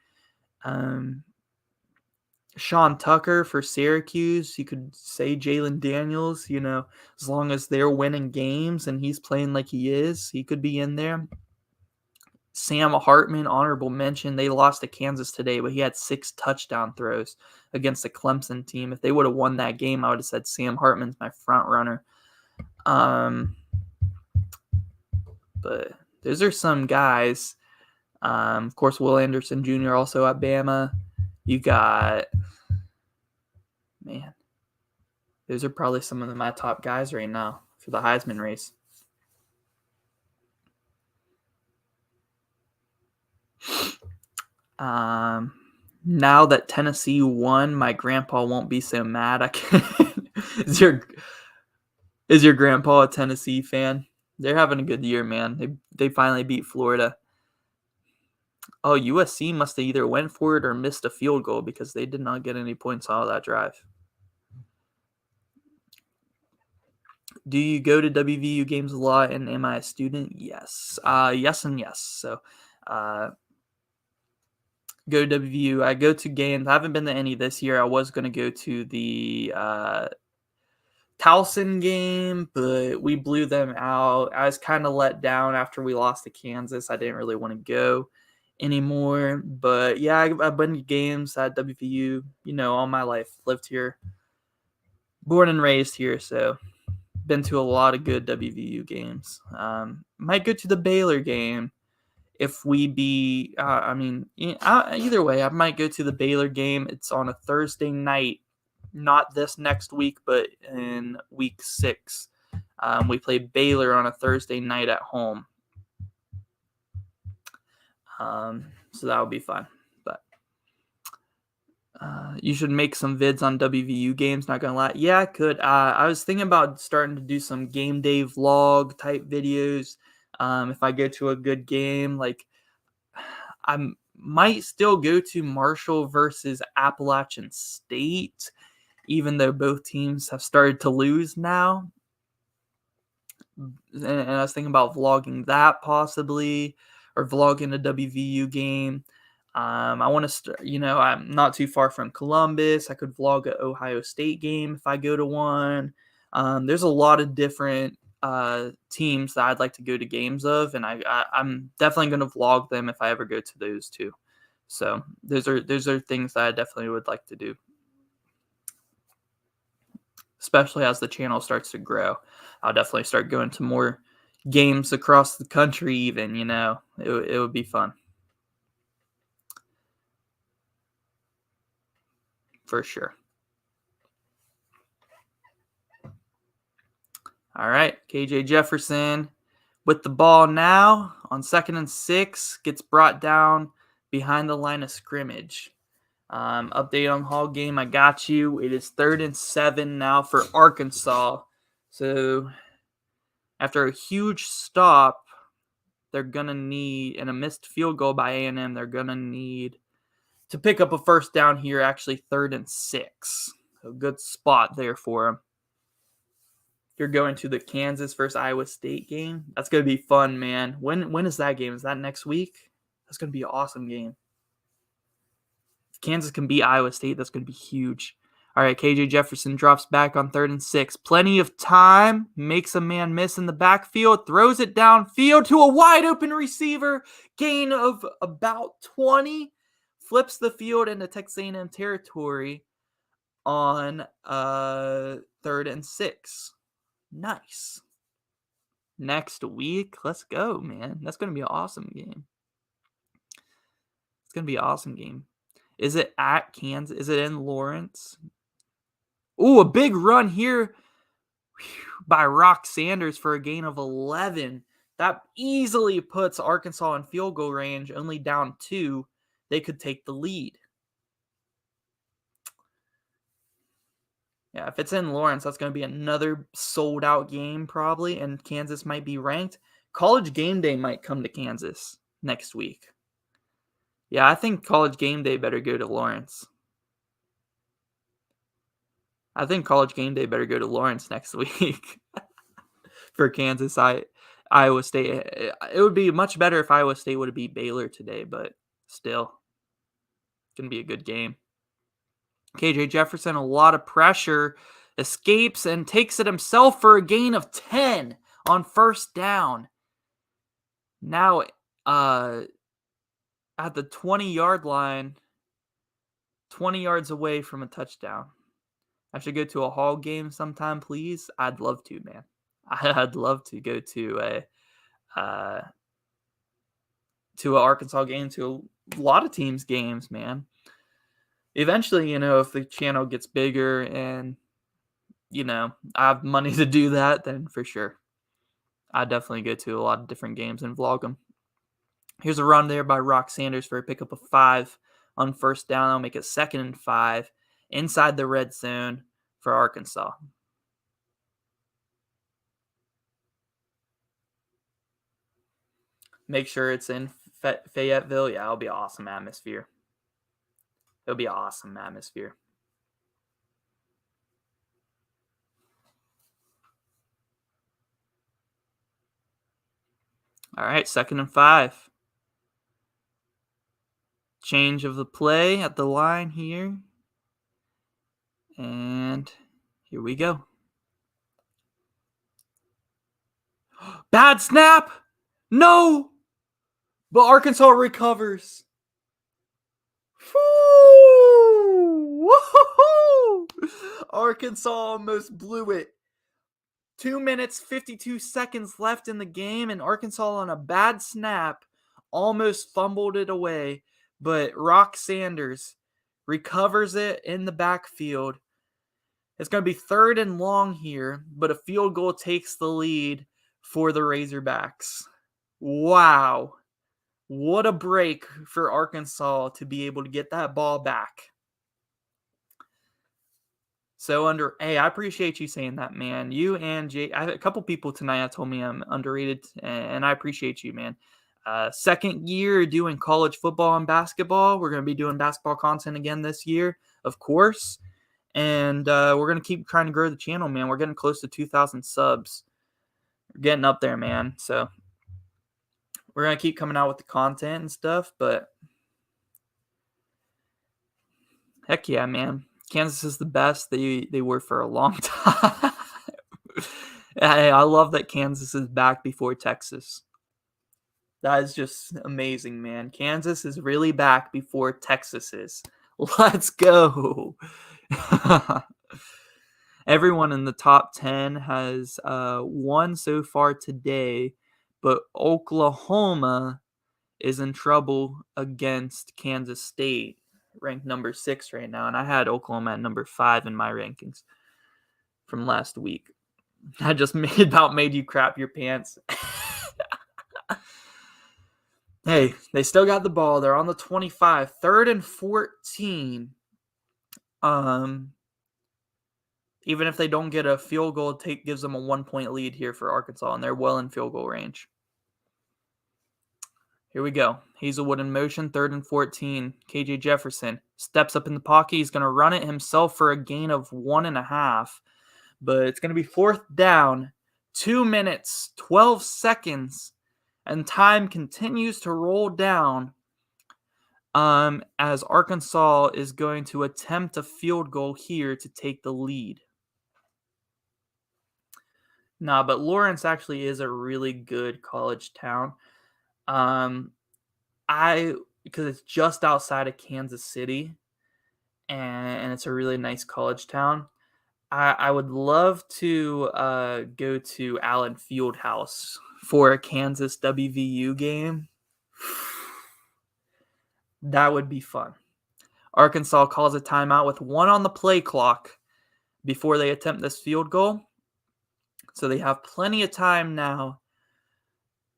Sean Tucker for Syracuse. You could say Jalen Daniels, as long as they're winning games and he's playing like he is, he could be in there. Sam Hartman, honorable mention. They lost to Kansas today, but he had 6 touchdown throws against the Clemson team. If they would have won that game, I would have said Sam Hartman's my front runner. But those are some guys. Of course, Will Anderson Jr. also at Bama. You got, man, those are probably some of my top guys right now for the Heisman race. Now that Tennessee won, my grandpa won't be so mad. Is your grandpa a Tennessee fan? They're having a good year, man. They finally beat Florida. Oh, USC must have either went for it or missed a field goal because they did not get any points out of that drive. Do you go to WVU games a lot, and am I a student? Yes. Yes and yes. So, go to WVU. I go to games. I haven't been to any this year. I was going to go to the Towson game, but we blew them out. I was kind of let down after we lost to Kansas. I didn't really want to go anymore. But yeah, I've been to games at WVU, all my life. Lived here, born and raised here, so been to a lot of good WVU games. Might go to the Baylor game if we be. Either way, I might go to the Baylor game. It's on a Thursday night, not this next week, but in week 6. We play Baylor on a Thursday night at home. So that would be fun. But you should make some vids on WVU games, not gonna lie. Yeah, I could. I was thinking about starting to do some game day vlog type videos. If I go to a good game, like I might still go to Marshall versus Appalachian State, even though both teams have started to lose now. And I was thinking about vlogging that possibly, or vlogging a WVU game. I want to start, I'm not too far from Columbus. I could vlog an Ohio State game if I go to one. There's a lot of different teams that I'd like to go to games of, and I'm definitely going to vlog them if I ever go to those too. So those are things that I definitely would like to do, especially as the channel starts to grow. I'll definitely start going to more games across the country even, it would be fun. For sure. All right, KJ Jefferson with the ball now on 2nd and 6, gets brought down behind the line of scrimmage. Update on Hall game, I got you. It is 3rd and 7 now for Arkansas. So after a huge stop, they're going to need, and a missed field goal by A&M, they're going to need to pick up a first down here, actually 3rd and 6. A good spot there for them. You're going to the Kansas versus Iowa State game. That's going to be fun, man. When is that game? Is that next week? That's going to be an awesome game. If Kansas can beat Iowa State, that's going to be huge. All right, KJ Jefferson drops back on 3rd and 6. Plenty of time. Makes a man miss in the backfield. Throws it downfield to a wide open receiver. Gain of about 20. Flips the field into Texas A&M territory on 3rd and 6. Nice. Next week, let's go, man. That's going to be an awesome game. It's going to be an awesome game. Is it at Kansas? Is it in Lawrence? Ooh, a big run here by Rock Sanders for a gain of 11. That easily puts Arkansas in field goal range, only down 2. They could take the lead. Yeah, if it's in Lawrence, that's going to be another sold-out game probably, and Kansas might be ranked. College Game Day might come to Kansas next week. Yeah, I think College Game Day better go to Lawrence. I think College Game Day better go to Lawrence next week for Kansas. Iowa State. It would be much better if Iowa State would have beat Baylor today, but still, it's going to be a good game. KJ Jefferson, a lot of pressure, escapes and takes it himself for a gain of 10 on 1st down. Now, at the 20-yard line, 20 yards away from a touchdown. I should go to a Hall game sometime, please. I'd love to, man. I'd love to go to an Arkansas game, to a lot of teams' games, man. Eventually, if the channel gets bigger and, I have money to do that, then for sure. I'd definitely go to a lot of different games and vlog them. Here's a run there by Rock Sanders for a pickup of 5 on 1st down. I'll make it 2nd and 5 inside the red zone for Arkansas. Make sure it's in Fayetteville. Yeah, it'll be an awesome atmosphere. It'll be an awesome atmosphere. All right, 2nd and 5. Change of the play at the line here. And here we go. Bad snap! No! But Arkansas recovers. Woo-hoo-hoo! Arkansas almost blew it. 2 minutes, 52 seconds left in the game, and Arkansas on a bad snap almost fumbled it away. But Rock Sanders recovers it in the backfield. It's going to be 3rd and long here, but a field goal takes the lead for the Razorbacks. Wow. What a break for Arkansas to be able to get that ball back. So hey, I appreciate you saying that, man. You and Jay, a couple people tonight told me I'm underrated, and I appreciate you, man. 2nd year doing college football and basketball. We're going to be doing basketball content again this year, of course. And we're going to keep trying to grow the channel, man. We're getting close to 2,000 subs. We're getting up there, man. So we're going to keep coming out with the content and stuff. But heck yeah, man. Kansas is the best. They were for a long time. I love that Kansas is back before Texas. That is just amazing, man. Kansas is really back before Texas is. Let's go. Everyone in the top 10 has won so far today, but Oklahoma is in trouble against Kansas State, ranked number 6 right now, and I had Oklahoma at number 5 in my rankings from last week. I just made you crap your pants. Hey, they still got the ball. They're on the 25, 3rd and 14. Even if they don't get a field goal, gives them a 1-point lead here for Arkansas, and they're well in field goal range. Here we go. Hazelwood in motion, 3rd and 14. KJ Jefferson steps up in the pocket. He's going to run it himself for a gain of 1.5. But it's going to be 4th down, 2 minutes, 12 seconds, and time continues to roll down as Arkansas is going to attempt a field goal here to take the lead. Nah, but Lawrence actually is a really good college town. Because it's just outside of Kansas City, and it's a really nice college town. I would love to go to Allen Fieldhouse for a Kansas WVU game. That would be fun. Arkansas calls a timeout with 1 on the play clock before they attempt this field goal. So they have plenty of time now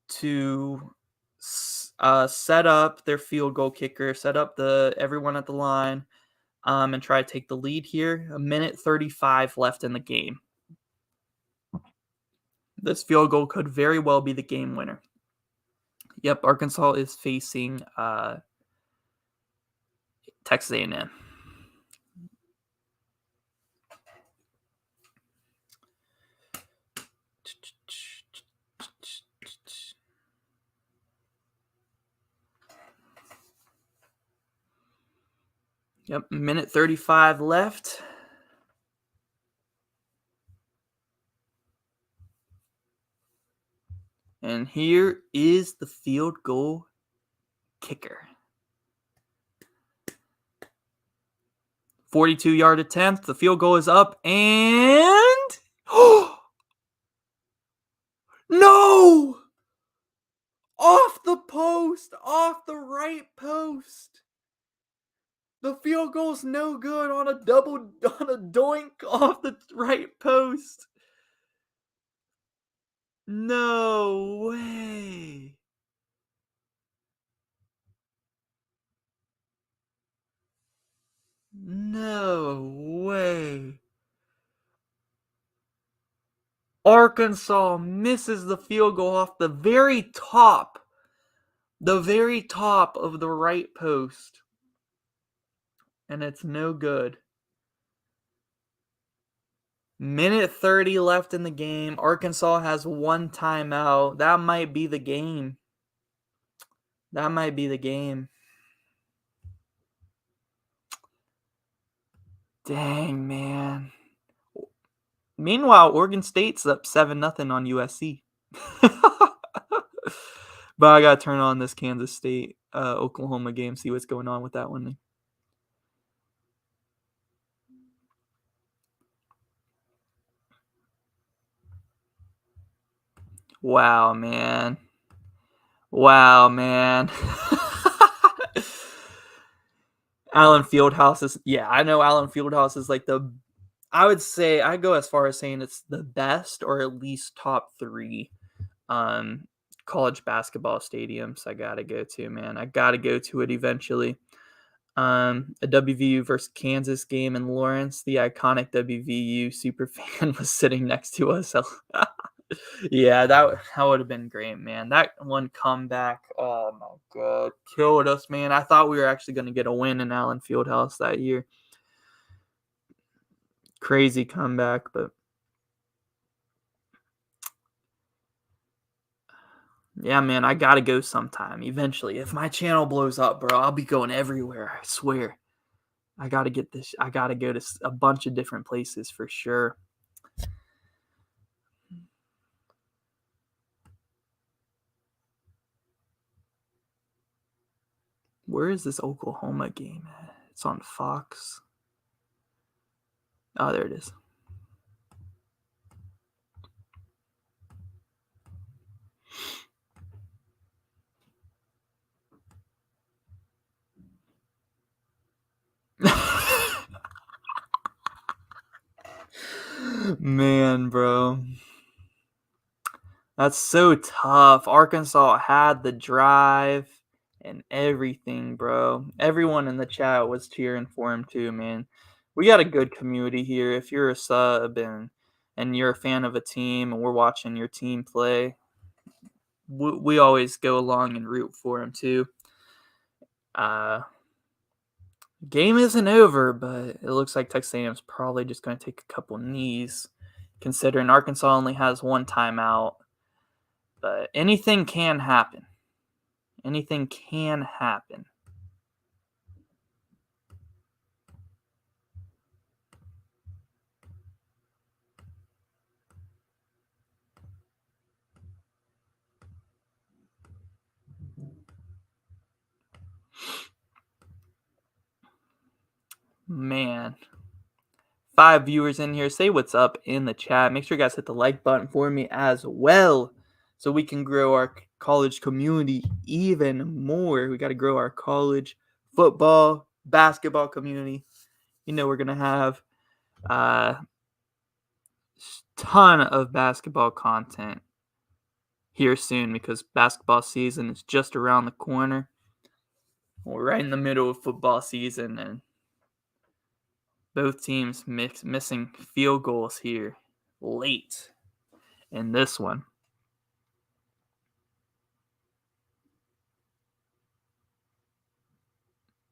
to set up their field goal kicker, set up everyone at the line, and try to take the lead here. 1:35 left in the game. This field goal could very well be the game winner. Yep, Arkansas is facing Texas A&M. Yep, 1:35 left. And here is the field goal kicker. 42-yard attempt. The field goal is up and... No! Off the post! Off the right post! The field goal's no good on a doink off the right post. No way. No way. Arkansas misses the field goal off the very top of the right post. And it's no good. 1:30 left in the game. Arkansas has 1 timeout. That might be the game. Dang, man. Meanwhile, Oregon State's up 7-0 on USC. But I gotta turn on this Kansas State Oklahoma game, see what's going on with that one. Wow, man. Wow, man. Allen Fieldhouse is, yeah, I know Allen Fieldhouse is like I would say, I go as far as saying it's the best or at least top 3 um college basketball stadiums I gotta go to, man. I gotta go to it eventually. A WVU versus Kansas game in Lawrence. The iconic WVU super fan was sitting next to us. Yeah, that would have been great, man. That one comeback, oh my god, killed us, man. I thought we were actually going to get a win in Allen Fieldhouse that year. Crazy comeback, but yeah, man, I gotta go sometime eventually. If my channel blows up, bro, I'll be going everywhere. I swear. I gotta get this. I gotta go to a bunch of different places for sure. Where is this Oklahoma game at? It's on Fox. Oh, there it is. Man, bro. That's so tough. Arkansas had the drive and everything, bro. Everyone in the chat was cheering for him too, man. We got a good community here. If you're a sub and you're a fan of a team and we're watching your team play, we always go along and root for him too. Game isn't over, but it looks like Texas A&M's probably just going to take a couple knees, considering Arkansas only has one timeout. But anything can happen. Anything can happen. Man. 5 viewers in here. Say what's up in the chat. Make sure you guys hit the like button for me as well so we can grow our college community even more. We got to grow our college football, basketball community. You know, we're going to have a ton of basketball content here soon because basketball season is just around the corner. We're right in the middle of football season, and both teams missing field goals here late in this one.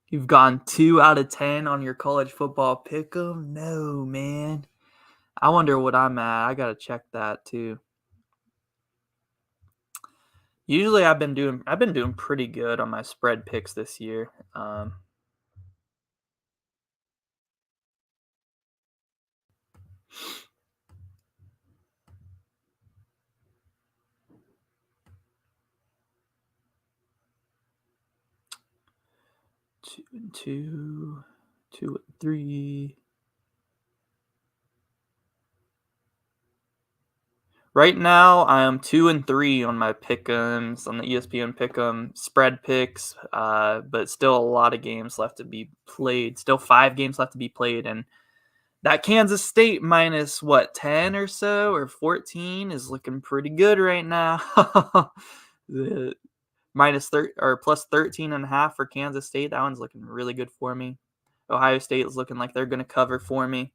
You've gone 2 out of 10 on your college football pick'em? No, man. I wonder what I'm at. I gotta check that too. Usually I've been doing pretty good on my spread picks this year. Two and three. Right now, I am 2 and 3 on my pick'ems on the ESPN pick'em spread picks, but still a lot of games left to be played. Still 5 games left to be played, and that Kansas State minus 10 or so or 14 is looking pretty good right now. The plus 13.5 for Kansas State. That one's looking really good for me. Ohio State is looking like they're going to cover for me.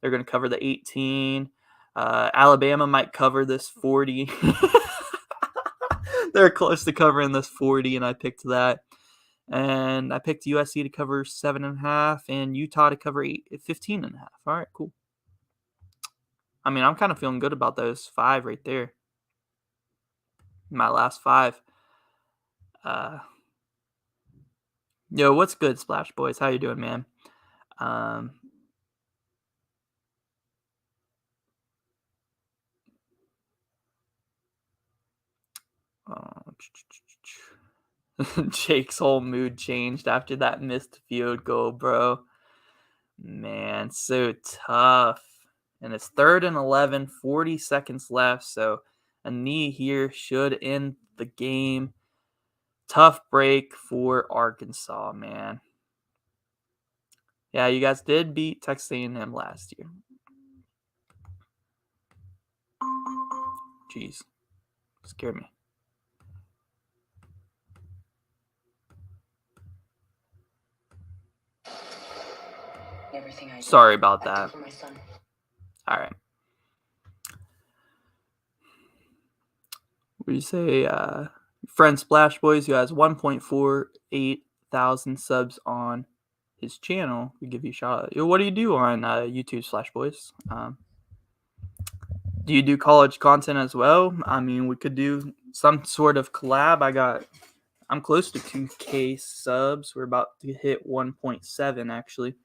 They're going to cover the 18. Alabama might cover this 40. They're close to covering this 40, and I picked that. And I picked USC to cover 7.5 and Utah to cover 15.5. All right, cool. I mean, I'm kind of feeling good about those 5 right there. My last 5. Yo, what's good, Splash Boys? How you doing, man? Jake's whole mood changed after that missed field goal, bro. Man, so tough. And it's 3rd and 11, 40 seconds left. So a knee here should end the game. Tough break for Arkansas, man. Yeah, you guys did beat Texas A&M last year. Jeez, scared me. Sorry about that. All right. What do you say? Friend Splash Boys, who has 1.48 thousand subs on his channel, we give you a shout out. Yo, what do you do on YouTube, Splash Boys? Do you do college content as well? I mean, we could do some sort of collab. I'm close to 2K subs. We're about to hit 1.7 actually.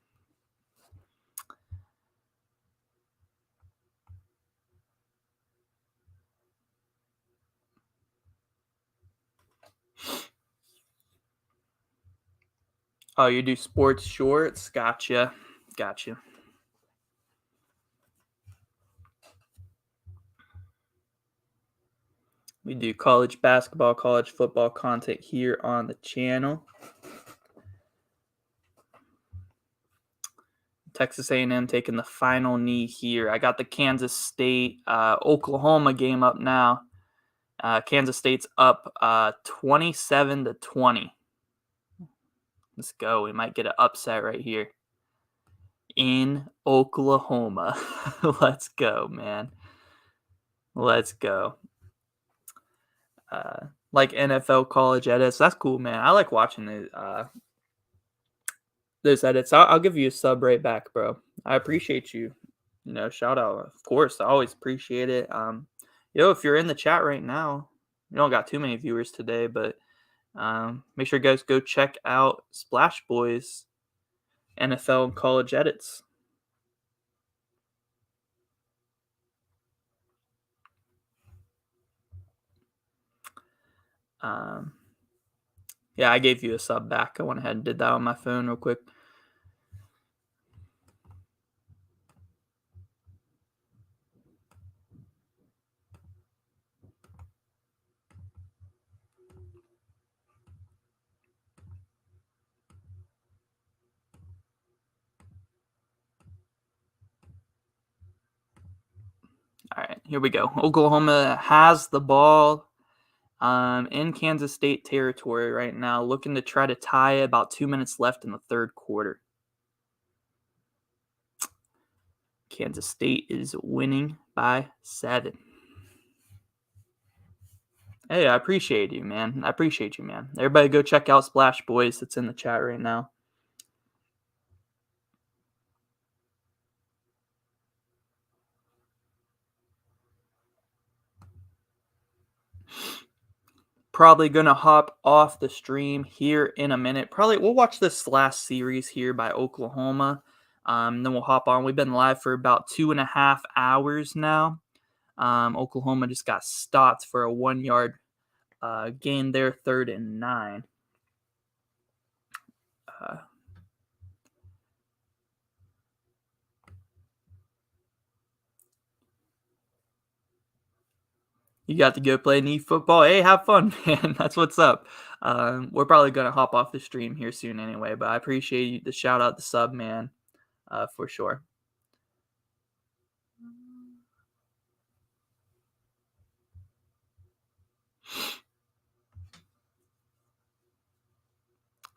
Oh, you do sports shorts? Gotcha. We do college basketball, college football content here on the channel. Texas A&M taking the final knee here. I got the Kansas State Oklahoma game up now. Kansas State's up 27-20. Let's go. We might get an upset right here in Oklahoma. Let's go, man. Let's go. Like NFL college edits. That's cool, man. I like watching those edits. I'll give you a sub right back, bro. I appreciate you. Shout out. Of course, I always appreciate it. If you're in the chat right now, we don't got too many viewers today, but make sure you guys go check out Splash Boys NFL and college edits. Yeah, I gave you a sub back. I went ahead and did that on my phone real quick. All right, here we go. Oklahoma has the ball in Kansas State territory right now, looking to try to tie it. About 2 minutes left in the third quarter. Kansas State is winning by 7. Hey, I appreciate you, man. Everybody go check out Splash Boys. It's in the chat right now. Probably going to hop off the stream here in a minute. Probably we'll watch this last series here by Oklahoma. Then we'll hop on. We've been live for about 2.5 hours now. Oklahoma just got stopped for a 1-yard gain there, 3rd and 9. You got to go play knee football. Hey, have fun, man. That's what's up. We're probably going to hop off the stream here soon anyway, but I appreciate you, the shout out, the sub, man, for sure.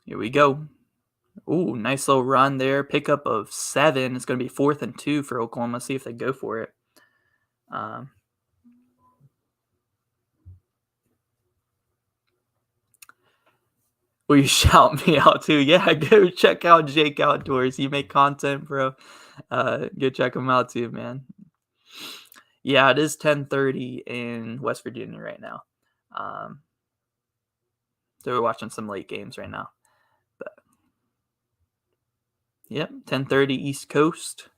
Here we go. Ooh, nice little run there. Pickup of 7. It's going to be 4th and 2 for Oklahoma. See if they go for it. Will you shout me out too? Yeah, go check out Jake Outdoors. You make content, bro. Go check him out too, man. Yeah, it is 10:30 in West Virginia right now. So we're watching some late games right now. But yep, 10:30 East Coast.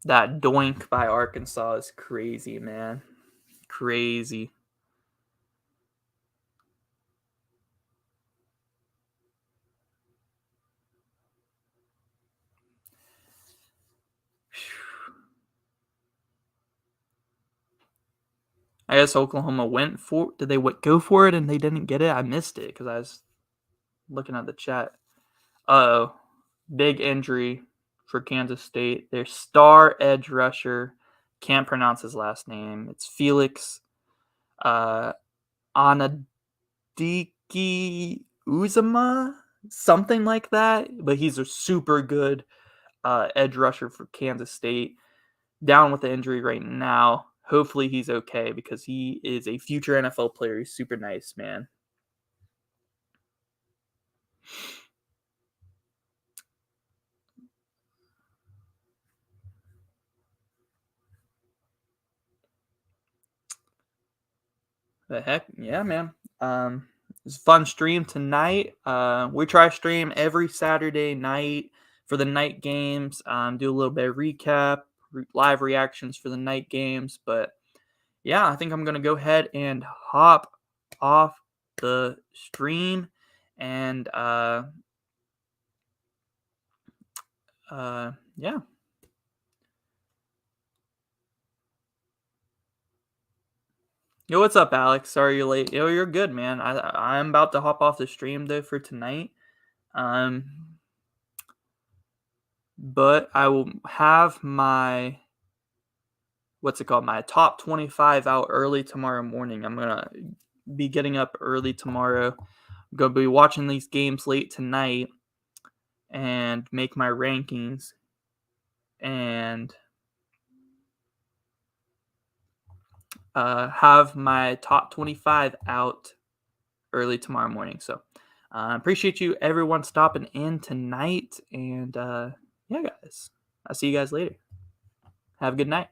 That doink by Arkansas is crazy, man. Crazy. I guess Oklahoma went for. Did they go for it and they didn't get it? I missed it because I was looking at the chat. Oh, big injury for Kansas State. Their star edge rusher, can't pronounce his last name. It's Felix Anadiki Uzama, something like that. But he's a super good edge rusher for Kansas State. Down with the injury right now. Hopefully he's okay because he is a future NFL player. He's super nice, man. The heck, yeah, man. It's a fun stream tonight. We try to stream every Saturday night for the night games. Do a little bit of recap, live reactions for the night games. But yeah, I think I'm gonna go ahead and hop off the stream and yeah. Yo, what's up, Alex? Sorry you're late. Yo, you're good, man. I'm about to hop off the stream though for tonight. But I will have my my top 25 out early tomorrow morning. I'm gonna be getting up early tomorrow. I'm gonna be watching these games late tonight and make my rankings and have my top 25 out early tomorrow morning. So appreciate you everyone stopping in tonight. And yeah, guys, I'll see you guys later. Have a good night.